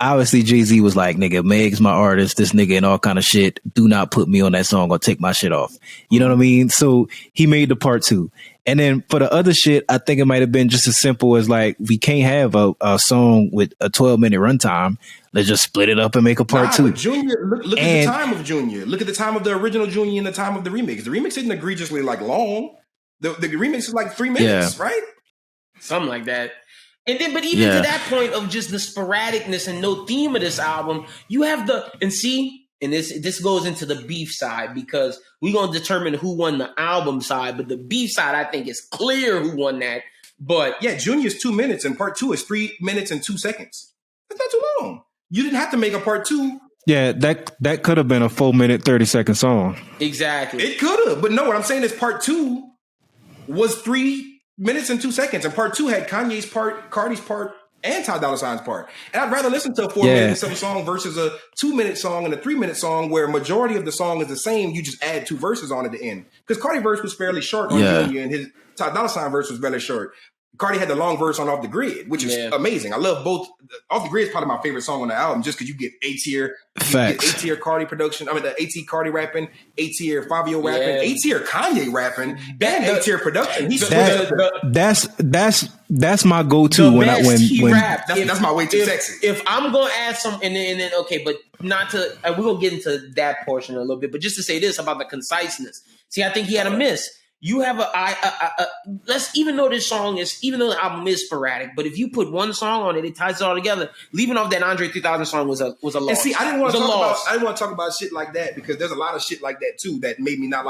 Obviously, Jay-Z was like, nigga, Meg's my artist, this nigga and all kind of shit. Do not put me on that song or take my shit off. You know what I mean? So he made the part 2. And then for the other shit, I think it might have been just as simple as like, we can't have a song with a 12-minute runtime. Let's just split it up and make a part 2. Junior, look at the time of Junior. Look at the time of the original Junior and the time of the remix. The remix isn't egregiously like long. The remix is like 3 minutes, right? Something like that. And then, but even to that point of just the sporadicness and no theme of this album, you have this goes into the beef side, because we're going to determine who won the album side, but the beef side, I think, is clear who won that. But yeah, Junior's 2 minutes and part 2 is 3 minutes and 2 seconds. That's not too long. You didn't have to make a part 2. Yeah, that could have been a 4-minute, 30-second song. Exactly. It could have, but no, what I'm saying is part 2 was 3 minutes and 2 seconds, and part 2 had Kanye's part, Cardi's part, and Ty Dolla $ign's part. And I'd rather listen to a 4-minute song versus a 2-minute song and a 3-minute song where majority of the song is the same. You just add 2 verses on at the end. Because Cardi verse was fairly short on Junior, and his Ty Dolla $ign verse was very short. Cardi had the long verse on Off the Grid, which is amazing. I love both. Off the Grid is probably my favorite song on the album, just because you get A-tier, A-tier Cardi production. I mean, the A-tier Cardi rapping, A-tier Fabio rapping, A-tier Kanye rapping, and A-tier production. That's my go-to when rap. That's my way too sexy. If I'm gonna add some, and then okay, but not to. We're gonna get into that portion a little bit, but just to say this about the conciseness. See, I think he had a miss. You have even though the album is sporadic, but if you put one song on it, it ties it all together. Leaving off that Andre 3000 song was a loss. And see, I didn't want to talk about shit like that, because there's a lot of shit like that too that made me not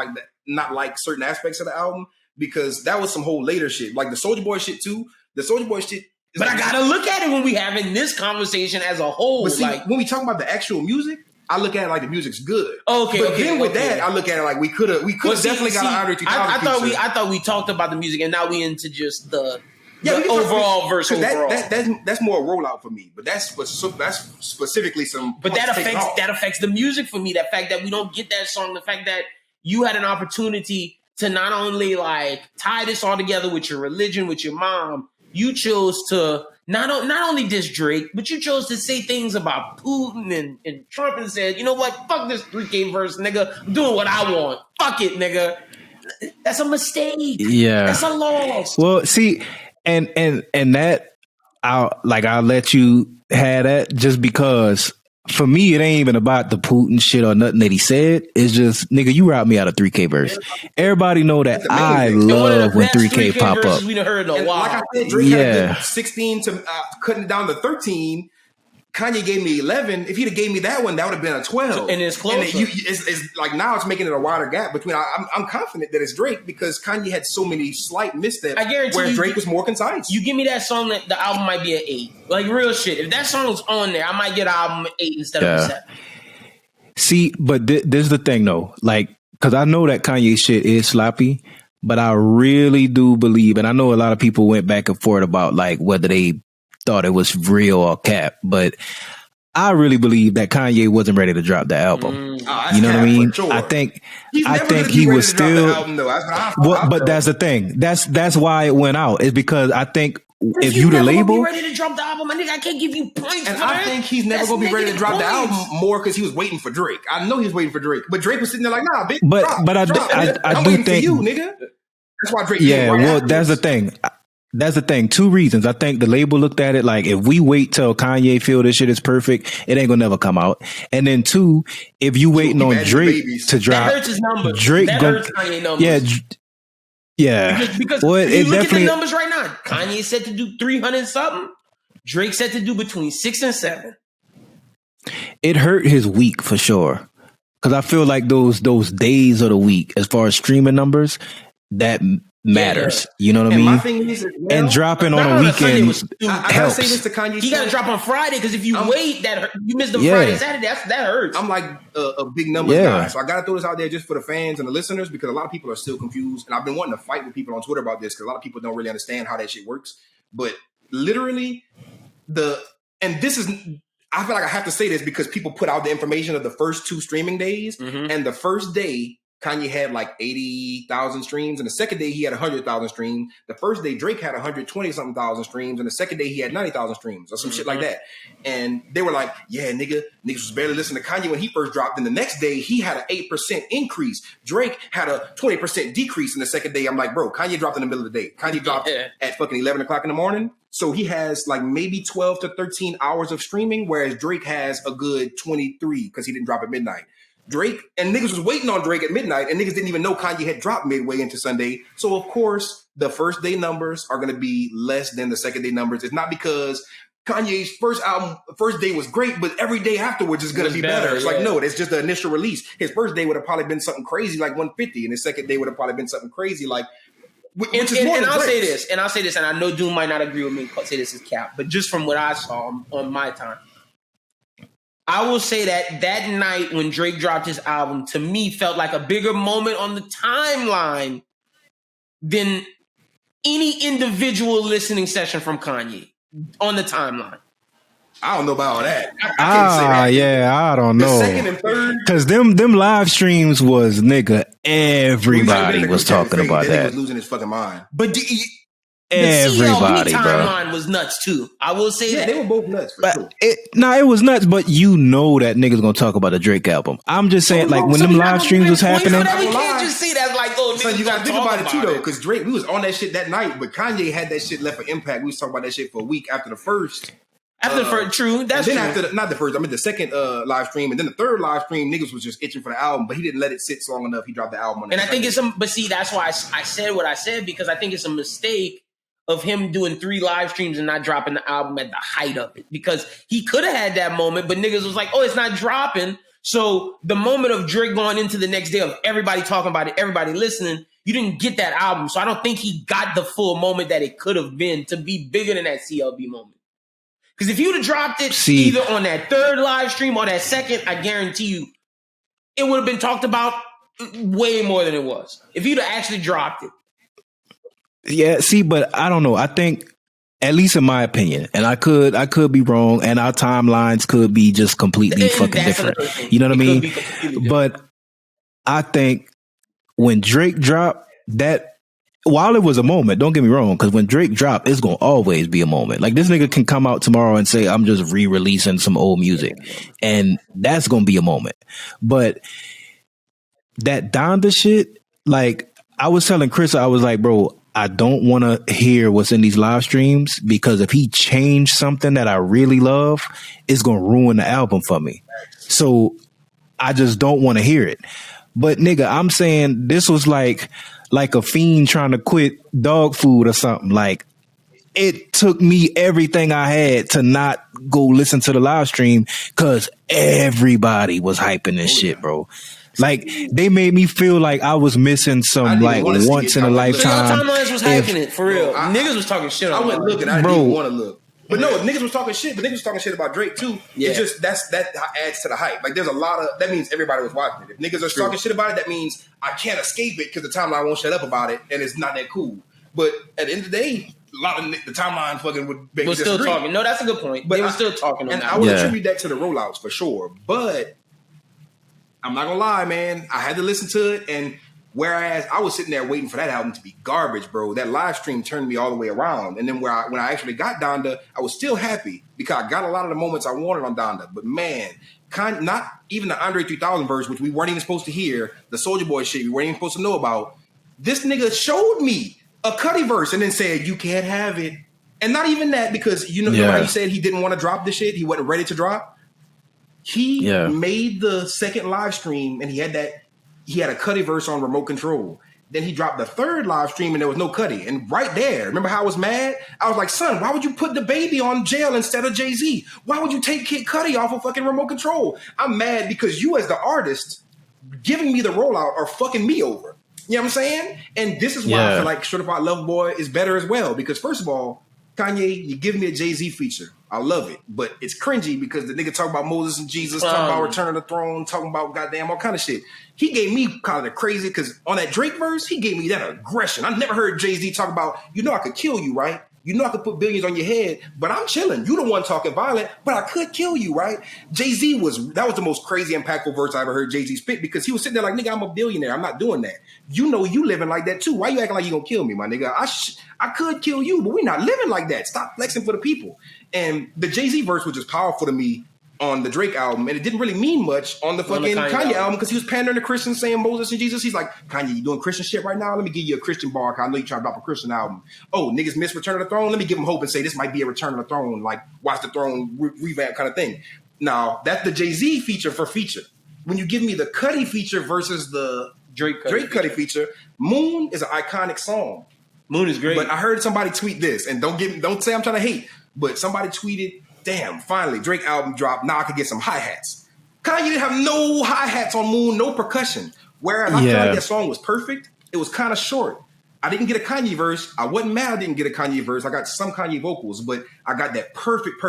like certain aspects of the album, because that was some whole later shit, like the Soulja Boy shit too. The Soulja Boy shit. But I gotta look at it when we having this conversation as a whole. But see, when we talk about the actual music, I look at it like the music's good. That, I look at it like we could have definitely got an Andre 3000. I thought we talked about the music, and now we into just the overall verse. Overall, that's more a rollout for me. But that's specifically some. But that affects the music for me. That fact that we don't get that song. The fact that you had an opportunity to not only like tie this all together with your religion, with your mom. You chose to not only diss Drake, but you chose to say things about Putin and Trump and said, you know what? Fuck this 3K verse, nigga. I'm doing what I want. Fuck it, nigga. That's a mistake. Yeah. That's a loss. Well, see, and that I'll let you have that, just because for me, it ain't even about the Putin shit or nothing that he said. It's just, nigga, you route me out of 3K verse. Everybody know that I love when 3K pop up. We done heard in a while. Like I said, Drake had 16 to cutting it down to 13. Kanye gave me 11. If he'd have gave me that one, that would have been a 12. And it's closer. And it's like now it's making it a wider gap between. I'm confident that it's Drake, because Kanye had so many slight missteps. I guarantee where Drake was more concise. You give me that song, that the album might be an 8. Like real shit. If that song's on there, I might get an album 8 instead of a 7. See, but this is the thing though. Like, because I know that Kanye shit is sloppy, but I really do believe, and I know a lot of people went back and forth about like whether they thought it was real or cap, but I really believe that Kanye wasn't ready to drop the album. You know what I mean? Sure. I think he was still. But that's the thing. That's why it went out. Is because I think if you the label, be ready to drop the album, I can't give you points. And I think he's never gonna be ready to drop the album more because he was waiting for Drake. I know he was waiting for Drake, but Drake was sitting there like, nah, bitch. But I do think you, nigga. That's why Drake. Yeah, well, that's the thing. That's the thing. 2 reasons. I think the label looked at it like, if we wait till Kanye feel this shit is perfect, it ain't gonna never come out. And then 2, if you waiting on Drake to drop, that hurts his numbers. Drake that hurts Kanye numbers. Yeah. Because well, you look definitely, at the numbers right now. Kanye said to do 300 something. Drake said to do between 6 and 7. It hurt his week for sure. Because I feel like those days of the week, as far as streaming numbers, that matters. You know what I mean? My thing is, and dropping on a weekend helps. I gotta say this to Kanye. He got to drop on Friday because if you wait, you miss the Friday, Saturday. That hurts. I'm like a big numbers guy, so I gotta throw this out there just for the fans and the listeners because a lot of people are still confused, and I've been wanting to fight with people on Twitter about this because a lot of people don't really understand how that shit works. But literally, I feel like I have to say this because people put out the information of the first 2 streaming days, and the first day Kanye had like 80,000 streams, and the second day he had 100,000 streams. The first day Drake had 120-something thousand streams, and the second day he had 90,000 streams or some shit like that. And they were like, "Yeah, niggas was barely listening to Kanye when he first dropped." And the next day he had an 8% increase. Drake had a 20% decrease in the second day. I'm like, bro, Kanye dropped in the middle of the day. Kanye dropped at fucking 11 o'clock in the morning. So he has like maybe 12 to 13 hours of streaming, whereas Drake has a good 23 because he didn't drop at midnight. Drake and niggas was waiting on Drake at midnight, and niggas didn't even know Kanye had dropped midway into Sunday. So of course, the first day numbers are going to be less than the second day numbers. It's not because Kanye's first day was great, but every day afterwards is going to be better. It's like, no, that's just the initial release. His first day would have probably been something crazy like 150, and his second day would have probably been something crazy like. And I'll say this, and I know Doom might not agree with me. Say this is cap, but just from what I saw on my time. I will say that night when Drake dropped his album, to me, felt like a bigger moment on the timeline than any individual listening session from Kanye on the timeline. I don't know about all that. I can't say that. Yeah, I don't know. The second and third, because them live streams was everybody was talking about that. Was losing his fucking mind. But the everybody, CLB timeline was nuts too. I will say that they were both nuts. For sure. It was nuts. But you know that niggas gonna talk about the Drake album. I'm just saying, when them live streams was happening, we can't just see that like, oh, so you gotta think about it too, though, because Drake, we was on that shit that night, but Kanye had that shit left for impact. We was talking about that shit for a week after the first. After the first, true. That's then true. After not the first, I mean the second live stream, and then the third live stream, niggas was just itching for the album, but he didn't let it sit long enough. He dropped the album on that. And I think but see, that's why I said what I said, because I think it's a mistake of him doing 3 live streams and not dropping the album at the height of it, because he could have had that moment, but niggas was like, oh, it's not dropping. So the moment of Drake going into the next day of everybody talking about it, everybody listening, you didn't get that album. So I don't think he got the full moment that it could have been to be bigger than that CLB moment. Because if you'd have dropped it either on that third live stream or that second, I guarantee you, it would have been talked about way more than it was. If you'd have actually dropped it. Yeah, but I don't know. I think, at least in my opinion, and I could be wrong, and our timelines could be just completely fucking different. You know what I mean? But I think when Drake dropped that, while it was a moment, don't get me wrong, because when Drake dropped, it's going to always be a moment. Like, this nigga can come out tomorrow and say, I'm just re-releasing some old music. And that's going to be a moment. But that Donda shit, like, I was telling Chrissa, I was like, bro, I don't want to hear what's in these live streams, because if he changed something that I really love, it's going to ruin the album for me. So I just don't want to hear it. But nigga, I'm saying this was like a fiend trying to quit dog food or something. Like, it took me everything I had to not go listen to the live stream, because everybody was hyping this shit, bro. Like, they made me feel like I was missing some once in a lifetime. Timelines was hyping it for real. Niggas was talking shit on. I went looking. I didn't even want to look. But no, niggas was talking shit. But niggas was talking shit about Drake too. Yeah. It's just that adds to the hype. Like, there's a lot of that means everybody was watching it. If niggas are talking shit about it, that means I can't escape it because the timeline won't shut up about it, and it's not that cool. But at the end of the day, a lot of the timeline fucking would make us still talking. No, that's a good point. But they were still talking. And I would attribute that to the rollouts for sure. But I'm not gonna lie, man. I had to listen to it, and whereas I was sitting there waiting for that album to be garbage, bro, that live stream turned me all the way around. And then when I actually got Donda, I was still happy because I got a lot of the moments I wanted on Donda. But man, not even the Andre 3000 verse, which we weren't even supposed to hear, the Soulja Boy shit we weren't even supposed to know about. This nigga showed me a Cudi verse and then said, you can't have it. And not even that, because you know how he said he didn't want to drop the shit? He wasn't ready to drop. He made the second live stream and he had a Cudi verse on Remote Control. Then he dropped the third live stream and there was no Cudi. And right there, remember how I was mad? I was like, son, why would you put the baby on Jail instead of Jay-Z? Why would you take Kid Cudi off of fucking Remote Control? I'm mad because you as the artist giving me the rollout are fucking me over. You know what I'm saying? And this is why I feel like Certified Lover Boy is better as well. Because first of all, Kanye, you give me a Jay-Z feature. I love it. But it's cringy because the nigga talk about Moses and Jesus, talking about Return of the Throne, talking about goddamn all kind of shit. He gave me kind of crazy because on that Drake verse, he gave me that aggression. I never heard Jay-Z talk about, you know I could kill you, right? You know I could put billions on your head, but I'm chilling. You the one talking violent, but I could kill you, right? Jay-Z that was the most crazy, impactful verse I ever heard Jay-Z spit because he was sitting there like, nigga, I'm a billionaire. I'm not doing that. You know you living like that too. Why you acting like you gonna kill me, my nigga? I could kill you, but we're not living like that. Stop flexing for the people. And the Jay-Z verse was just powerful to me on the Drake album, and it didn't really mean much on the fucking Kanye album because he was pandering to Christians, saying Moses and Jesus. He's like, Kanye, you doing Christian shit right now? Let me give you a Christian bar, because I know you trying to drop a Christian album. Oh, niggas miss Return of the Throne? Let me give them hope and say this might be a Return of the Throne, like Watch the Throne revamp kind of thing. Now, that's the Jay-Z feature for feature. When you give me the Cudi feature versus the Drake Cudi feature, Moon is an iconic song. Moon is great. But I heard somebody tweet this, and don't say I'm trying to hate, but somebody tweeted, damn, finally, Drake album dropped. Now I could get some hi-hats. Kanye didn't have no hi-hats on Moon, no percussion. Whereas I feel like that song was perfect. It was kind of short. I didn't get a Kanye verse. I wasn't mad I didn't get a Kanye verse. I got some Kanye vocals, but I got that perfect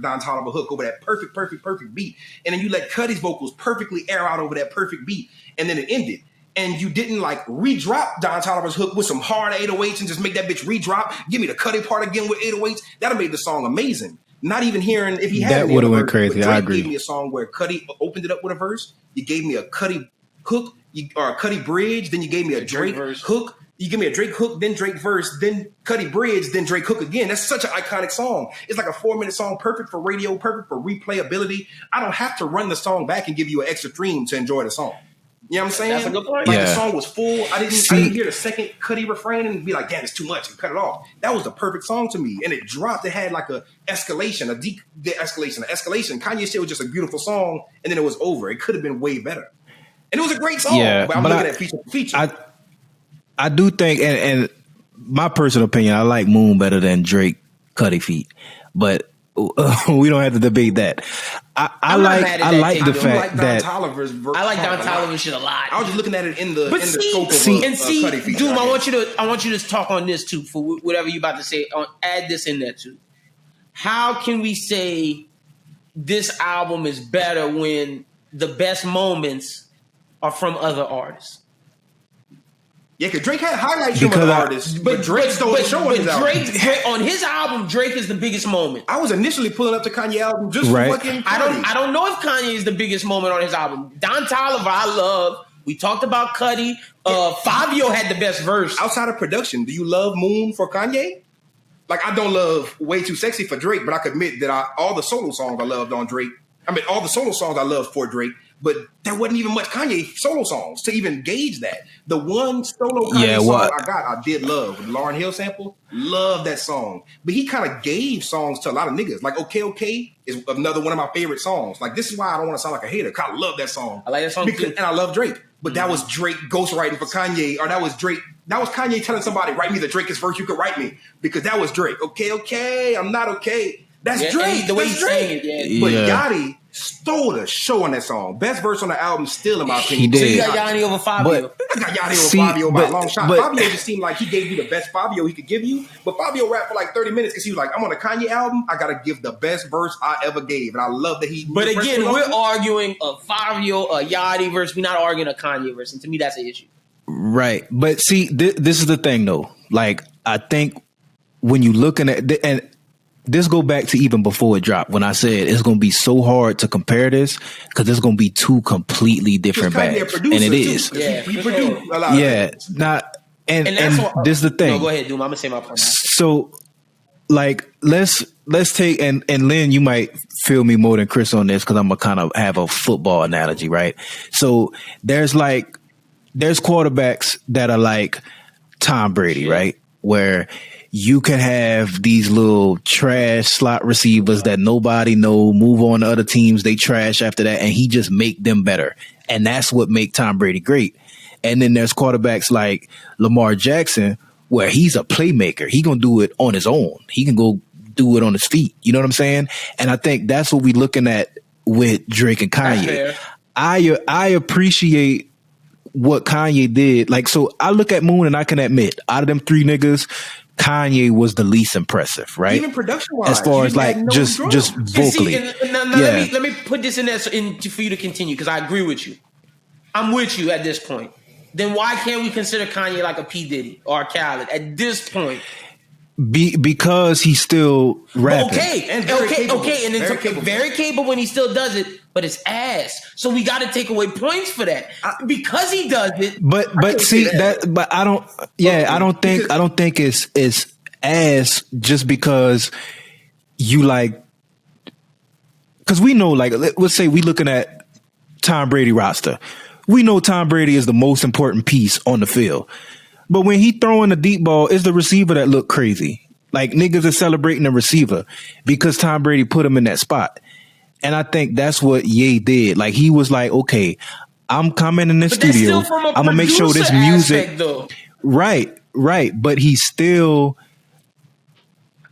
Don Toliver hook over that perfect beat. And then you let Cudi's vocals perfectly air out over that perfect beat. And then it ended. And you didn't like re-drop Don Toliver's hook with some hard 808s and just make that bitch re-drop. Give me the Cudi part again with 808s. That'd have made the song amazing. Not even hearing if he had that would have went crazy. Drake I agree. Gave me a song where Cudi opened it up with a verse. You gave me a Cudi hook or a Cudi bridge. Then you gave me a Drake hook. You give me a Drake hook, then Drake verse, then Cudi bridge, then Drake hook again. That's such an iconic song. It's like a 4-minute song, perfect for radio, perfect for replayability. I don't have to run the song back and give you an extra stream to enjoy the song. You know what I'm saying? That's a good point. Like the song was full. I didn't hear the second Cudi refrain and be like, damn, it's too much, and cut it off. That was the perfect song to me. And it dropped. It had like a escalation, a de-escalation. Kanye shit was just a beautiful song, and then it was over. It could have been way better. And it was a great song. Yeah, but I'm looking at feature for feature. I do think, and my personal opinion, I like Moon better than Drake Cudi feat, but we don't have to debate that. I like the fact that I like Don Toliver's shit a lot. I was just looking at it in the scope of Cudi feature. Doom, I want you to talk on this too for whatever you're about to say. Add this in there too. How can we say this album is better when the best moments are from other artists? Yeah, because Drake had highlights from other artists, but Drake stole the show on his album. Drake, on his album, Drake is the biggest moment. I was initially pulling up the Kanye album just for fucking Cudi. I don't know if Kanye is the biggest moment on his album. Don Toliver, I love. We talked about Cudi. Fabio had the best verse. Outside of production, do you love Moon for Kanye? Like, I don't love Way Too Sexy for Drake, but I can admit that all the solo songs I loved on Drake. I mean, all the solo songs I loved for Drake. But there wasn't even much Kanye solo songs to even gauge that. The one solo Kanye song I did love. With the Lauryn Hill sample, love that song. But he kind of gave songs to a lot of niggas. Like, Okay is another one of my favorite songs. Like, this is why I don't want to sound like a hater. I love that song. I like that song too. And I love Drake. But that was Drake ghostwriting for Kanye. Or that was Drake. That was Kanye telling somebody, write me the Drakest verse you could write me. Because that was Drake. Okay, I'm not okay. That's Drake. The way he's saying it, But Yachty stole the show on that song. Best verse on the album still, in my opinion. He did. So you got Yachty over Fabio. I got Yachty over Fabio by a long shot. Fabio just seemed like he gave you the best Fabio he could give you. But Fabio rapped for like 30 minutes because he was like, I'm on a Kanye album. I got to give the best verse I ever gave. And I love that he... But again, we're arguing a Fabio, a Yachty verse. We're not arguing a Kanye verse. And to me, that's an issue. Right. But see, this is the thing, though. Like, I think when you looking at... and this go back to even before it dropped when I said it's going to be so hard to compare this because it's going to be two completely different bags, and it is. Yeah, he produced a lot. Yeah, not and this is the thing. No, go ahead, Doom. I'm gonna say my part. So, like, let's take and Lynn, you might feel me more than Chris on this because I'm gonna kind of have a football analogy, right? So there's quarterbacks that are like Tom Brady, right? where you can have these little trash slot receivers that nobody know, move on to other teams, they trash after that, and he just make them better. And that's what make Tom Brady great. And then there's quarterbacks like Lamar Jackson, where he's a playmaker. He gonna do it on his own. He can go do it on his feet. You know what I'm saying? And I think that's what we're looking at with Drake and Kanye. I appreciate what Kanye did. Like, so I look at Moon and I can admit, out of them three niggas, Kanye was the least impressive, right? Even production wise, as far as like just vocally. Let me put this in there for you to continue, because I agree with you. I'm with you at this point. Then why can't we consider Kanye like a P. Diddy or a Khaled at this point? Because he's still rapping. Okay, and it's very capable when he still does it, but it's ass. So we got to take away points for that because he does it. But see that. But I don't. Yeah, I don't think it's ass just because you like. Because we know, like, let's say we looking at Tom Brady roster. We know Tom Brady is the most important piece on the field. But when he throwing the deep ball, it's the receiver that look crazy. Like, niggas are celebrating the receiver because Tom Brady put him in that spot. And I think that's what Ye did. Like, he was like, okay, I'm coming in the studio. I'm going to make sure this music. Aspect, right. But he's still.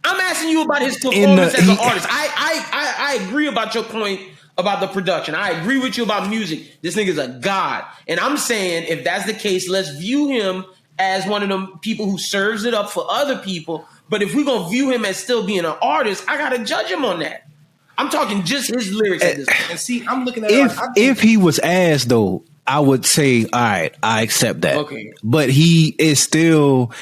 I'm asking you about his performance as an artist. I agree about your point about the production. I agree with you about music. This nigga's a god. And I'm saying, if that's the case, let's view him as one of them people who serves it up for other people. But if we're going to view him as still being an artist, I got to judge him on that. I'm talking just his lyrics at this point. And see, I'm looking at if he was ass, though, I would say, all right, I accept that. Okay. But he is still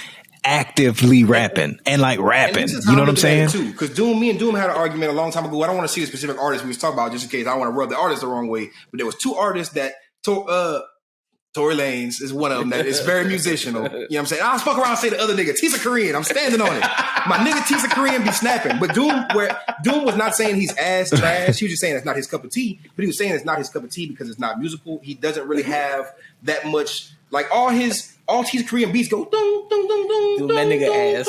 actively rapping and like rapping. And you know what I'm saying? Too, because me and Doom had an argument a long time ago. I don't want to see the specific artist we was talking about just in case I don't want to rub the artist the wrong way. But there was two artists that Tory Lanez is one of them that is very musical. You know what I'm saying? I'll fuck around and say the other nigga, Tisa Korean. I'm standing on it. My nigga Tisa Korean be snapping. But Doom was not saying he's ass trash. He was just saying it's not his cup of tea. But he was saying it's not his cup of tea because it's not musical. He doesn't really have that much. Like all Tisa Korean beats go dum dum dum dum. That nigga ass.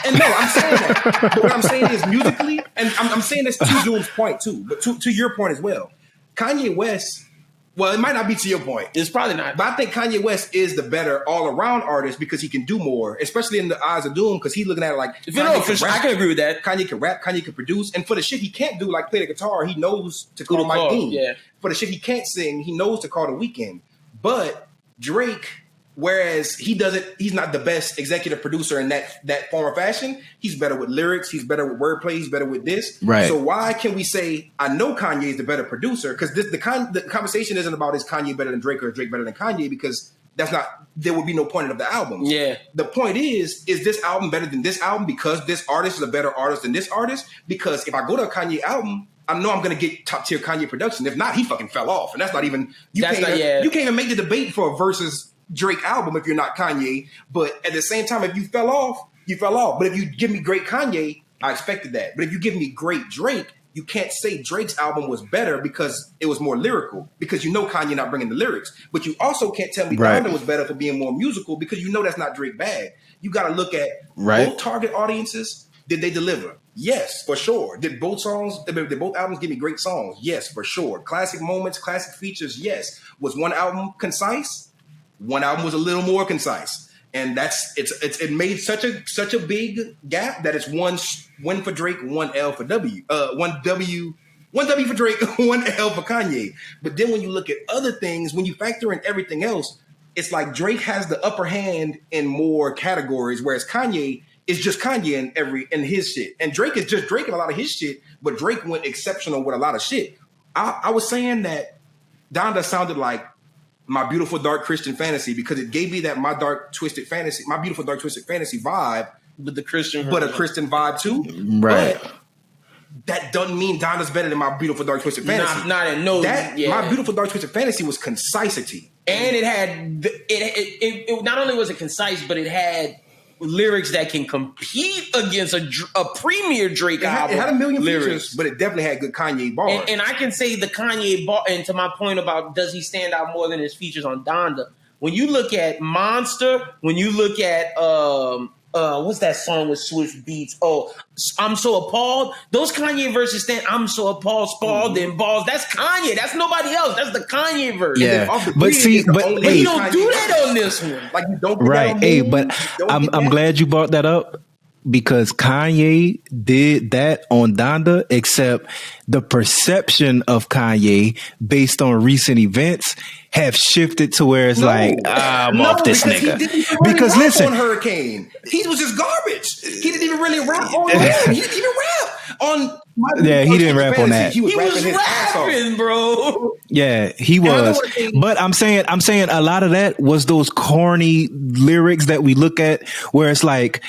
And no, I'm saying that. But what I'm saying is musically, and I'm saying this to Doom's point too, but to your point as well. Kanye West. Well, it might not be to your point. It's probably not. But I think Kanye West is the better all-around artist because he can do more, especially in the eyes of Doom, because he's looking at it like... I can agree with that. Kanye can rap, Kanye can produce, and for the shit he can't do, like play the guitar, he knows to call Mike Dean. Yeah. For the shit he can't sing, he knows to call The Weeknd. But Drake... Whereas he's not the best executive producer in that form or fashion. He's better with lyrics. He's better with wordplay. He's better with this. Right. So why can we say I know Kanye is the better producer? Because the conversation isn't about is Kanye better than Drake or Drake better than Kanye, because there would be no point of the album. Yeah. The point is this album better than this album because this artist is a better artist than this artist? Because if I go to a Kanye album, I know I'm going to get top tier Kanye production. If not, he fucking fell off, and that's not even you can't even make the debate for a versus Drake album if you're not Kanye. But at the same time, if you fell off, you fell off. But if you give me great Kanye, I expected that. But if you give me great Drake, you can't say Drake's album was better because it was more lyrical, because you know Kanye not bringing the lyrics. But you also can't tell me Donda was better for being more musical, because you know that's not Drake bad. You got to look at both target audiences. Did they deliver? Yes, for sure. Did both albums give me great songs? Yes, for sure. Classic moments, classic features? Yes. Was one album concise? One album was a little more concise, and it made such a big gap that it's one win for Drake, one L for W, one W for Drake, one L for Kanye. But then when you look at other things, when you factor in everything else, it's like Drake has the upper hand in more categories, whereas Kanye is just Kanye in his shit, and Drake is just Drake in a lot of his shit. But Drake went exceptional with a lot of shit. I was saying that Donda sounded like My Beautiful Dark Christian Fantasy because it gave me that My Beautiful Dark Twisted Fantasy vibe, with the Christian, but a Christian vibe too. Right. But that doesn't mean Donda's better than My Beautiful Dark Twisted Fantasy. Not in no. My Beautiful Dark Twisted Fantasy was concisity, and it had it. Not only was it concise, but it had lyrics that can compete against a premier Drake album. It had a million features, but it definitely had good Kanye bars. And I can say the Kanye bar. And to my point about does he stand out more than his features on Donda? when you look at Monster, when you look at what's that song with Swiss Beats? Oh, I'm so appalled. Those Kanye verses stand. I'm so appalled, Spalding balls. That's Kanye. That's nobody else. That's the Kanye verse. Yeah, but see, but he don't do that on this one. Like you don't. Right. Hey, but I'm glad you brought that up because Kanye did that on Donda, except the perception of Kanye based on recent events have shifted to where it's I'm off this nigga. Because listen, on Hurricane, he was just garbage. He didn't even really rap on him. He didn't even rap on. He didn't rap on that. He was rapping his ass off, bro. Yeah, he was. But I'm saying a lot of that was those corny lyrics that we look at where it's like,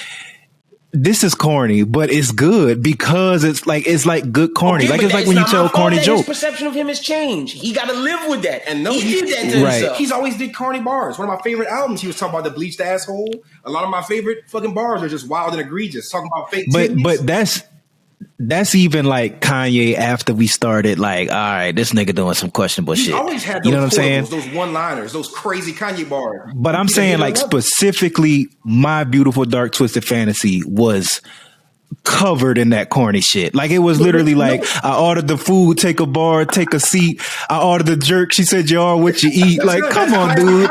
this is corny, but it's good because it's like good corny. Okay, like it's like when you tell a corny joke. His perception of him has changed. He got to live with that. And he did that to himself. He's always did corny bars. One of my favorite albums, he was talking about the bleached asshole. A lot of my favorite fucking bars are just wild and egregious, talking about fake titties. But that's even like Kanye after we started like, all right, this nigga doing some questionable shit. Always had those, you know what I'm saying? Those one-liners, those crazy Kanye bars. But I'm saying like specifically My Beautiful Dark Twisted Fantasy was covered in that corny shit. Like it was literally like, I ordered the food, take a bar, take a seat. I ordered the jerk. She said, you are what you eat. Like, come on, dude.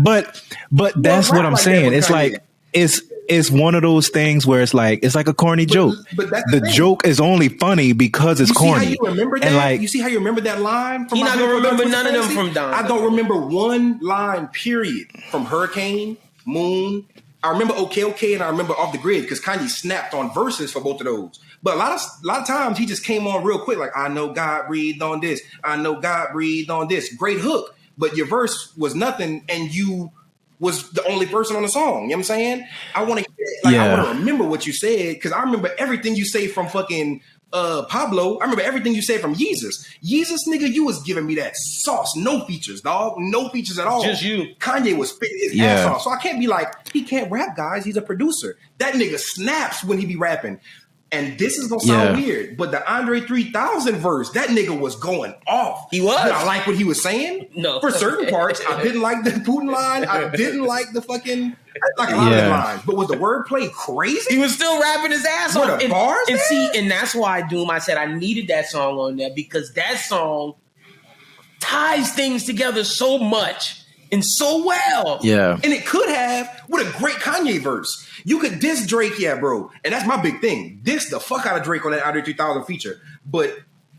But that's what I'm saying. It's like, it's one of those things where it's like a corny joke. But the joke is only funny because it's corny. You remember that? And like, you see how you remember that line? You're not gonna remember none of them from Donda. I don't remember one line, period, from Hurricane, Moon. I remember OK, and I remember Off the Grid because Kanye snapped on verses for both of those. But a lot of times he just came on real quick, like, I know God breathed on this. I know God breathed on this. Great hook. But your verse was nothing, and you was the only person on the song. You know what I'm saying? I want to remember what you said because I remember everything you say from fucking Pablo. I remember everything you said from Yeezus. Yeezus, nigga, you was giving me that sauce. No features, dog. No features at all. Just you. Kanye was spitting his ass off. So I can't be like, he can't rap, guys. He's a producer. That nigga snaps when he be rapping. And this is gonna sound weird, but the Andre 3000 verse, that nigga was going off. He was. Did I like what he was saying? No. For certain parts, I didn't like the Putin line. I didn't like the fucking like a lot of the lines. But was the wordplay crazy? He was still rapping his ass off. The bars and see, and that's why Doom. I said I needed that song on there because that song ties things together so much and so well. Yeah. And it could have with a great Kanye verse. You could diss Drake, yeah, bro. And that's my big thing. Diss the fuck out of Drake on that Andre 3000 feature. But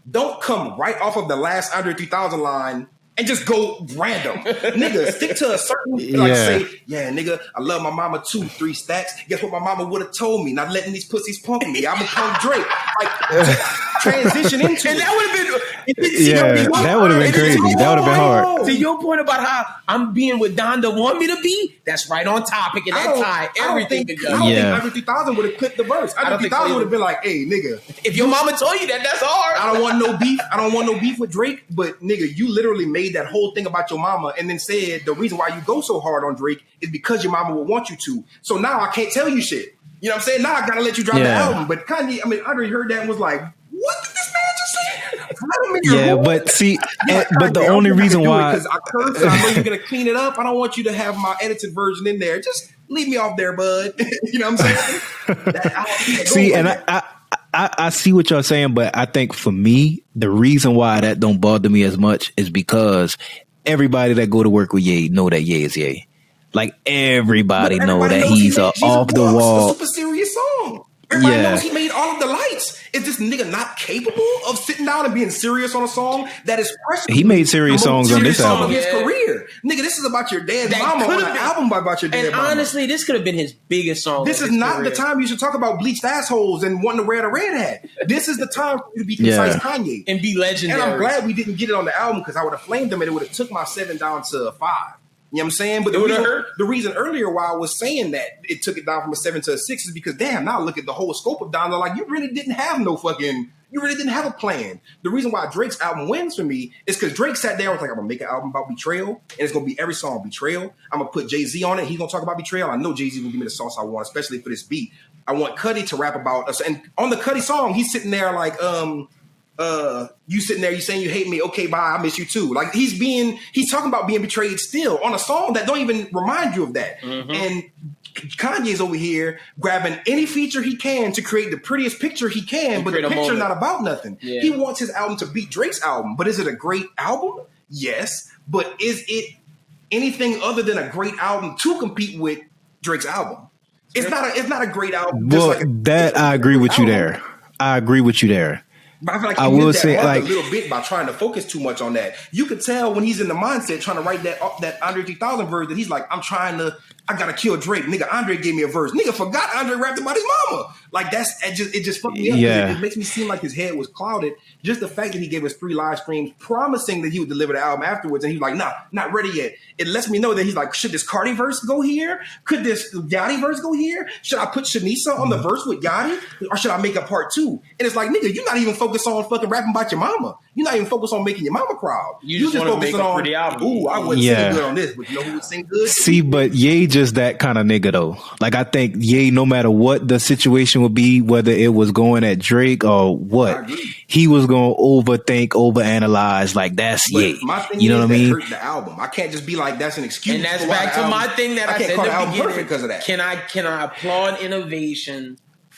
don't come right off of the last Andre 3000 line and just go random. Nigga, stick to a certain, say, yeah, nigga, I love my mama too, 3 stacks. Guess what my mama would have told me? Not letting these pussies punk me. I'm a punk Drake. Like, transition into and it. that would have been... that would have been crazy. That would have been hard. To your point about how I'm being with Donda want me to be, that's right on topic, and that tie everything together. I don't think Andre 3000 would have clipped the verse. Andre 3000 would have been like, hey, nigga. If your mama told you that, that's hard. I don't want no beef. I don't want no beef with Drake, but nigga, you literally made that whole thing about your mama and then said the reason why you go so hard on Drake is because your mama would want you to. So now I can't tell you shit. You know what I'm saying? Now I gotta let you drop the album. But Kanye, I Andre heard that and was like, what did this man just say? Yeah, but see, but the only reason why, because I curse, I know you're gonna clean it up. I don't want you to have my edited version in there. Just leave me off there, bud. You know what I'm saying? See, and I see what y'all saying, but I think for me, the reason why that don't bother me as much is because everybody that go to work with Ye know that Ye is Ye. Like everybody know that he's off the wall. A super serious song. Everybody knows he made all of the lights. Is this nigga not capable of sitting down and being serious on a song that is fresh? He made serious songs on this album. Of his career. Nigga, this is about your dad's mama on an album about your dad's mama. And honestly, this could have been his biggest song. This is not the time you should talk about bleached assholes and wanting to wear the red hat. This is the time for you to be concise Kanye. And be legendary. And I'm glad we didn't get it on the album because I would have flamed him and it would have took my 7 down to 5. You know what I'm saying? But the reason earlier why I was saying that it took it down from a 7 to a 6 is because, damn, now look at the whole scope of Donda. Like, you really didn't have a plan. The reason why Drake's album wins for me is because Drake sat there and was like, I'm going to make an album about betrayal, and it's going to be every song betrayal. I'm going to put Jay-Z on it. He's going to talk about betrayal. I know Jay-Z will give me the sauce I want, especially for this beat. I want Cudi to rap about us. And on the Cudi song, he's sitting there like, you sitting there, you saying you hate me, okay, bye, I miss you too. Like he's talking about being betrayed still on a song that don't even remind you of that. Mm-hmm. And Kanye's over here grabbing any feature he can to create the prettiest picture he can, but the picture's not about nothing. Yeah. He wants his album to beat Drake's album, but is it a great album? Yes, but is it anything other than a great album to compete with Drake's album? It's not a great album. Well, I agree with you there. I agree with you there. But I feel like he did that a little bit by trying to focus too much on that. You could tell when he's in the mindset trying to write that Andre 3000 verse that he's like, I gotta kill Drake. Nigga, Andre gave me a verse. Nigga forgot Andre rapped about his mama. Like it just fucked me up. Yeah. It makes me seem like his head was clouded. Just the fact that he gave us 3 live streams promising that he would deliver the album afterwards, and he's like, nah, not ready yet. It lets me know that he's like, should this Cardi verse go here? Could this Yachty verse go here? Should I put Shanisa on the verse with Yachty? Or should I make a part 2? And it's like, nigga, you're not even focused on fucking rapping about your mama. You're not even focused on making your mama proud. You just want to make a pretty album. Ooh, I wouldn't sing good on this, but you know who would sing good? See, but Ye just that kind of nigga though. Like I think Ye, no matter what the situation would be, whether it was going at Drake or what, he was gonna overthink, overanalyze. Like that's Ye. You know what I mean? Hurt the album. I can't just be like that's an excuse. And that's back to my thing that I said in the beginning because of that. Can I applaud innovation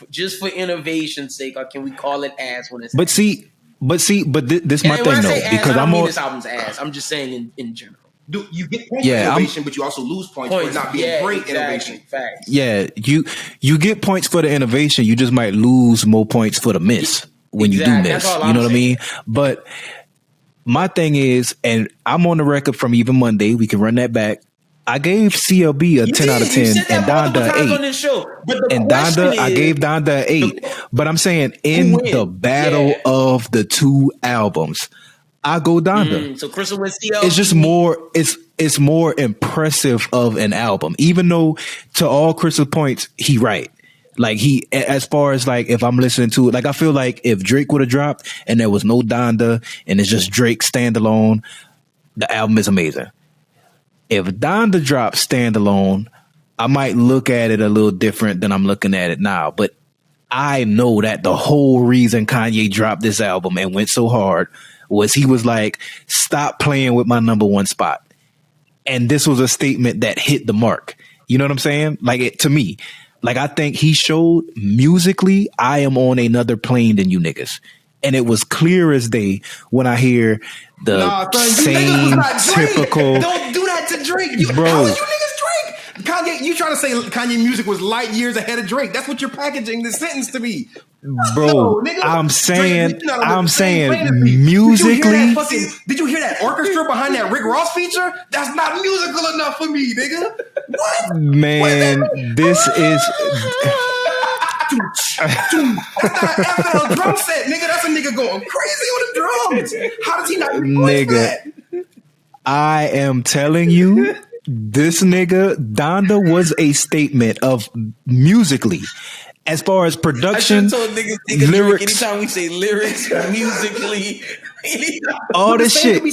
just for innovation's sake, or can we call it ass when it's? But this my thing though, because I don't mean this album's ass. I'm just saying in general. You get points for innovation, but you also lose points for not being great innovation. Facts. Yeah, you get points for the innovation. You just might lose more points for the miss when you do miss. You know what I mean? But my thing is, and I'm on the record from even Monday. We can run that back. I gave CLB a 10 out of 10 and Donda 8. And Donda, I gave Donda 8. But I'm saying in the battle of the 2 albums, I go Donda. So Chrissa went CLB. It's just more. It's more impressive of an album, even though to all Chris's points, he right. Like as far as like if I'm listening to it, like I feel like if Drake would have dropped and there was no Donda and it's just Drake standalone, the album is amazing. If Donda drops standalone, I might look at it a little different than I'm looking at it now. But I know that the whole reason Kanye dropped this album and went so hard was he was like, stop playing with my number 1 spot. And this was a statement that hit the mark. You know what I'm saying? Like to me, like I think he showed musically, I am on another plane than you niggas. And it was clear as day when I hear the same typical. Don't do that to Drake, bro. How are you niggas Drake? Kanye, you trying to say Kanye music was light years ahead of Drake? That's what you're packaging this sentence to be, bro. No, I'm saying musically. Did you hear that orchestra behind that Rick Ross feature? That's not musical enough for me, nigga. What? Man, this is. That's not an FL drum set, nigga. That's a nigga going crazy on the drums. How does he not nigga that? I am telling you, this nigga Donda was a statement of musically, as far as production, I told niggas lyrics. Anytime we say lyrics, musically, all this shit.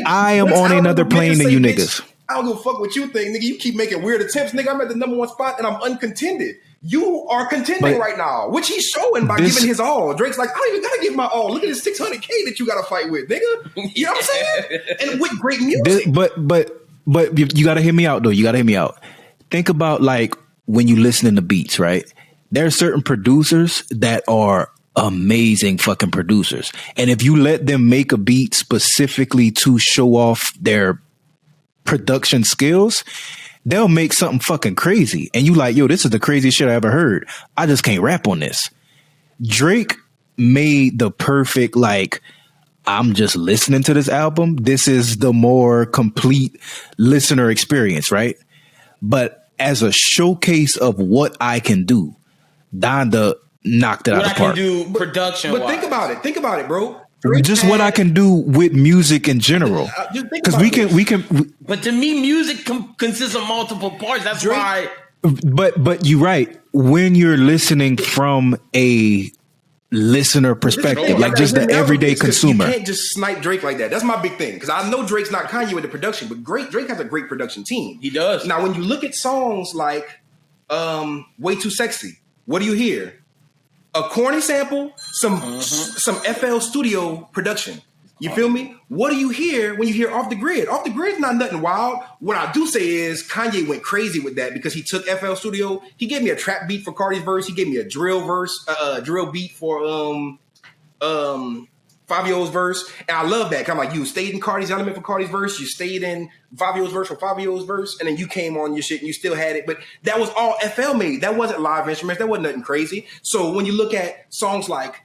I am on another plane than you niggas. I don't give a fuck what you think, nigga. You keep making weird attempts, nigga. I'm at the number 1 spot and I'm uncontended. You are contending right now, which he's showing by giving his all. Drake's like, I don't even gotta give my all. Look at this $600K that you gotta fight with, nigga. You know what I'm saying? And with great music. But you gotta hear me out though. You gotta hear me out. Think about like when you listening to beats, right? There are certain producers that are amazing fucking producers. And if you let them make a beat specifically to show off their production skills, they'll make something fucking crazy. And you like, yo, this is the craziest shit I ever heard. I just can't rap on this. Drake made the perfect, like, I'm just listening to this album. This is the more complete listener experience, right? But as a showcase of what I can do, Donda knocked it out of the park. What I can do production. But think about it, bro. Just what I can do with music in general, because we can. But to me, music consists of multiple parts. That's why. But you're right. When you're listening from a listener perspective, like just the everyday consumer, you can't just snipe Drake like that. That's my big thing, because I know Drake's not Kanye with the production, but Drake has a great production team. He does. Now, when you look at songs like "Way Too Sexy," what do you hear? a corny sample, some FL Studio production. You feel me? What do you hear when you hear Off the Grid? Off the Grid's not nothing wild. What I do say is Kanye went crazy with that because he took FL Studio. He gave me a trap beat for Cardi's verse. He gave me a drill beat for Fabio's verse. And I love that. I'm like, you stayed in Cardi's element for Cardi's verse. You stayed in Fabio's verse for Fabio's verse. And then you came on your shit and you still had it. But that was all FL made. That wasn't live instruments. That wasn't nothing crazy. So when you look at songs like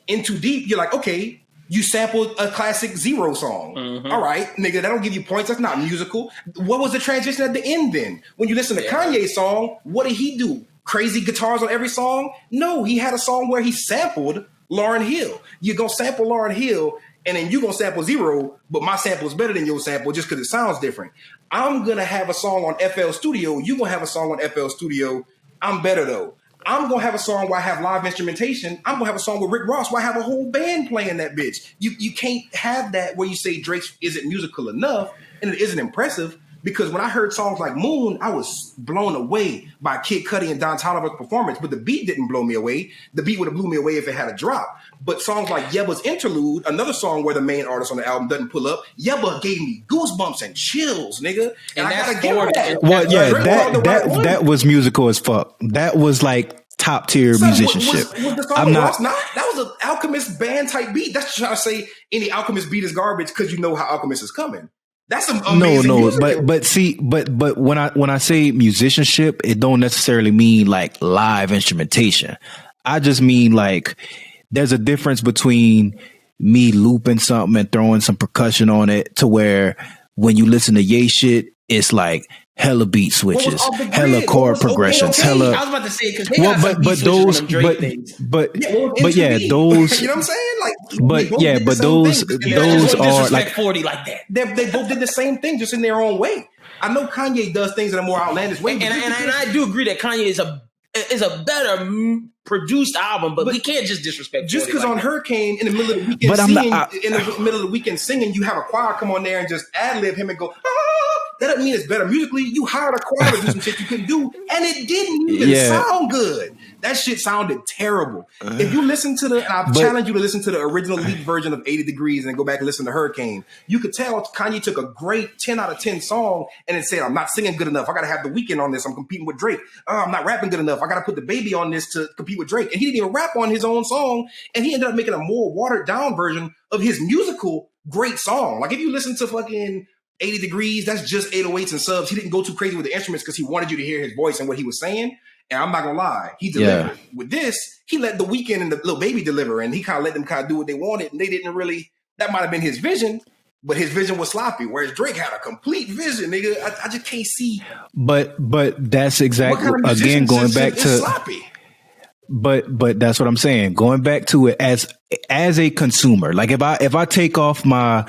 In Too Deep, you're like, okay, you sampled a classic Zero song. All right, nigga, that don't give you points. That's not musical. What was the transition at the end then? When you listen to Kanye's song, what did he do? Crazy guitars on every song? No, he had a song where he sampled Lauryn Hill. You're going to sample Lauryn Hill, and then you're going to sample Zero, but my sample is better than your sample just because it sounds different. I'm going to have a song on FL Studio. You're going to have a song on FL Studio. I'm better, though. I'm going to have a song where I have live instrumentation. I'm going to have a song with Rick Ross where I have a whole band playing that bitch. You can't have that where you say Drake isn't musical enough and it isn't impressive, because when I heard songs like Moon, I was blown away by Kid Cudi and Don Toliver's performance, but the beat didn't blow me away. The beat would have blew me away if it had a drop. But songs like Yebba's Interlude, another song where the main artist on the album doesn't pull up, Yebba gave me goosebumps and chills, nigga. And I gotta give him that. Well, yeah, that was musical as fuck. That was like top tier musicianship. Was the song I'm not. That was an Alchemist band type beat. That's trying to say any Alchemist beat is garbage because you know how Alchemist is coming. That's some amazing music. but when I say musicianship, it don't necessarily mean like live instrumentation. I just mean like there's a difference between me looping something and throwing some percussion on it to where when you listen to Ye shit, it's like hella beat switches, hella chord progressions, hella. I was about to say because they got some beat switches on them Drake things. But those. You know what I'm saying? Like, those are like 40 like that. They both did the same thing, just in their own way. I know Kanye does things in a more outlandish way, and I do agree that Kanye is a better produced album, but we can't just disrespect. Just because on Hurricane in the middle of the weekend middle of the weekend singing, you have a choir come on there and just ad lib him and go. That doesn't mean it's better musically. You hired a choir to do some shit you couldn't do, and it didn't even sound good. That shit sounded terrible. If you listen to I challenge you to listen to the original leaked version of 80 Degrees and go back and listen to Hurricane. You could tell Kanye took a great 10 out of 10 song and then said, I'm not singing good enough. I got to have The Weeknd on this. I'm competing with Drake. I'm not rapping good enough. I got to put the baby on this to compete with Drake. And he didn't even rap on his own song. And he ended up making a more watered down version of his musical great song. Like if you listen to fucking 80 Degrees, that's just 808s and subs. He didn't go too crazy with the instruments because he wanted you to hear his voice and what he was saying. And I'm not gonna lie, he delivered. With this, he let The Weeknd and the Lil Baby deliver, and he kind of let them kind of do what they wanted, and they didn't really. That might have been his vision, but his vision was sloppy. Whereas Drake had a complete vision, nigga. I just can't see. But that's exactly again going back to sloppy. But that's what I'm saying. Going back to it as a consumer, like if I take off my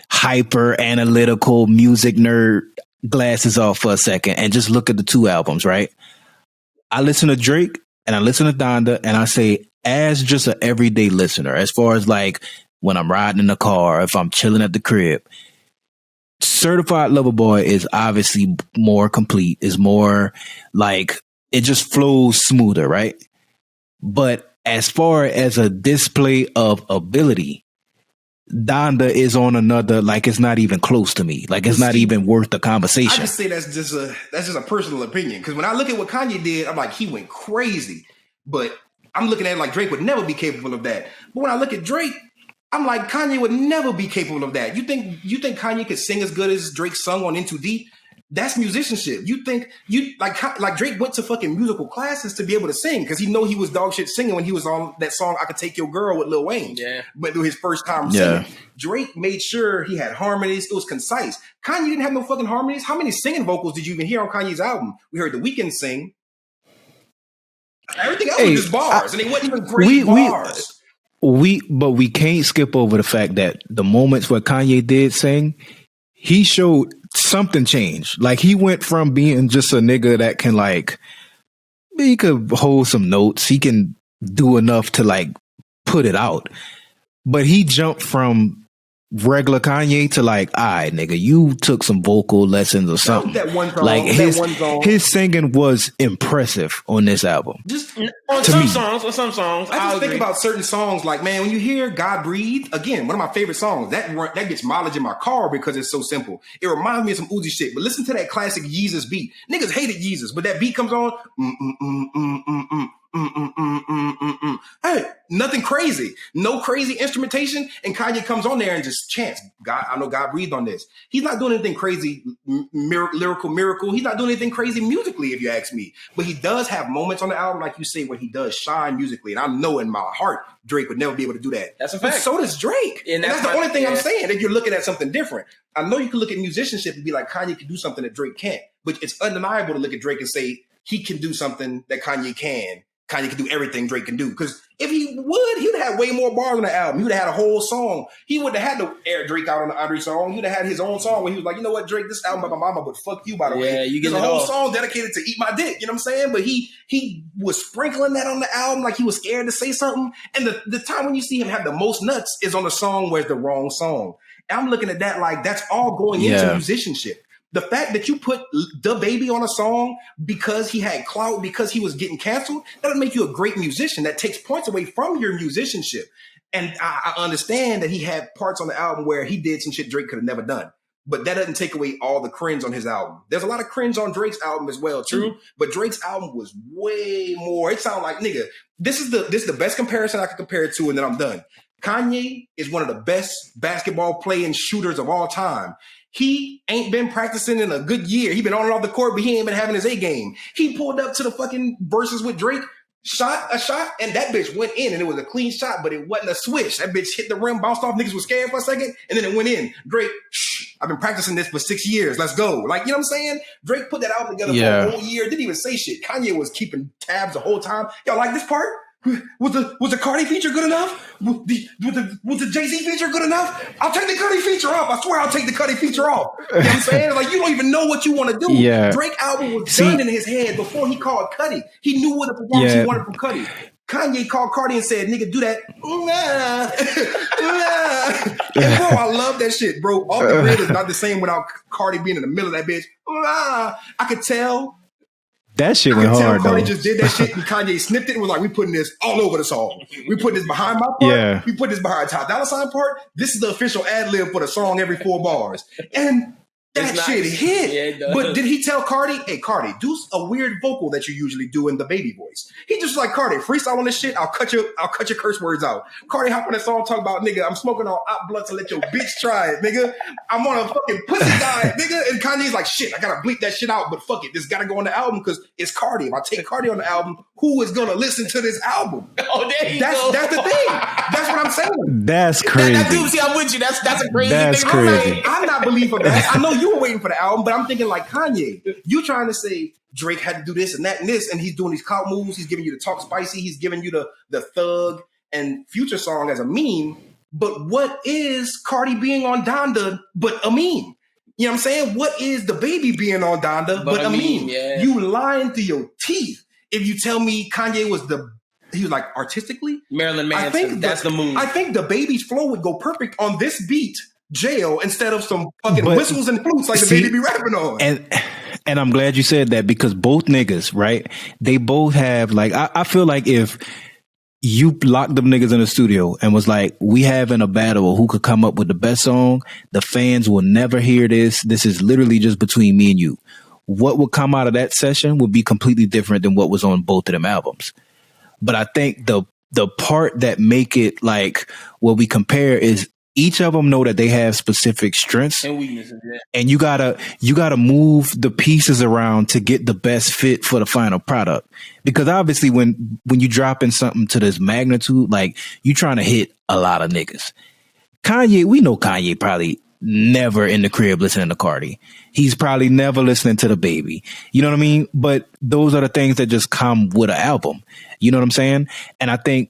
hyper analytical music nerd glasses off for a second and just look at the two albums, right? I listen to Drake and I listen to Donda, and I say, as just an everyday listener, as far as like when I'm riding in the car, if I'm chilling at the crib, Certified Lover Boy is obviously more complete, is more like it just flows smoother, right? But as far as a display of ability, Donda is on another, like it's not even close to me. Like it's not even worth the conversation. I just say that's just a personal opinion. Because when I look at what Kanye did, I'm like, he went crazy. But I'm looking at it like Drake would never be capable of that. But when I look at Drake, I'm like, Kanye would never be capable of that. You think Kanye could sing as good as Drake sung on In Too Deep? That's musicianship. You think like Drake went to fucking musical classes to be able to sing because he know he was dog shit singing when he was on that song I Could Take Your Girl with Lil Wayne. Yeah, but it was his first time singing. Drake made sure he had harmonies. It was concise. Kanye didn't have no fucking harmonies. How many singing vocals did you even hear on Kanye's album? We heard The Weeknd sing. Everything else was just bars, and they wasn't even great bars. But we can't skip over the fact that the moments where Kanye did sing, he showed something changed. Like he went from being just a nigga that can like, he could hold some notes. He can do enough to like put it out. But he jumped from regular Kanye to like, all right, nigga, you took some vocal lessons or something. That one song, like that one song. his singing was impressive on this album. Just on some songs. I just think about certain songs, like, man, when you hear God Breathe, again, one of my favorite songs, that gets mileage in my car because it's so simple. It reminds me of some Uzi shit. But listen to that classic Yeezus beat. Niggas hated Yeezus, but that beat comes on. Hey, nothing crazy. No crazy instrumentation. And Kanye comes on there and just chants, God, I know God breathed on this. He's not doing anything crazy, lyrical miracle. He's not doing anything crazy musically, if you ask me. But he does have moments on the album, like you say, where he does shine musically. And I know in my heart, Drake would never be able to do that. That's a fact. But so does Drake. And that's the only thing I'm saying, that you're looking at something different. I know you can look at musicianship and be like, Kanye can do something that Drake can't. But it's undeniable to look at Drake and say, he can do something that Kanye can. Kanye can do everything Drake can do. Because if he would, he would have way more bars on the album. He would have had a whole song. He wouldn't have had to air Drake out on the Andre song. He would have had his own song where he was like, you know what, Drake, this album by my mama, but fuck you, by the way. Yeah, you get There's a whole song dedicated to Eat My Dick. You know what I'm saying? But he was sprinkling that on the album like he was scared to say something. And the time when you see him have the most nuts is on the song where it's the wrong song. And I'm looking at that like that's all going into musicianship. The fact that you put the baby on a song because he had clout, because he was getting canceled, that doesn't make you a great musician. That takes points away from your musicianship. And I understand that he had parts on the album where he did some shit Drake could have never done. But that doesn't take away all the cringe on his album. There's a lot of cringe on Drake's album as well, too. True. But Drake's album was way more. It sounded like, nigga, this is the best comparison I could compare it to, and then I'm done. Kanye is one of the best basketball playing shooters of all time. He ain't been practicing in a good year. He been on and off the court, but he ain't been having his A game. He pulled up to the fucking verses with Drake, shot a shot, and that bitch went in, and it was a clean shot, but it wasn't a swish. That bitch hit the rim, bounced off, niggas was scared for a second, and then it went in. Drake, I've been practicing this for 6 years. Let's go. Like, you know what I'm saying? Drake put that album together for a whole year. Didn't even say shit. Kanye was keeping tabs the whole time. Y'all like this part? Was the Cardi feature good enough? Was the Jay-Z feature good enough? I'll take the Cardi feature off. I swear I'll take the Cardi feature off. You know what I'm saying? Like, you don't even know what you want to do. Yeah. Drake album was done in his head before he called Cudi. He knew what the performance he wanted from Cudi. Kanye called Cardi and said, nigga, do that. And bro, I love that shit, bro. Off the Grid is not the same without Cardi being in the middle of that bitch. I could tell. That shit went hard, though. Cardi just did that shit and Kanye snipped it and was like, we putting this all over the song. We put this behind my part. Yeah. We put this behind Ty Dolla $ign part. This is the official ad-lib for the song every 4 bars. And that shit hit. Yeah, but did he tell Cardi, hey, Cardi, do a weird vocal that you usually do in the baby voice? He just like, Cardi, freestyle on this shit. I'll cut your curse words out. Cardi hop on that song, talk about, nigga, I'm smoking on op blunts and let your bitch try it, nigga. I'm on a fucking pussy diet, nigga. And Kanye's like, shit, I gotta bleep that shit out, but fuck it. This gotta go on the album because it's Cardi. If I take Cardi on the album, who is gonna listen to this album? Oh, there you go. That's the thing. That's what I'm saying. That's crazy. That dude, see, I'm with you. That's a crazy That's thing. crazy. I'm not believing for that. I know you were waiting for the album, but I'm thinking like Kanye. You trying to say Drake had to do this and that and this, and he's doing these clout moves. He's giving you the Talk Spicy. He's giving you the Thug and Future song as a meme. But what is Cardi being on Donda but a meme? You know what I'm saying? What is the baby being on Donda but a meme? Yeah. You lying through your teeth if you tell me Kanye was he was like artistically Marilyn Manson. That's the move. I think the baby's flow would go perfect on this beat, Jail, instead of some fucking whistles and flutes like the baby be rapping on. And I'm glad you said that because both niggas, right? They both have like I feel like if you locked them niggas in the studio and was like, we having a battle who could come up with the best song, the fans will never hear this. This is literally just between me and you. What would come out of that session would be completely different than what was on both of them albums. But I think the part that make it like what we compare is each of them know that they have specific strengths and weaknesses, and you gotta move the pieces around to get the best fit for the final product. Because obviously, when you drop in something to this magnitude, like you trying to hit a lot of niggas. Kanye, we know Kanye probably never in the crib listening to Cardi. He's probably never listening to the baby. You know what I mean? But those are the things that just come with an album. You know what I'm saying? And I think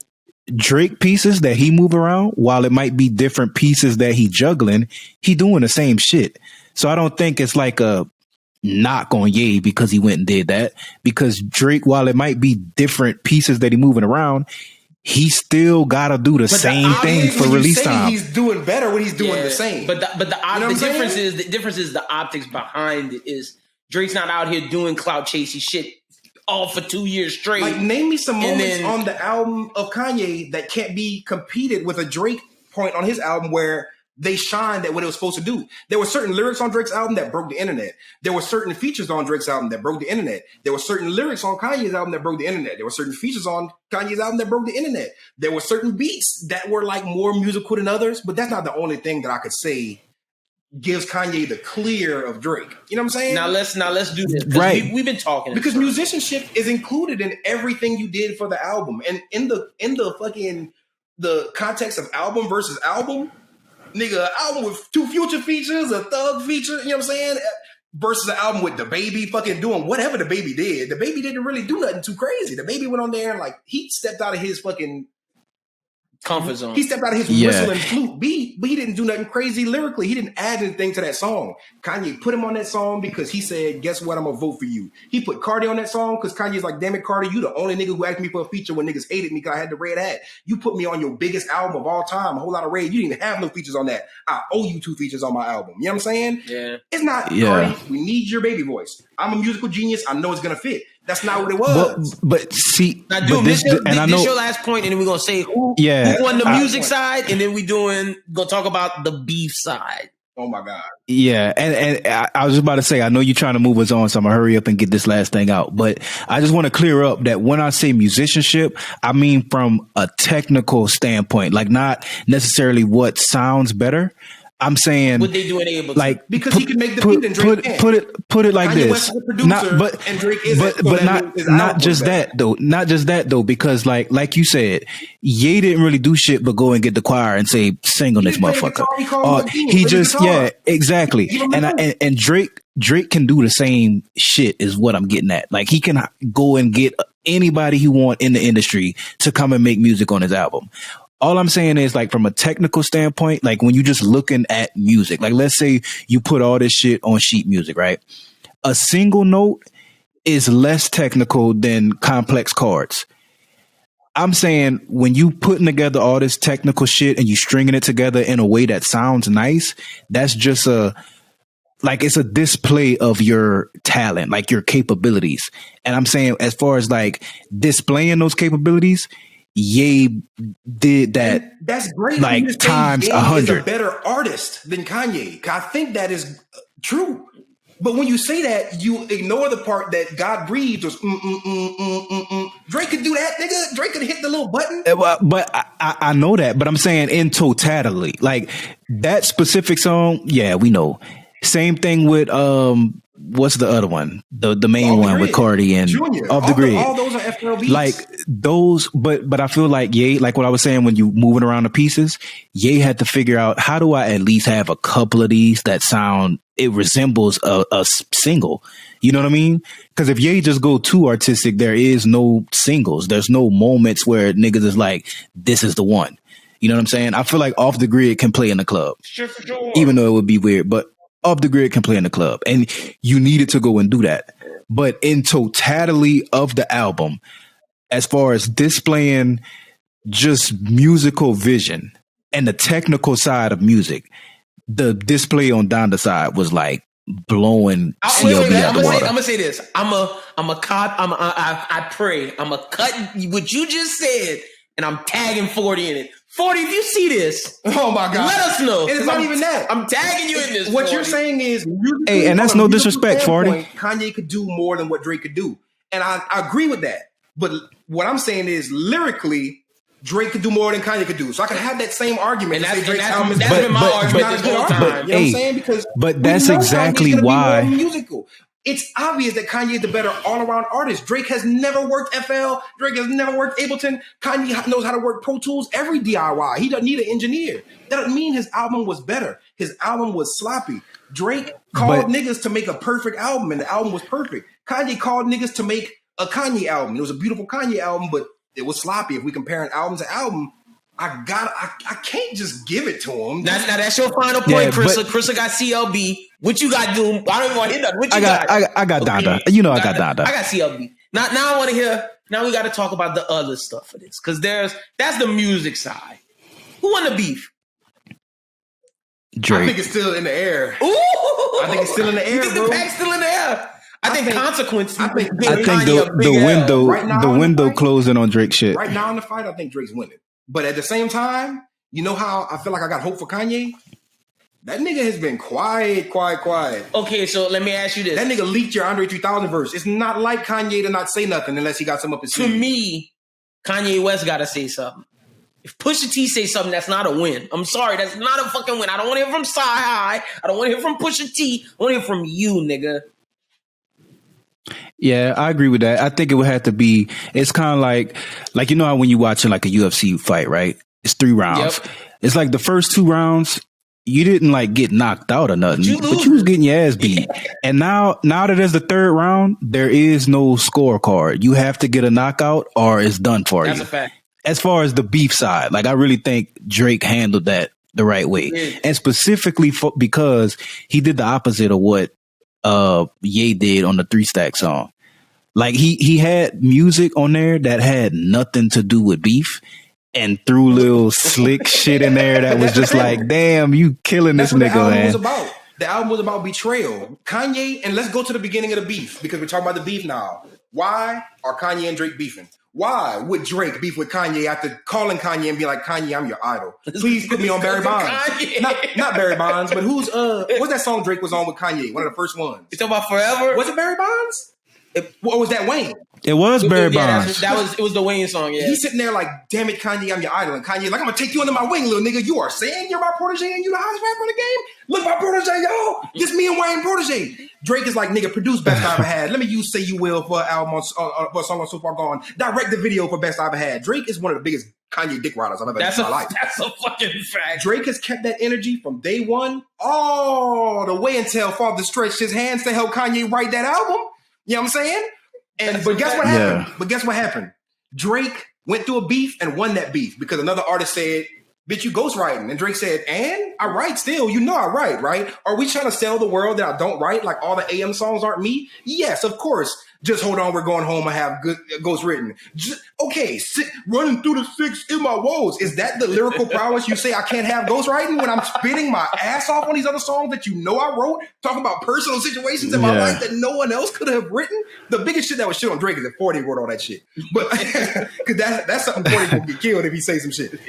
Drake pieces that he move around, while it might be different pieces that he juggling, he doing the same shit. So I don't think it's like a knock on Ye because he went and did that. Because Drake, while it might be different pieces that he moving around, he still gotta do the same thing for release time. He's doing better when he's doing the same. But the difference is the optics behind it is Drake's not out here doing clout chasey shit all for 2 years straight. Like, name me some moments on the album of Kanye that can't be competed with a Drake point on his album where they shined at what it was supposed to do. There were certain lyrics on Drake's album that broke the internet. There were certain features on Drake's album that broke the internet. There were certain lyrics on Kanye's album that broke the internet. There were certain features on Kanye's album that broke the internet. There were certain beats that were like more musical than others, but that's not the only thing that I could say gives Kanye the clear of Drake. You know what I'm saying? Now let's do this. Right. We've been talking. Because musicianship is included in everything you did for the album. And in the fucking the context of album versus album, nigga, an album with 2 Future features, a Thug feature, you know what I'm saying? Versus an album with the Baby fucking doing whatever the Baby did. The Baby didn't really do nothing too crazy. The Baby went on there and like he stepped out of his fucking comfort zone. He stepped out of his whistle and flute beat, but he didn't do nothing crazy lyrically. He didn't add anything to that song. Kanye put him on that song because he said, guess what? I'm going to vote for you. He put Cardi on that song because Kanye's like, damn it, Cardi, you the only nigga who asked me for a feature when niggas hated me because I had the red hat. You put me on your biggest album of all time, a whole lot of red. You didn't even have no features on that. I owe you 2 features on my album. You know what I'm saying? Yeah. It's not Cardi. We need your baby voice. I'm a musical genius. I know it's going to fit. That's not what it was. But see, now, dude, this your last point, and then we're gonna say who on the music side, and then gonna talk about the beef side. Oh my God. Yeah, and I was just about to say, I know you're trying to move us on, so I'm gonna hurry up and get this last thing out. But I just want to clear up that when I say musicianship, I mean from a technical standpoint, like not necessarily what sounds better. I'm saying what they do enable, like because he can make the beat and Drake can't. Put it like Kanye this. West is a producer, and Drake isn't. But not just that though. Not just that though, because like you said, Ye didn't really do shit but go and get the choir and say sing on this motherfucker. He just exactly. And Drake can do the same shit is what I'm getting at. Like he can go and get anybody he want in the industry to come and make music on his album. All I'm saying is, like, from a technical standpoint, like when you just looking at music, like let's say you put all this shit on sheet music, right? A single note is less technical than complex chords. I'm saying when you putting together all this technical shit and you stringing it together in a way that sounds nice, that's just it's a display of your talent, like your capabilities. And I'm saying as far as like displaying those capabilities, Ye did that. And that's great. Like times 100. Is a better artist than Kanye. I think that is true. But when you say that, you ignore the part that God breathed was Drake could do that, nigga. Drake could hit the little button. But I know that. But I'm saying in totality, like that specific song. Yeah, we know. Same thing with what's the other one? The main one with Cardi and Junior. Off the Grid. All those are FL beats. Like those, but I feel like Ye, like what I was saying when you moving around the pieces, Ye had to figure out how do I at least have a couple of these that sound it resembles a single. You know what I mean? Because if Ye just go too artistic, there is no singles. There's no moments where niggas is like, this is the one. You know what I'm saying? I feel like Off the Grid can play in the club, sure. Even though it would be weird, but Off the Grid can play in the club, and you needed to go and do that. But in totality of the album, as far as displaying just musical vision and the technical side of music, the display on Donda side was like blowing CLB out the water. I'm gonna say this. I pray. I'm gonna cut what you just said, and I'm tagging 40 in it. 40, if you see this, oh my God, let us know. It's not even that. I'm tagging you in this. What 40. you're saying is, hey, and that's no disrespect, 40. Kanye could do more than what Drake could do, and I agree with that. But what I'm saying is, lyrically, Drake could do more than Kanye could do. So I could have that same argument. And that's been my argument this whole time. You know what I'm saying? Because that's exactly why musical. It's obvious that Kanye is the better all-around artist. Drake has never worked FL. Drake has never worked Ableton. Kanye knows how to work Pro Tools, every DIY. He doesn't need an engineer. That doesn't mean his album was better. His album was sloppy. Drake called niggas to make a perfect album, and the album was perfect. Kanye called niggas to make a Kanye album. It was a beautiful Kanye album, but it was sloppy. If we compare an album to album, I can't just give it to him. Now that's your final point, Chrissa. Chrissa got CLB. What you got, Doom? I don't even want to hear that. What you got? I got Donda. You know I got Donda. I got CLB. Now I want to hear. Now we got to talk about the other stuff for this because that's the music side. Who won the beef? Drake. I think it's still in the air. Ooh! I think it's still in the air, You think bro. the pack's still in the air? I think consequence. I think the window closing on Drake shit. Right now in the fight, I think Drake's winning. But at the same time, you know how I feel like I got hope for Kanye? That nigga has been quiet. Okay, so let me ask you this. That nigga leaked your Andre 3000 verse. It's not like Kanye to not say nothing unless he got something up his sleeve. To me, Kanye West got to say something. If Pusha T say something, that's not a win. I'm sorry, that's not a fucking win. I don't want to hear from Sci High. I don't want to hear from Pusha T. I want to hear from you, nigga. Yeah, I agree with that. I think it would have to be. It's kind of like you know how when you watching like a UFC fight, right? It's 3 rounds. Yep. It's like the first 2 rounds, you didn't like get knocked out or nothing, but you was getting your ass beat. And now that there's the 3rd round, there is no scorecard. You have to get a knockout or it's done for you. That's a fact. As far as the beef side, like I really think Drake handled that the right way, and specifically because he did the opposite of what Ye did on the 3 Stack song. Like he had music on there that had nothing to do with beef, and threw little slick shit in there that was just like, damn, you killing this nigga, man. The album was about betrayal. Kanye, and let's go to the beginning of the beef because we're talking about the beef now. Why are Kanye and Drake beefing? Why would Drake beef with Kanye after calling Kanye and be like, Kanye, I'm your idol. Please put me on Barry Bonds. Not Barry Bonds, but who's what's that song Drake was on with Kanye? One of the first ones. You talking about Forever? Was it Barry Bonds? Or was that Wayne? It was Barry Bonds. It was the Wayne song, yeah. He's sitting there like, damn it, Kanye, I'm your idol. And Kanye like, I'm gonna take you under my wing, little nigga. You are saying you're my protege and you the hottest rapper in the game? Look, my protege, y'all. Just me and Wayne protege. Drake is like, nigga, produce Best I Ever Had. Let me use Say You Will for an album for a song on So Far Gone. Direct the video for Best I Ever Had. Drake is one of the biggest Kanye dick riders I've ever seen in my life. That's a fucking fact. Drake has kept that energy from day one all the way until Father stretched his hands to help Kanye write that album. You know what I'm saying? But guess what happened? Yeah. But guess what happened? Drake went through a beef and won that beef because another artist said, bitch, you ghostwriting. And Drake said, and I write still. You know I write, right? Are we trying to sell the world that I don't write? Like all the AM songs aren't me? Yes, of course. Just hold on, we're going home. I have good ghost written. Running through the 6 in my woes. Is that the lyrical prowess you say I can't have ghost writing when I'm spitting my ass off on these other songs that you know I wrote, talking about personal situations in my life that no one else could have written? The biggest shit that was shit on Drake is that 40 wrote all that shit. But because that's something 40 will get killed if he say some shit.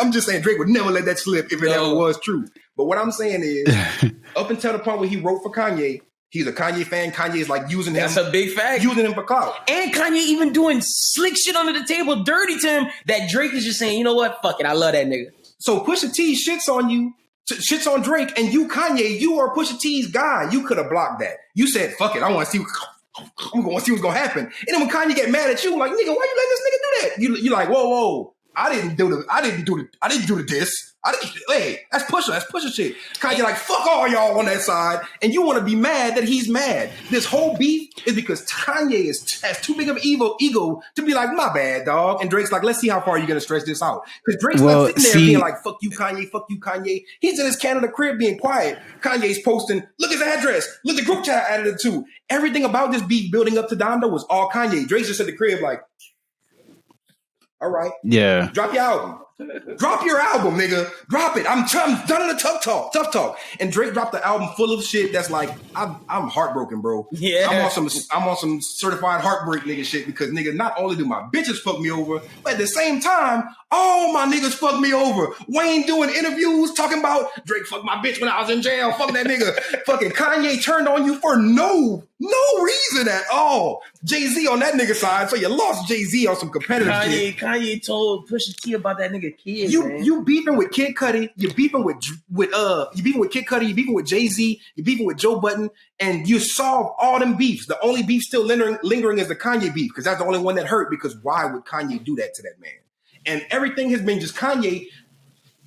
I'm just saying Drake would never let that slip if it ever was true. But what I'm saying is, up until the point where he wrote for Kanye, he's a Kanye fan. Kanye is like using him. That's a big fact. Using him for clout. And Kanye even doing slick shit under the table, dirty to him, that Drake is just saying, you know what? Fuck it. I love that nigga. So Pusha T shits on you, shits on Drake, and you, Kanye, you are Pusha T's guy. You could have blocked that. You said, fuck it. I want to see I'm going to see what's going to happen. And then when Kanye get mad at you, like, nigga, why you letting this nigga do that? You like, whoa. I didn't do the diss. Hey, that's Pusha shit. Kanye like, fuck all y'all on that side, and you want to be mad that he's mad. This whole beef is because Kanye has too big of an ego to be like, my bad, dog. And Drake's like, let's see how far you're gonna stretch this out. Because Drake's not sitting there being like, fuck you, Kanye. He's in his Canada crib being quiet. Kanye's posting, look his address, look the group chat added it too. Everything about this beef building up to Donda was all Kanye. Drake's just at the crib like, all right. Yeah. Drop your album. Drop your album, nigga. Drop it. I'm done in the tough talk. And Drake dropped the album full of shit that's like, I'm heartbroken, bro. Yeah. I'm on some certified heartbreak nigga shit because nigga, not only do my bitches fuck me over, but at the same time, all my niggas fuck me over. Wayne doing interviews talking about Drake fucked my bitch when I was in jail. Fuck that nigga. Fucking Kanye turned on you for no reason at all. Jay-Z on that nigga side, so you lost Jay-Z on some competitive shit. Kanye told Pusha T about that nigga Kid. You beefing with Kid Cudi, you beefing with Kid Cudi, you beefing with Jay-Z, you beefing with Joe Budden, and you solve all them beefs. The only beef still lingering is the Kanye beef, because that's the only one that hurt, because why would Kanye do that to that man? And everything has been just Kanye,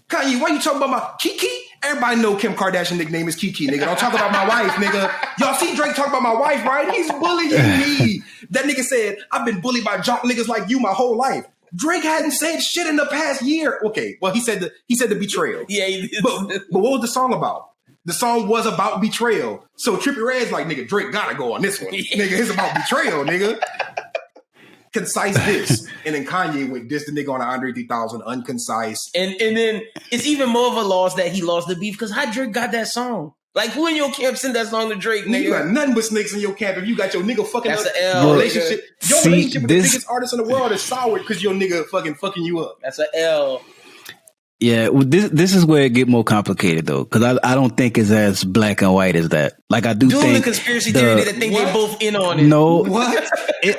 why you talking about my Kiki? Everybody know Kim Kardashian nickname is Kiki, nigga. Don't talk about my wife, nigga. Y'all see Drake talk about my wife, right? He's bullying me. That nigga said, I've been bullied by jock niggas like you my whole life. Drake hadn't said shit in the past year. Okay, well, he said the betrayal. Yeah, he did. But what was the song about? The song was about betrayal. So Trippie Redd's like, nigga, Drake gotta go on this one. Nigga, it's about betrayal, nigga. Concise this. And then Kanye went diss the nigga on Andre 3000, unconcise. And then it's even more of a loss that he lost the beef because how Drake got that song? Like, who in your camp sent that song to Drake, nigga? You got nothing but snakes in your camp if you got your nigga fucking That's up. an L. Relationship. Your relationship with the biggest artist in the world is soured because your nigga fucking you up. That's an L. Yeah, well, this is where it get more complicated though, because I don't think it's as black and white as that. Like I do Doing think the conspiracy theory that think they both in on it. No, What?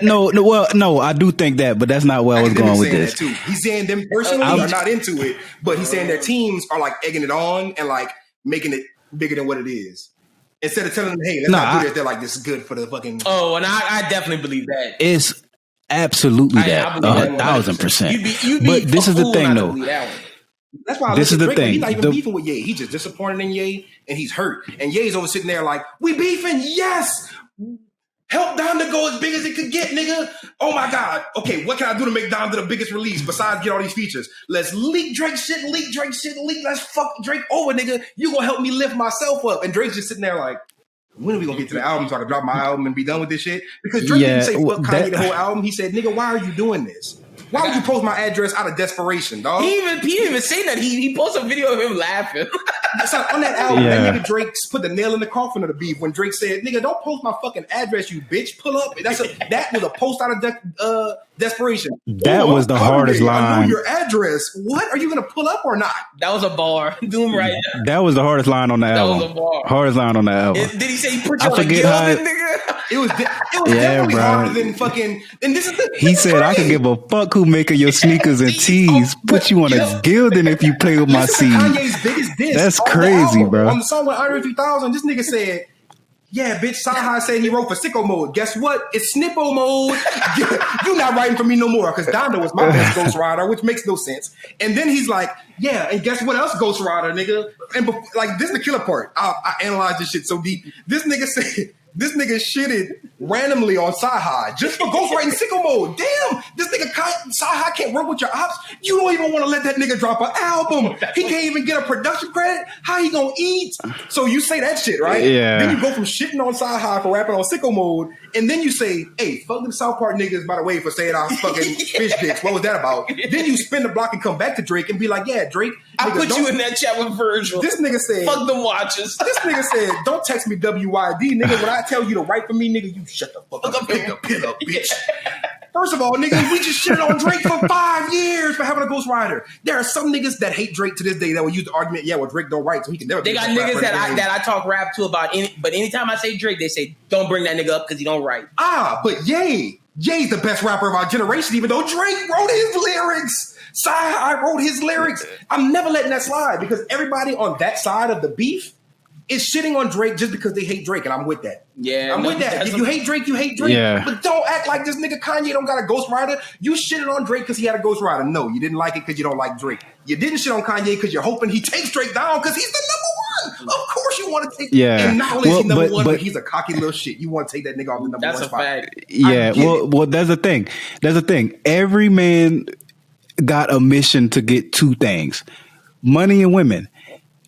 no, I do think that, but that's not where I was going with this. Too. He's saying them personally are not into it, but he's saying their teams are like egging it on and like making it bigger than what it is. Instead of telling them, hey, let's not do this, they're like, this is good for the fucking. Oh, and I definitely believe that. It's absolutely that, 1,000%. But this is the thing though. That's why this is the thing. He's not even beefing with Ye. He's just disappointed in Ye, and he's hurt. And Ye's over sitting there like, "We beefing? Yes. Help Donda go as big as it could get, nigga. Oh my god. Okay, what can I do to make Donda the biggest release besides get all these features? Let's leak Drake shit. Let's fuck Drake over, nigga. You gonna help me lift myself up?" And Drake's just sitting there like, when are we gonna get to the album so I can drop my album and be done with this shit? Because Drake didn't say fuck Kanye the whole album. He said, "Nigga, why are you doing this? Why would you post my address out of desperation, dog?" He didn't even say that. He posted a video of him laughing. So on that album, that nigga Drake put the nail in the coffin of the beef when Drake said, "Nigga, don't post my fucking address, you bitch. Pull up." That was a post out of desperation. That was the hardest line. I know your address. What? Are you gonna pull up or not? That was a bar. Doom right now. That was the hardest line on the album. That was a bar. Hardest line on the album. Did he say he put you on a gilded, nigga? It was definitely harder than fucking. And this is he said, "I can give a fuck who making your sneakers and tees. Put you on a gilding if you play with my seed." Kanye's biggest diss. That's crazy, bro. On the song with Andre 3000, this nigga said, "Yeah, bitch, Saha said he wrote for sicko mode. Guess what? It's snippo mode. You not writing for me no more because Donda was my best ghostwriter, which makes no sense." And then he's like, "Yeah, and guess what else ghostwriter, nigga?" And like, this is the killer part. I analyzed this shit so deep. This nigga said, this nigga shitted randomly on Saha just for ghostwriting sicko mode. Damn, this nigga Saha can't work with your ops. You don't even want to let that nigga drop an album. He can't even get a production credit. How he gonna eat? So you say that shit, right? Yeah. Then you go from shitting on Saha for rapping on sicko mode, and then you say, "Hey, fuck them South Park niggas, by the way, for saying I was fucking fish dicks. What was that about?" Then you spin the block and come back to Drake and be like, "Yeah, Drake, I put you in that chat with Virgil." This nigga said, "Fuck them watches." This nigga said, "Don't text me WYD, nigga. When I tell you to write for me, nigga, you shut the fuck up. Pick the pen up, bitch." First of all, nigga, we just shitted on Drake for 5 years for having a ghostwriter. There are some niggas that hate Drake to this day that will use the argument, "Yeah, well, Drake don't write, so he can never." They got niggas that I talk rap to about but anytime I say Drake, they say, "Don't bring that nigga up because he don't write." But Ye's the best rapper of our generation, even though Drake wrote his lyrics. I wrote his lyrics. I'm never letting that slide because everybody on that side of the beef is shitting on Drake just because they hate Drake, and I'm with that. Yeah, I'm with that. If you hate Drake, you hate Drake. Yeah. But don't act like this nigga Kanye don't got a ghostwriter. You shitted on Drake because he had a ghostwriter. No, you didn't like it because you don't like Drake. You didn't shit on Kanye because you're hoping he takes Drake down because he's the number one. Of course you want to take and not only is he number one, but he's a cocky little shit. You want to take that nigga off the number one spot. That's a fact. Yeah, well, that's the thing. That's the thing. Every man got a mission to get two things: money and women.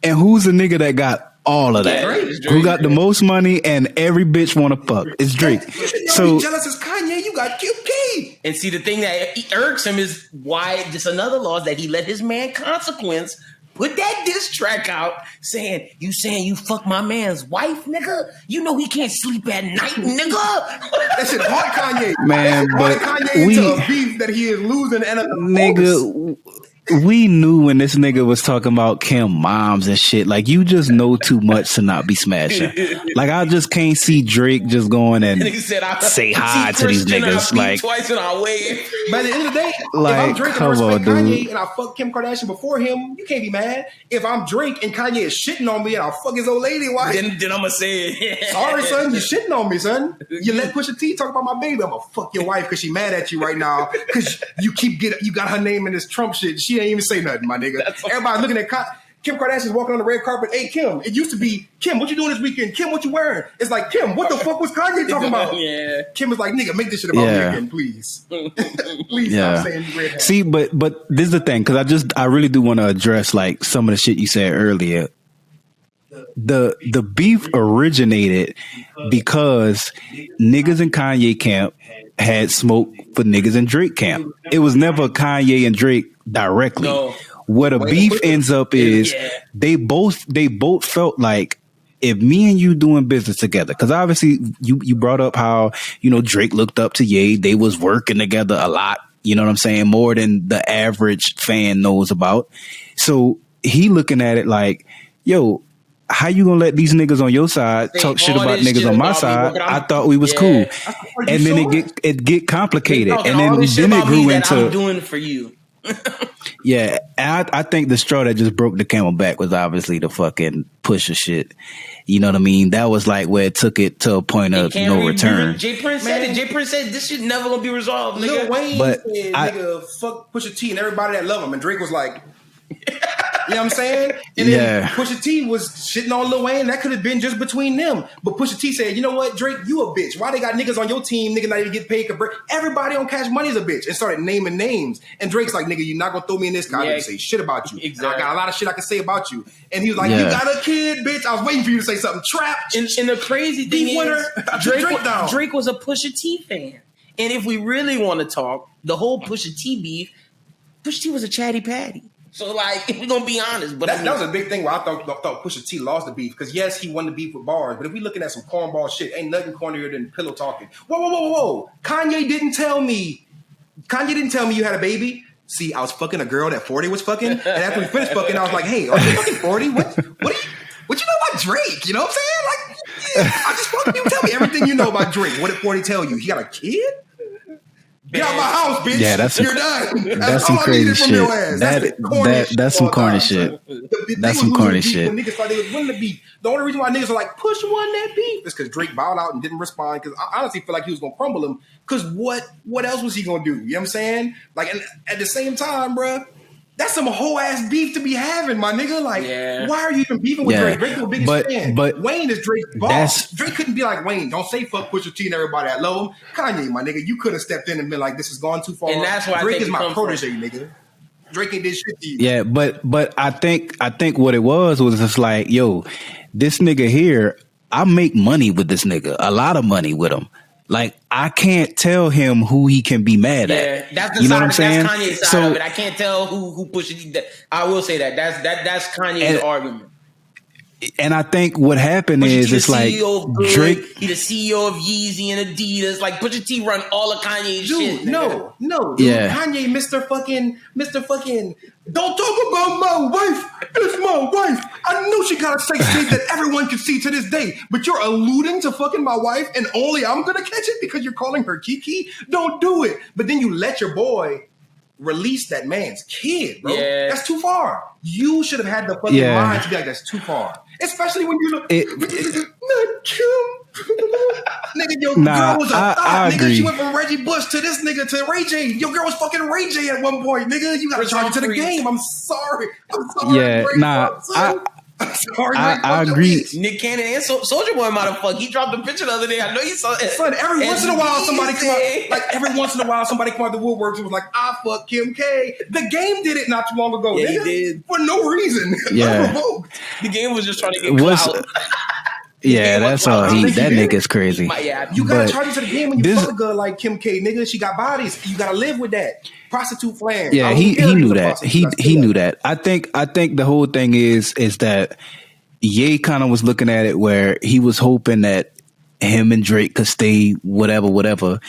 And who's the nigga that got all of that? Drake. Who got the most money and every bitch want to fuck? It's Drake. So jealous as Kanye, you got QP. And see, the thing that irks him is why just another law is that he let his man Consequence put that diss track out saying you fuck my man's wife, nigga. You know he can't sleep at night, nigga. That shit hard Kanye. Man, but Kanye into a beef that he is losing and nigga. We knew when this nigga was talking about Kim moms and shit. Like, you just know too much to not be smashing. Like, I just can't see Drake just going and say hi to these niggas. Like, twice in our way. By the end of the day, like, if I'm Drake and I respect Kanye and I fuck Kim Kardashian before him, you can't be mad. If I'm Drake and Kanye is shitting on me and I fuck his old lady wife, then I'm gonna say it. Sorry, son, you shitting on me, son. You let Pusha T talk about my baby. I'm gonna fuck your wife because she mad at you right now because you got her name in this Trump shit. She ain't even say nothing, my nigga. Everybody looking at Kim Kardashian's walking on the red carpet. Hey, Kim. It used to be, Kim, what you doing this weekend? Kim, what you wearing? It's like, Kim, what the fuck was Kanye talking about? Yeah. Kim was like, nigga, make this shit about me again, please. Please stop saying you red hat. See, but this is the thing, because I really do want to address like some of the shit you said earlier. the beef originated because niggas in Kanye camp had smoke for niggas in Drake camp. It was never Kanye and Drake directly. No. Where the beef ends up is they both felt like, if me and you doing business together, because obviously you brought up how, you know, Drake looked up to Ye, they was working together a lot, you know what I'm saying, more than the average fan knows about. So he looking at it like, yo, how you gonna let these niggas on your side talk shit about niggas on my side? I thought we was cool, and then it get complicated, and then it grew into I'm doing for you. Yeah, I think the straw that just broke the camel back was obviously the fucking Pusha shit. You know what I mean? That was like where it took it to a point of no return. Jay Prince said it. Jay Prince said this shit never gonna be resolved. Nigga. Lil Wayne said, nigga, fuck Pusha T and everybody that love him. And Drake was like, you know what I'm saying? And then Pusha T was shitting on Lil Wayne. That could have been just between them. But Pusha T said, you know what, Drake, you a bitch. Why they got niggas on your team, nigga not even get paid? Everybody on Cash Money is a bitch. And started naming names. And Drake's like, nigga, you're not going to throw me in this. I didn't say shit about you. Exactly. I got a lot of shit I can say about you. And he was like, you got a kid, bitch. I was waiting for you to say something. Trapped. And the crazy thing is, Drake was a Pusha T fan. And if we really want to talk, the whole Pusha T beef, Pusha T was a chatty patty. So, like, if we're going to be honest. But that was a big thing where I thought Pusha T lost the beef. Because, yes, he won the beef with bars. But if we looking at some cornball shit, ain't nothing cornier than pillow talking. Whoa. Kanye didn't tell me you had a baby. See, I was fucking a girl that 40 was fucking. And after we finished fucking, I was like, hey, are you fucking 40? What you know about Drake? You know what I'm saying? Like, I just fucking you tell me everything you know about Drake. What did 40 tell you? He got a kid? Get out my house, bitch. Yeah, you're done. That's some crazy shit. That's some corny shit. That's some corny shit. When niggas thought they was winning the beef. The only reason why niggas are like, Push won that beef is because Drake bowed out and didn't respond. Because I honestly feel like he was going to crumble him. Because what else was he going to do? You know what I'm saying? Like, and at the same time, bruh, that's some whole ass beef to be having, my nigga. Like, why are you even beefing with Drake? Drake's the biggest fan. But Wayne is Drake's boss. Drake couldn't be like, Wayne, don't say fuck Pusha T and everybody that love him. Kanye, my nigga, you could have stepped in and been like, this has gone too far. And that's why Drake is my protege, nigga. Drake ain't did shit to you. Yeah, but I think what it was just like, yo, this nigga here, I make money with this nigga, a lot of money with him. Like, I can't tell him who he can be mad at. That's the you know side, what I'm saying? That's Kanye's side of it. I can't tell who pushes it. I will say that. That's Kanye's argument. And I think what happened is it's like Drake. He the CEO of Yeezy and Adidas. Like Pusha T run all of Kanye's shit. No, dude. Yeah. Kanye, Mr. Fucking. Don't talk about my wife. It's my wife. I know she got a sex tape that everyone can see to this day. But you're alluding to fucking my wife, and only I'm gonna catch it because you're calling her Kiki. Don't do it. But then you let your boy release that man's kid, bro. Yeah. That's too far. You should have had the fucking mind to be like, that's too far. Especially when you look. Not true. Nigga, your girl was a thought. Nigga, she went from Reggie Bush to this nigga to Ray J. Your girl was fucking Ray J at one point, nigga. You gotta charge it to the game. I'm sorry. Yeah, I'm sorry. I agree. Nick Cannon and Soulja Boy might have fucked. He dropped a picture the other day. I know you saw it. Son, every once in a while somebody come out the woodworks and was like, I fuck Kim K. The Game did it not too long ago. Yeah, he did. For no reason. Yeah. The Game was just trying to get clout. Yeah, that's all. That nigga's crazy. You gotta charge it to the Game when you fuck a girl like Kim K, nigga. She got bodies. You gotta live with that. Prostitute flan. Yeah, he knew that. He knew that. I think the whole thing is that Ye kind of was looking at it where he was hoping that him and Drake could stay whatever.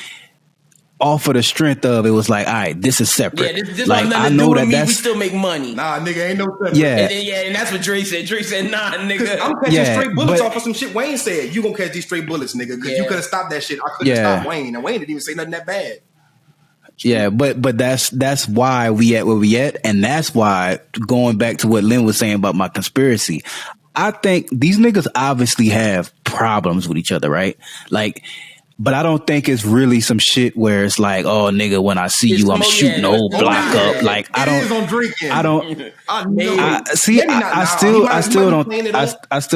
Off of the strength of it was like, all right, this is separate. Yeah, this like I know that we still make money. Nah, nigga, ain't no separate. Yeah, and that's what Drake said. Drake said, nah, nigga. I'm catching straight bullets off of some shit Wayne said. You gonna catch these straight bullets, nigga, because you could have stopped that shit. I couldn't stop Wayne, and Wayne didn't even say nothing that bad. Yeah, but that's why we at where we at, and that's why going back to what Lynn was saying about my conspiracy, I think these niggas obviously have problems with each other, right? Like, but I don't think it's really some shit where it's like, oh nigga, when I see you, I'm shooting the whole block up. Like I don't, I still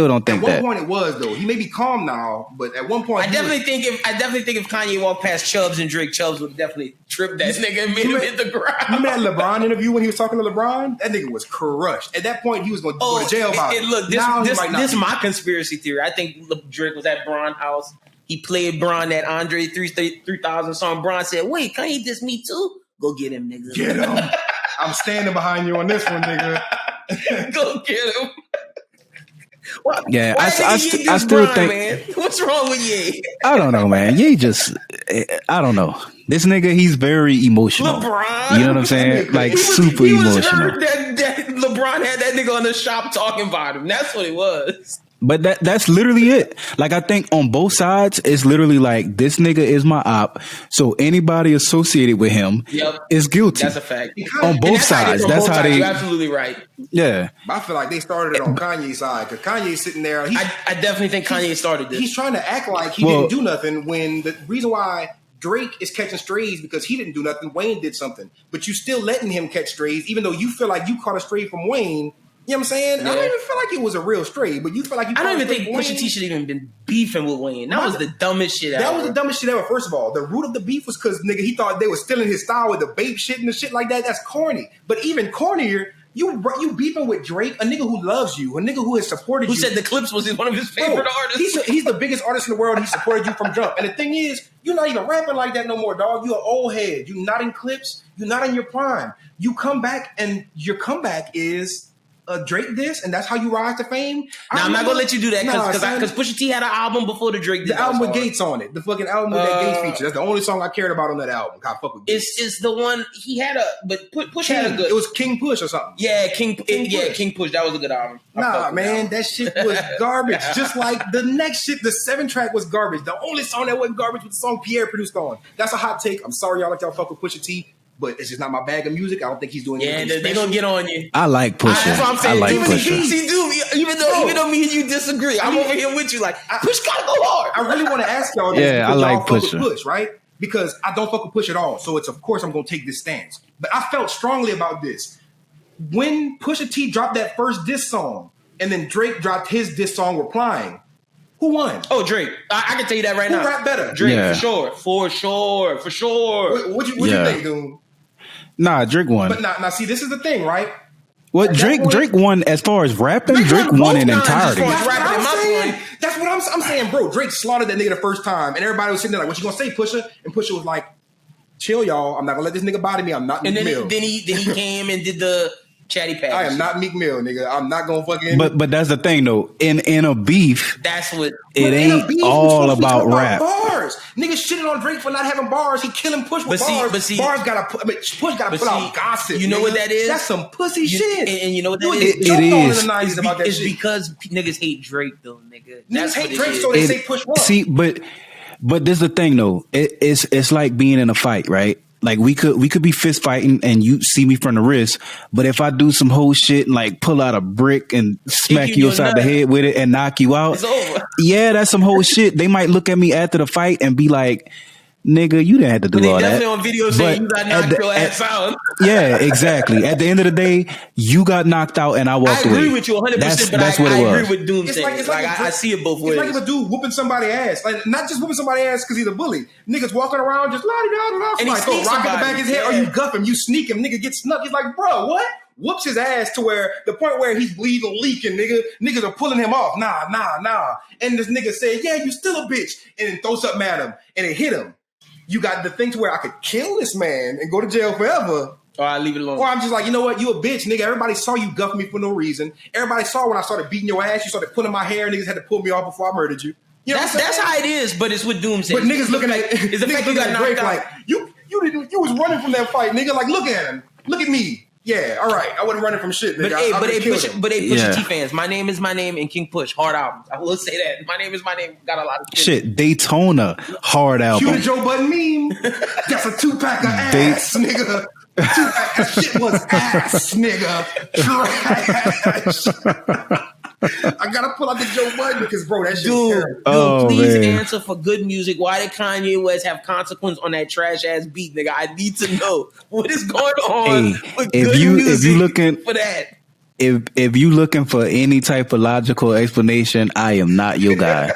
don't think that. At one point it was though. He may be calm now, but at one point I definitely think if Kanye walked past Chubbs and Drake, Chubbs would definitely trip that nigga and made him hit the ground. You met LeBron interview when he was talking to LeBron? That nigga was crushed. At that point, he was going to go to jail about it. Look, this is my conspiracy theory. I think Drake was at Bron's house. He played Bron that Andre 3000 song. Bron said, wait, Kanye diss me too? Go get him, nigga. Get him. I'm standing behind you on this one, nigga. Go get him. Well, yeah, I still Bron, think. Man? What's wrong with Ye? I don't know, man. Ye just, I don't know. This nigga, he's very emotional. LeBron, you know what I'm saying? Like super emotional. Heard that LeBron had that nigga on the shop talking about him. That's what it was. But that's literally it. Like I think on both sides, it's literally like this nigga is my op, so anybody associated with him is guilty. That's a fact. On both sides, that's how they. You're absolutely right. Yeah, but I feel like they started it on Kanye's side because Kanye's sitting there. I definitely think Kanye started this. He's trying to act like he didn't do nothing when the reason why Drake is catching strays because he didn't do nothing. Wayne did something, but you still letting him catch strays, even though you feel like you caught a stray from Wayne. You know what I'm saying? Yeah. I don't even feel like it was a real stray, but you feel like you. I don't even think Pusha T should even been beefing with Wayne. That was the dumbest shit ever. That was the dumbest shit ever. First of all, the root of the beef was because nigga he thought they were stealing his style with the babe shit and the shit like that. That's corny. But even cornier, you beefing with Drake, a nigga who loves you, a nigga who has supported you. Who said the Clips was one of his favorite artists? He's the biggest artist in the world. And he supported you from jump. And the thing is, you're not even rapping like that no more, dog. You're an old head. You're not in Clips. You're not in your prime. You come back, and your comeback is Drake diss, and that's how you rise to fame. Now I'm not gonna let you do that because Pusha T had an album before the Drake diss. The album with Gates on it, the fucking album with that Gates feature. That's the only song I cared about on that album. I fuck with Gates. It's the one he had Push had a good. It was King Push or something. Yeah, King Push. That was a good album. Nah, man, that shit was garbage. Just like the next shit, the 7-track was garbage. The only song that wasn't garbage was the song Pierre produced on. That's a hot take. I'm sorry y'all like y'all fuck with Pusha T. But it's just not my bag of music. I don't think he's doing anything special. They gonna get on you. I like Pusha. That's what I'm saying. I like Pusha. Even though me and you disagree, I'm over here with you. Like Push gotta go hard. I really want to ask y'all this. Yeah, I like Pusha. Push, right? Because I don't fuck with Push at all. So it's of course I'm gonna take this stance. But I felt strongly about this when Pusha T dropped that first diss song, and then Drake dropped his diss song replying. Who won? Oh, Drake. I can tell you that right now. Who rapped better? Drake, for sure. What you think, dude? Nah, Drake won. But now, see, this is the thing, right? Well, Drake won as far as rapping. Drake won in entirety. That's what I'm saying, bro. Drake slaughtered that nigga the first time, and everybody was sitting there like, "What you gonna say, Pusha?" And Pusha was like, "Chill, y'all. I'm not gonna let this nigga body me. I'm not Meek Mill." Then he came and did the chatty patch. I am not Meek Mill, nigga. I'm not gonna fucking. But that's the thing, though. In a beef, that's what it ain't all about rap. Bars, niggas shitting on Drake for not having bars. He killing Push with bars. Push gotta put out gossip. You know what that is? That's some pussy shit. And you know what that is? It is. It's because niggas hate Drake, though, nigga. Niggas hate Drake, so they say Push won. See, but this is the thing, though. It's like being in a fight, right? Like we could be fist fighting and you see me from the wrist, but if I do some whole shit and like pull out a brick and smack you upside the head with it and knock you out, it's over. Yeah, that's some whole shit. They might look at me after the fight and be like, "Nigga, you didn't have to do all that." They definitely on video saying you got knocked your ass out. Yeah, exactly. At the end of the day, you got knocked out and I walked away. I agree with you 100%, that's what it was. I agree with Doom saying. I see it both ways. It's like if a dude whooping somebody's ass. Like, not just whooping somebody's ass because he's a bully. Niggas walking around just la-di-da-da-da. And he like, throw a rock in the back of his head or you guff him, you sneak him, nigga get snuck. He's like, bro, what? Whoops his ass to where the point where he's bleeding, leaking, nigga. Niggas are pulling him off. Nah. And this nigga said, yeah, you still a bitch. And then throw something at him and it hit him. You got the thing to where I could kill this man and go to jail forever. Or I leave it alone. Or I'm just like, you know what? You a bitch, nigga. Everybody saw you guff me for no reason. Everybody saw when I started beating your ass. You started pulling my hair. Niggas had to pull me off before I murdered you. You know that's how it is, but it's what Doom says. But niggas looking at is the fact you got knocked out. Like, you was running from that fight, nigga. Like, look at him. Look at me. Yeah, all right. I wasn't running from shit, nigga. But Pusha T fans. My Name Is My Name and King Push, hard albums. I will say that. My Name Is My Name got a lot of shit. Daytona, hard album. Cue the Joe Budden meme. That's a 2-pack of ass, nigga. 2-pack. That shit was ass, nigga. Trash. I gotta pull out the Joe Budden because, bro, that shit was Dude, terrible. Oh, please man. answer for good music. Why did Kanye West have Consequence on that trash ass beat, nigga? I need to know what is going on Hey, with if good you music looking for that. if you looking for any type of logical explanation, I am not your guy.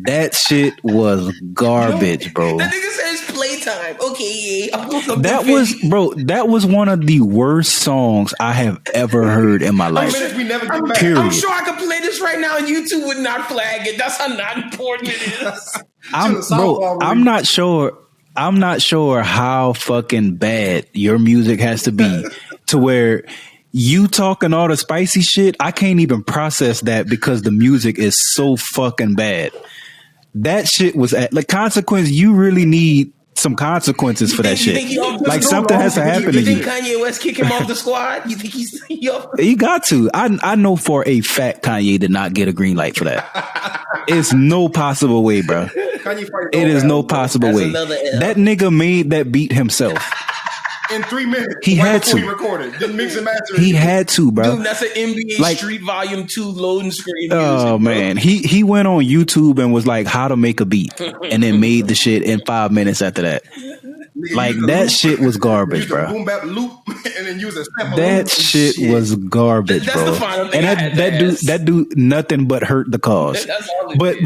That shit was garbage, bro. That nigga said it's playtime. Okay, yeah. I'm gonna come That defend was, you. bro. That was one of the worst songs I have ever heard in my life. Minutes we never get back. Period. I'm sure I could play this right now and YouTube would not flag it. That's how not important it is. I'm not sure. I'm not sure how fucking bad your music has to be to where you talking all the spicy shit. I can't even process that because the music is so fucking bad. That shit was like Consequence. You really need some consequences for that shit. Like something has to happen to You think you. Kanye West kick him off the squad? You think he's He got to. I know for a fact Kanye did not get a green light for that. It's no possible way, bro. It is no possible way. That nigga made that beat himself. In 3 minutes. He had to. He recorded. Didn't mix and master. He had to, bro. Dude, that's an NBA Street Volume 2 loading screen. Oh man, he went on YouTube and was like, "How to make a beat," and then made the shit in 5 minutes after that. Like that shit was garbage, bro. Boom bap loop and then use a sample. That shit was garbage, bro. And that dude nothing but hurt the cause. But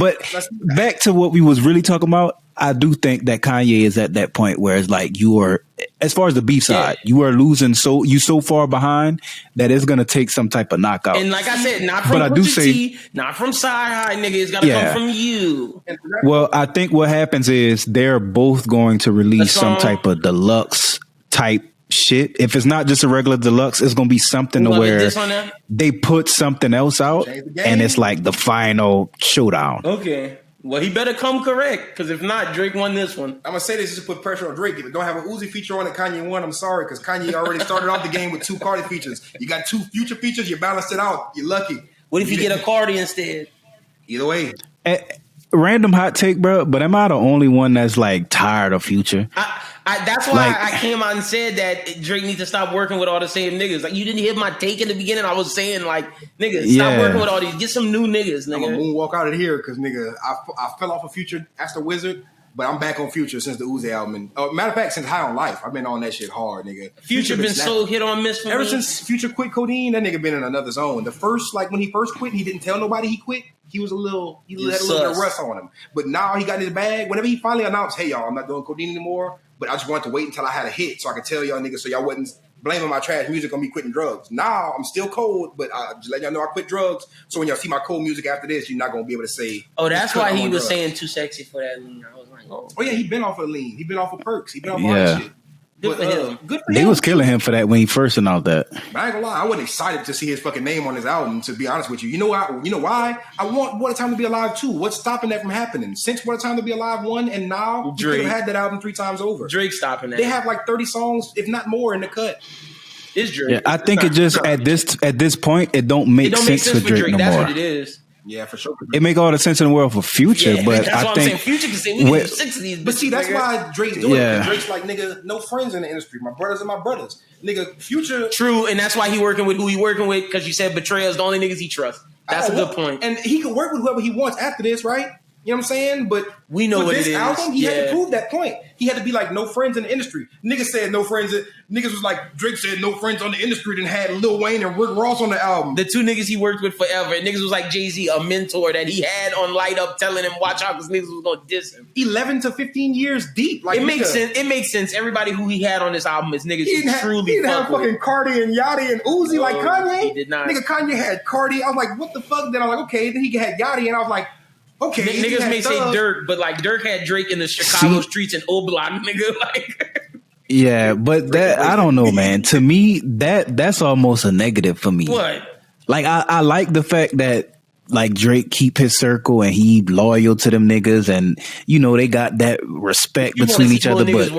back to what we was really talking about. I do think that Kanye is at that point where it's like you are, as far as the beef side, you are losing so far behind that it's gonna take some type of knockout. And like I said, not from Pusha T, not from Side High, nigga. It's gotta come from you. Well, I think what happens is they're both going to release some type of deluxe type shit. If it's not just a regular deluxe, it's gonna be something to where they put something else out and it's like the final showdown. Okay. Well, he better come correct, because if not, Drake won this one. I'm gonna say this just to put pressure on Drake. If it don't have a Uzi feature on it, Kanye won. I'm sorry, because Kanye already started off the game with 2 Cardi features. You got 2 Future features, you balanced it out. You're lucky. What if you get a Cardi instead? Either way. Random hot take, bro, but am I the only one that's like tired of Future? That's why I came out and said that Drake needs to stop working with all the same niggas. Like, you didn't hear my take in the beginning. I was saying, like, nigga, stop working with all these. Get some new niggas, nigga. I'm gonna moonwalk out of here because, nigga, I fell off of Future as the Wizard, but I'm back on Future since the Uzi album. And, matter of fact, since High on Life, I've been on that shit hard, nigga. Future been so hit on miss for me. Ever since Future quit codeine, that nigga been in another zone. The first, like, when he first quit, he didn't tell nobody he quit. He had a little bit of rust on him. But now he got his bag. Whenever he finally announced, hey, y'all, I'm not doing codeine anymore, but I just wanted to wait until I had a hit so I could tell y'all niggas so y'all wasn't blaming my trash music on me quitting drugs. Now I'm still cold, but I just let y'all know I quit drugs. So when y'all see my cold music after this, you're not going to be able to say. Oh, that's why he was saying too sexy for that lean. I was like, oh yeah, he been off of lean. He been off of perks. He been off all that shit. Good for him. They was killing him for that when he first announced that. But I ain't gonna lie, I wasn't excited to see his fucking name on his album, to be honest with you. You know why? I want What a Time to Be Alive 2. What's stopping that from happening? Since What a Time to Be Alive 1 and now, you could have had that album 3 times over. Drake stopping that. They have like 30 songs, if not more, in the cut. It's Drake. Yeah, I think it just at this point it don't make sense for Drake no That's more. what it is. Yeah, for sure. It make all the sense in the world for Future, but that's I think Future can say we need 6 of these. But see, that's why Drake's doing it. Drake's like, nigga, no friends in the industry. My brothers are my brothers. Nigga, Future. True, and that's why he working with who he working with, because you said Betrayal is the only niggas he trusts. That's a good point. And he can work with whoever he wants after this, right? You know what I'm saying? But we know what this it is. Album, he had to prove that point. He had to be like, no friends in the industry. Niggas said no friends. Niggas was like, Drake said no friends on the industry, then had Lil Wayne and Rick Ross on the album. The 2 niggas he worked with forever. And niggas was like Jay-Z, a mentor that he had on Light Up, telling him, watch out, because niggas was going to diss him. 11 to 15 years deep. Like, it makes sense. It makes sense. Everybody who he had on this album is niggas he truly He didn't have fucking Cardi and Yachty and Uzi like Kanye. He did not. Nigga, Kanye had Cardi. I was like, what the fuck? Then I was like, okay. Then he had Yachty, and I was like, okay. Niggas may say Dirk, but like Dirk had Drake in the Chicago streets and O-Block, nigga. Like, yeah, but that I don't know, man. To me, that's almost a negative for me. What? Like I like the fact that like Drake keep his circle and he loyal to them niggas, and you know they got that respect between each other. But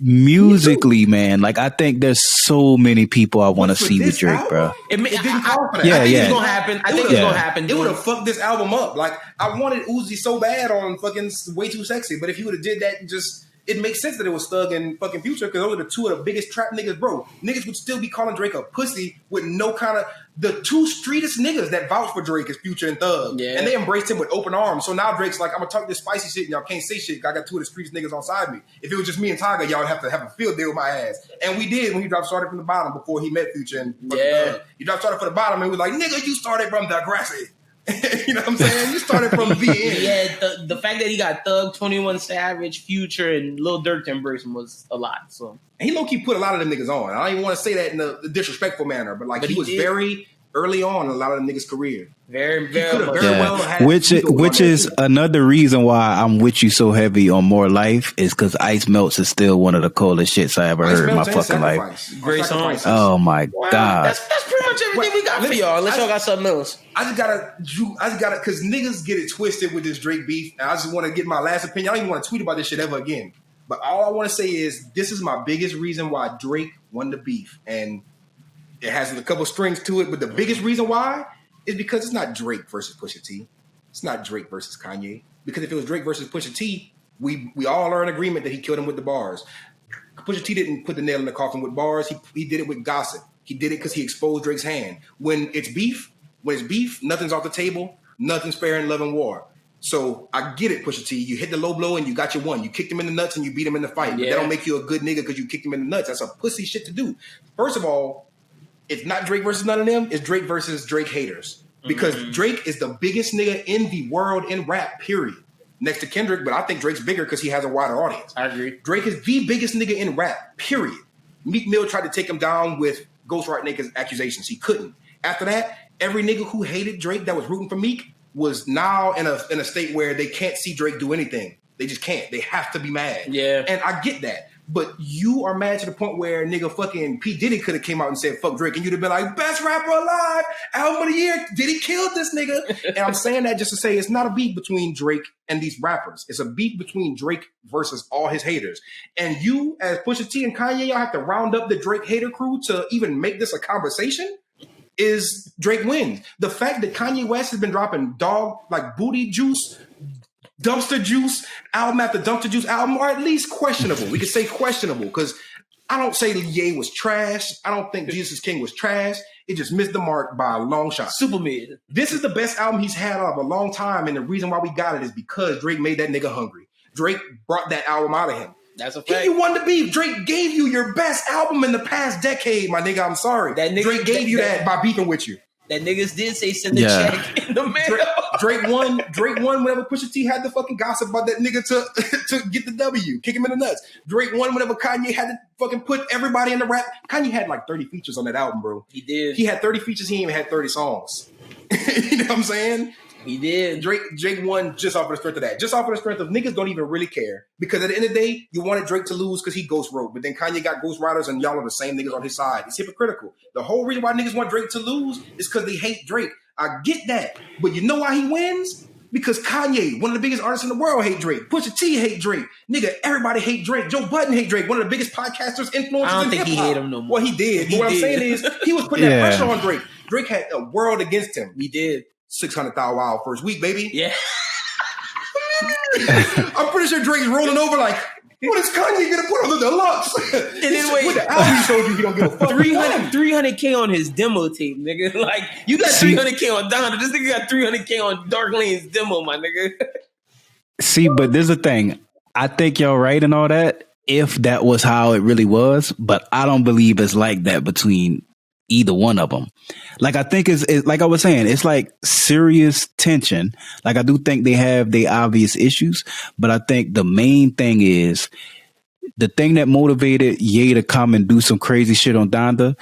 musically, man, like I think there's so many people I want to see with Drake, album? bro. It didn't call for that. I think it's gonna happen. I think it's gonna happen. It would have fucked this album up. Like I wanted Uzi so bad on fucking Way Too Sexy, but if he would have did that, just it makes sense that it was Thug and fucking Future because those are the two of the biggest trap niggas, bro. Niggas would still be calling Drake a pussy with no kind of the two streetest niggas that vouch for Drake is Future and Thug, and they embraced him with open arms. So now Drake's like, I'm gonna talk this spicy shit, and y'all can't say shit. I got two of the streetest niggas on side me. If it was just me and Tiger, y'all would have to have a field day with my ass, and we did when he dropped Started from the Bottom before he met Future and Thug. He dropped Started from the Bottom and was like, nigga, you started from the grassy. You know what I'm saying? You started from the end. Yeah, the fact that he got Thug, 21 Savage, Future, and Lil Durk to embrace him was a lot. So and he low-key put a lot of them niggas on. I don't even want to say that in a disrespectful manner, but he was very early on in a lot of them niggas' career. Very which is another reason why I'm with you so heavy on More Life is because Ice Melts is still one of the coldest shits I ever heard in my fucking life. Great song. Oh my god, that's pretty much everything we got for y'all. Unless y'all got something else. I just gotta, because niggas get it twisted with this Drake beef, and I just want to get my last opinion. I don't even want to tweet about this shit ever again. But all I want to say is this is my biggest reason why Drake won the beef, and it has a couple strings to it. But the biggest reason why is because it's not Drake versus Pusha T. It's not Drake versus Kanye. Because if it was Drake versus Pusha T, we all are in agreement that he killed him with the bars. Pusha T didn't put the nail in the coffin with bars. He did it with gossip. He did it because he exposed Drake's hand. When it's beef, nothing's off the table. Nothing's fair in love and war. So I get it, Pusha T. You hit the low blow and you got your one. You kicked him in the nuts and you beat him in the fight. But that don't make you a good nigga because you kicked him in the nuts. That's a pussy shit to do. First of all, it's not Drake versus none of them. It's Drake versus Drake haters. Because Drake is the biggest nigga in the world in rap, period. Next to Kendrick, but I think Drake's bigger because he has a wider audience. I agree. Drake is the biggest nigga in rap, period. Meek Mill tried to take him down with ghostwriting niggas accusations. He couldn't. After that, every nigga who hated Drake that was rooting for Meek was now in a state where they can't see Drake do anything. They just can't. They have to be mad. Yeah. And I get that. But you are mad to the point where nigga fucking P. Diddy could have came out and said, fuck Drake. And you'd have been like, best rapper alive, album of the year. Diddy killed this nigga. And I'm saying that just to say it's not a beef between Drake and these rappers. It's a beef between Drake versus all his haters. And you, as Pusha T and Kanye, y'all have to round up the Drake hater crew to even make this a conversation. Is Drake wins. The fact that Kanye West has been dropping booty juice, dumpster juice, album after dumpster juice album, or at least questionable. We could say questionable because I don't say Ye was trash. I don't think Jesus King was trash. It just missed the mark by a long shot. Super mid. This is the best album he's had out of a long time, and the reason why we got it is because Drake made that nigga hungry. Drake brought that album out of him. That's a fact. You won the beef. Drake gave you your best album in the past decade, my nigga. I'm sorry. Drake gave you that by beefing with you. That niggas did say send a check in the mail. Drake won whenever Pusha T had the fucking gossip about that nigga to get the W, kick him in the nuts. Drake won whenever Kanye had to fucking put everybody in the rap. Kanye had like 30 features on that album, bro. He did. He had 30 features. He ain't even had 30 songs. You know what I'm saying? He did. Drake won just off of the strength of that. Just off of the strength of niggas don't even really care. Because at the end of the day, you wanted Drake to lose because he ghost wrote. But then Kanye got ghost writers and y'all are the same niggas on his side. It's hypocritical. The whole reason why niggas want Drake to lose is because they hate Drake. I get that. But you know why he wins? Because Kanye, one of the biggest artists in the world, hate Drake. Pusha T hate Drake. Nigga, everybody hate Drake. Joe Budden hate Drake. One of the biggest podcasters, influencers I don't in think hip-hop. he hate him no more. Well, he did. But what I'm saying is, he was putting that pressure on Drake. Drake had a world against him. He did. 600,000 wild first week, baby. Yeah. I'm pretty sure Drake's rolling over like, what is Kanye gonna put on the deluxe? And then wait, with the album he showed you, he don't give a fuck. 300K on his demo tape, nigga. Like, you got 300K on Donda. This nigga got 300K on Dark Lane's demo, my nigga. See, but there's a thing. I think y'all right and all that, if that was how it really was, but I don't believe it's like that between either one of them. Like, I think it's like I was saying, it's like serious tension. Like, I do think they have their obvious issues, but I think the main thing is the thing that motivated Ye to come and do some crazy shit on Donda.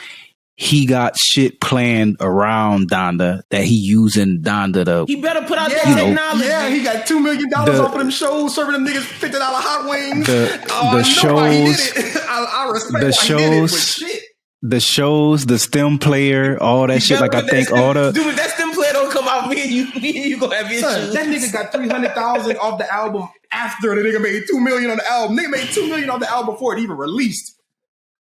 He got shit planned around Donda that he using Donda to. He better put out that technology. Yeah, he got $2 million off of them shows, serving them niggas $50 hot wings. The shows, I respect the why shows, he did it, but shit. The shows, the stem player, all that shit. Like, I think all the dude, if that stem player don't come out, me and you gonna have issues. That nigga got 300,000 off the album after the nigga made $2 million on the album. Nigga made $2 million off the album before it even released.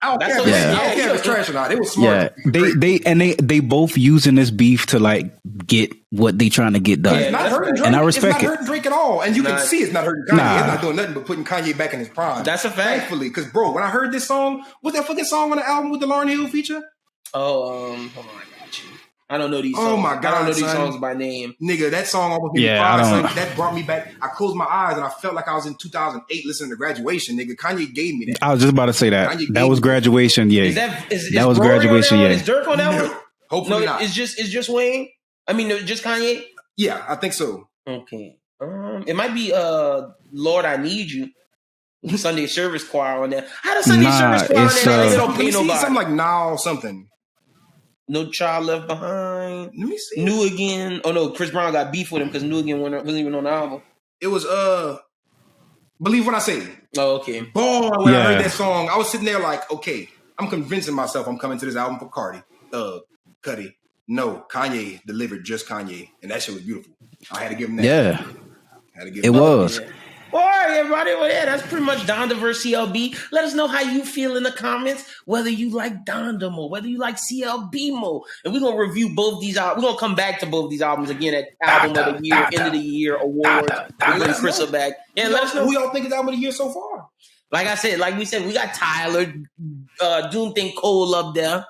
I don't That's care. okay. I don't care if it's trash or not. It was smart. Yeah, they both using this beef to like get what they trying to get done. It's not hurting Drake. And I respect it's not hurting Drake at all. And you can see it's not hurting Kanye. Nah. It's not doing nothing but putting Kanye back in his prime. That's a fact. Thankfully, because bro, when I heard this song, what's that fucking song on the album with the Lauryn Hill feature? Oh, hold on, I got you. I don't know these songs. Oh my God, I don't know these son. songs by name. Nigga, that song almost made me cry. Son. That brought me back. I closed my eyes and I felt like I was in 2008 listening to Graduation. Nigga, Kanye gave me that. I was just about to say that. That was Graduation. Yeah, that was Graduation. Yeah, Is Dirk on that one? Hopefully not. It's just Wayne. I mean, just Kanye. Yeah, I think so. Okay. It might be Lord, I Need You. Sunday Service Choir on there. How does Sunday Service Choir on there? They don't pay nobody. Something like Now something. No Child Left Behind. Let me see. New Again. Oh no, Chris Brown got beef with him because New Again wasn't even on the album. It was Believe What I Say. Oh, okay. Boy, when I heard that song, I was sitting there like, okay, I'm convincing myself I'm coming to this album for Cudi. No, Kanye delivered just Kanye, and that shit was beautiful. I had to give him that. Yeah, had to give it him was. Yeah. All right, everybody. Well, yeah, that's pretty much Donda versus CLB. Let us know how you feel in the comments, whether you like Donda more, whether you like CLB more. And we're going to review both these albums. We're going to come back to both these albums again at Album of the Year, End of the Year awards. We're going to Chrissa back. Yeah, let us know who y'all think is Album of the Year so far. Like we said, we got Tyler, Doom Think Cole up there.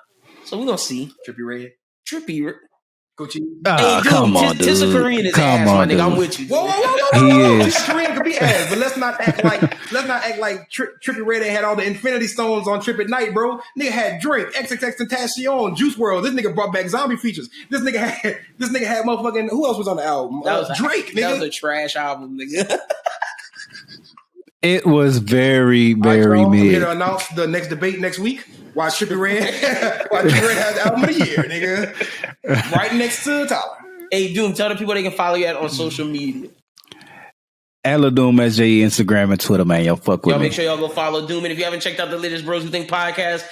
So we're going to see. Trippy Red. Hey, dude, come on, dude. Tissa Korean is ass, my nigga. I'm with you. Whoa. He is. Tissa Korean could be ass, but let's not act like Trippie Red had all the Infinity Stones on Trip at Night, bro. Nigga had Drake, XXXTentacion, Juice WRLD. This nigga brought back zombie features. This nigga had motherfucking. Who else was on the album? That was Drake. Nigga. That was a trash album, nigga. It was very, very mid. I'm here mid. to announce the next debate next week. Why Trippie Red has the Album of the Year, nigga. Right next to Tyler. Hey, Doom, tell the people they can follow you at on social media. Doom SJ, Instagram and Twitter, man. Y'all fuck with Y'all me. make sure y'all go follow Doom. And if you haven't checked out the latest Bros Who Think podcast,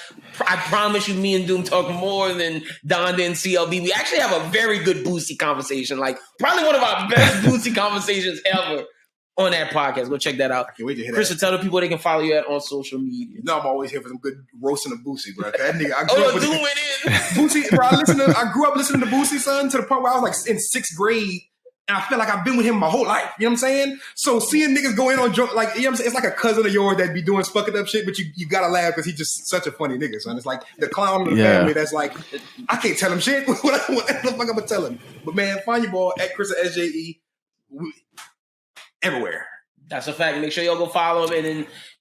I promise you, me and Doom talk more than Donda and CLB. We actually have a very good Boosie conversation. Like, probably one of our best Boosie conversations ever on that podcast. Go check that out. I can't wait to hear Chris, that. tell the people they can follow you at on social media. No, I'm always here for some good roasting of Boosie, bro. That nigga, I Doom went in. Boosie, bro. I grew up listening to Boosie, son, to the point where I was like in 6th grade, and I feel like I've been with him my whole life. You know what I'm saying? So seeing niggas go in on joke, like, you know what I'm saying? It's like a cousin of yours that be doing fucking up shit, but you gotta laugh because he's just such a funny nigga, son. It's like the clown of the family that's like, I can't tell him shit. What the fuck I'm gonna tell him? But man, find your boy at Chrissa SJE everywhere. That's a fact. Make sure y'all go follow him. And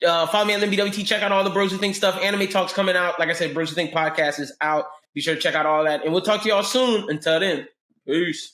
then follow me at LimbWT. Check out all the Bros Who Think stuff. Anime Talk's coming out. Like I said, Bros Who Think podcast is out. Be sure to check out all that. And we'll talk to y'all soon. Until then, peace.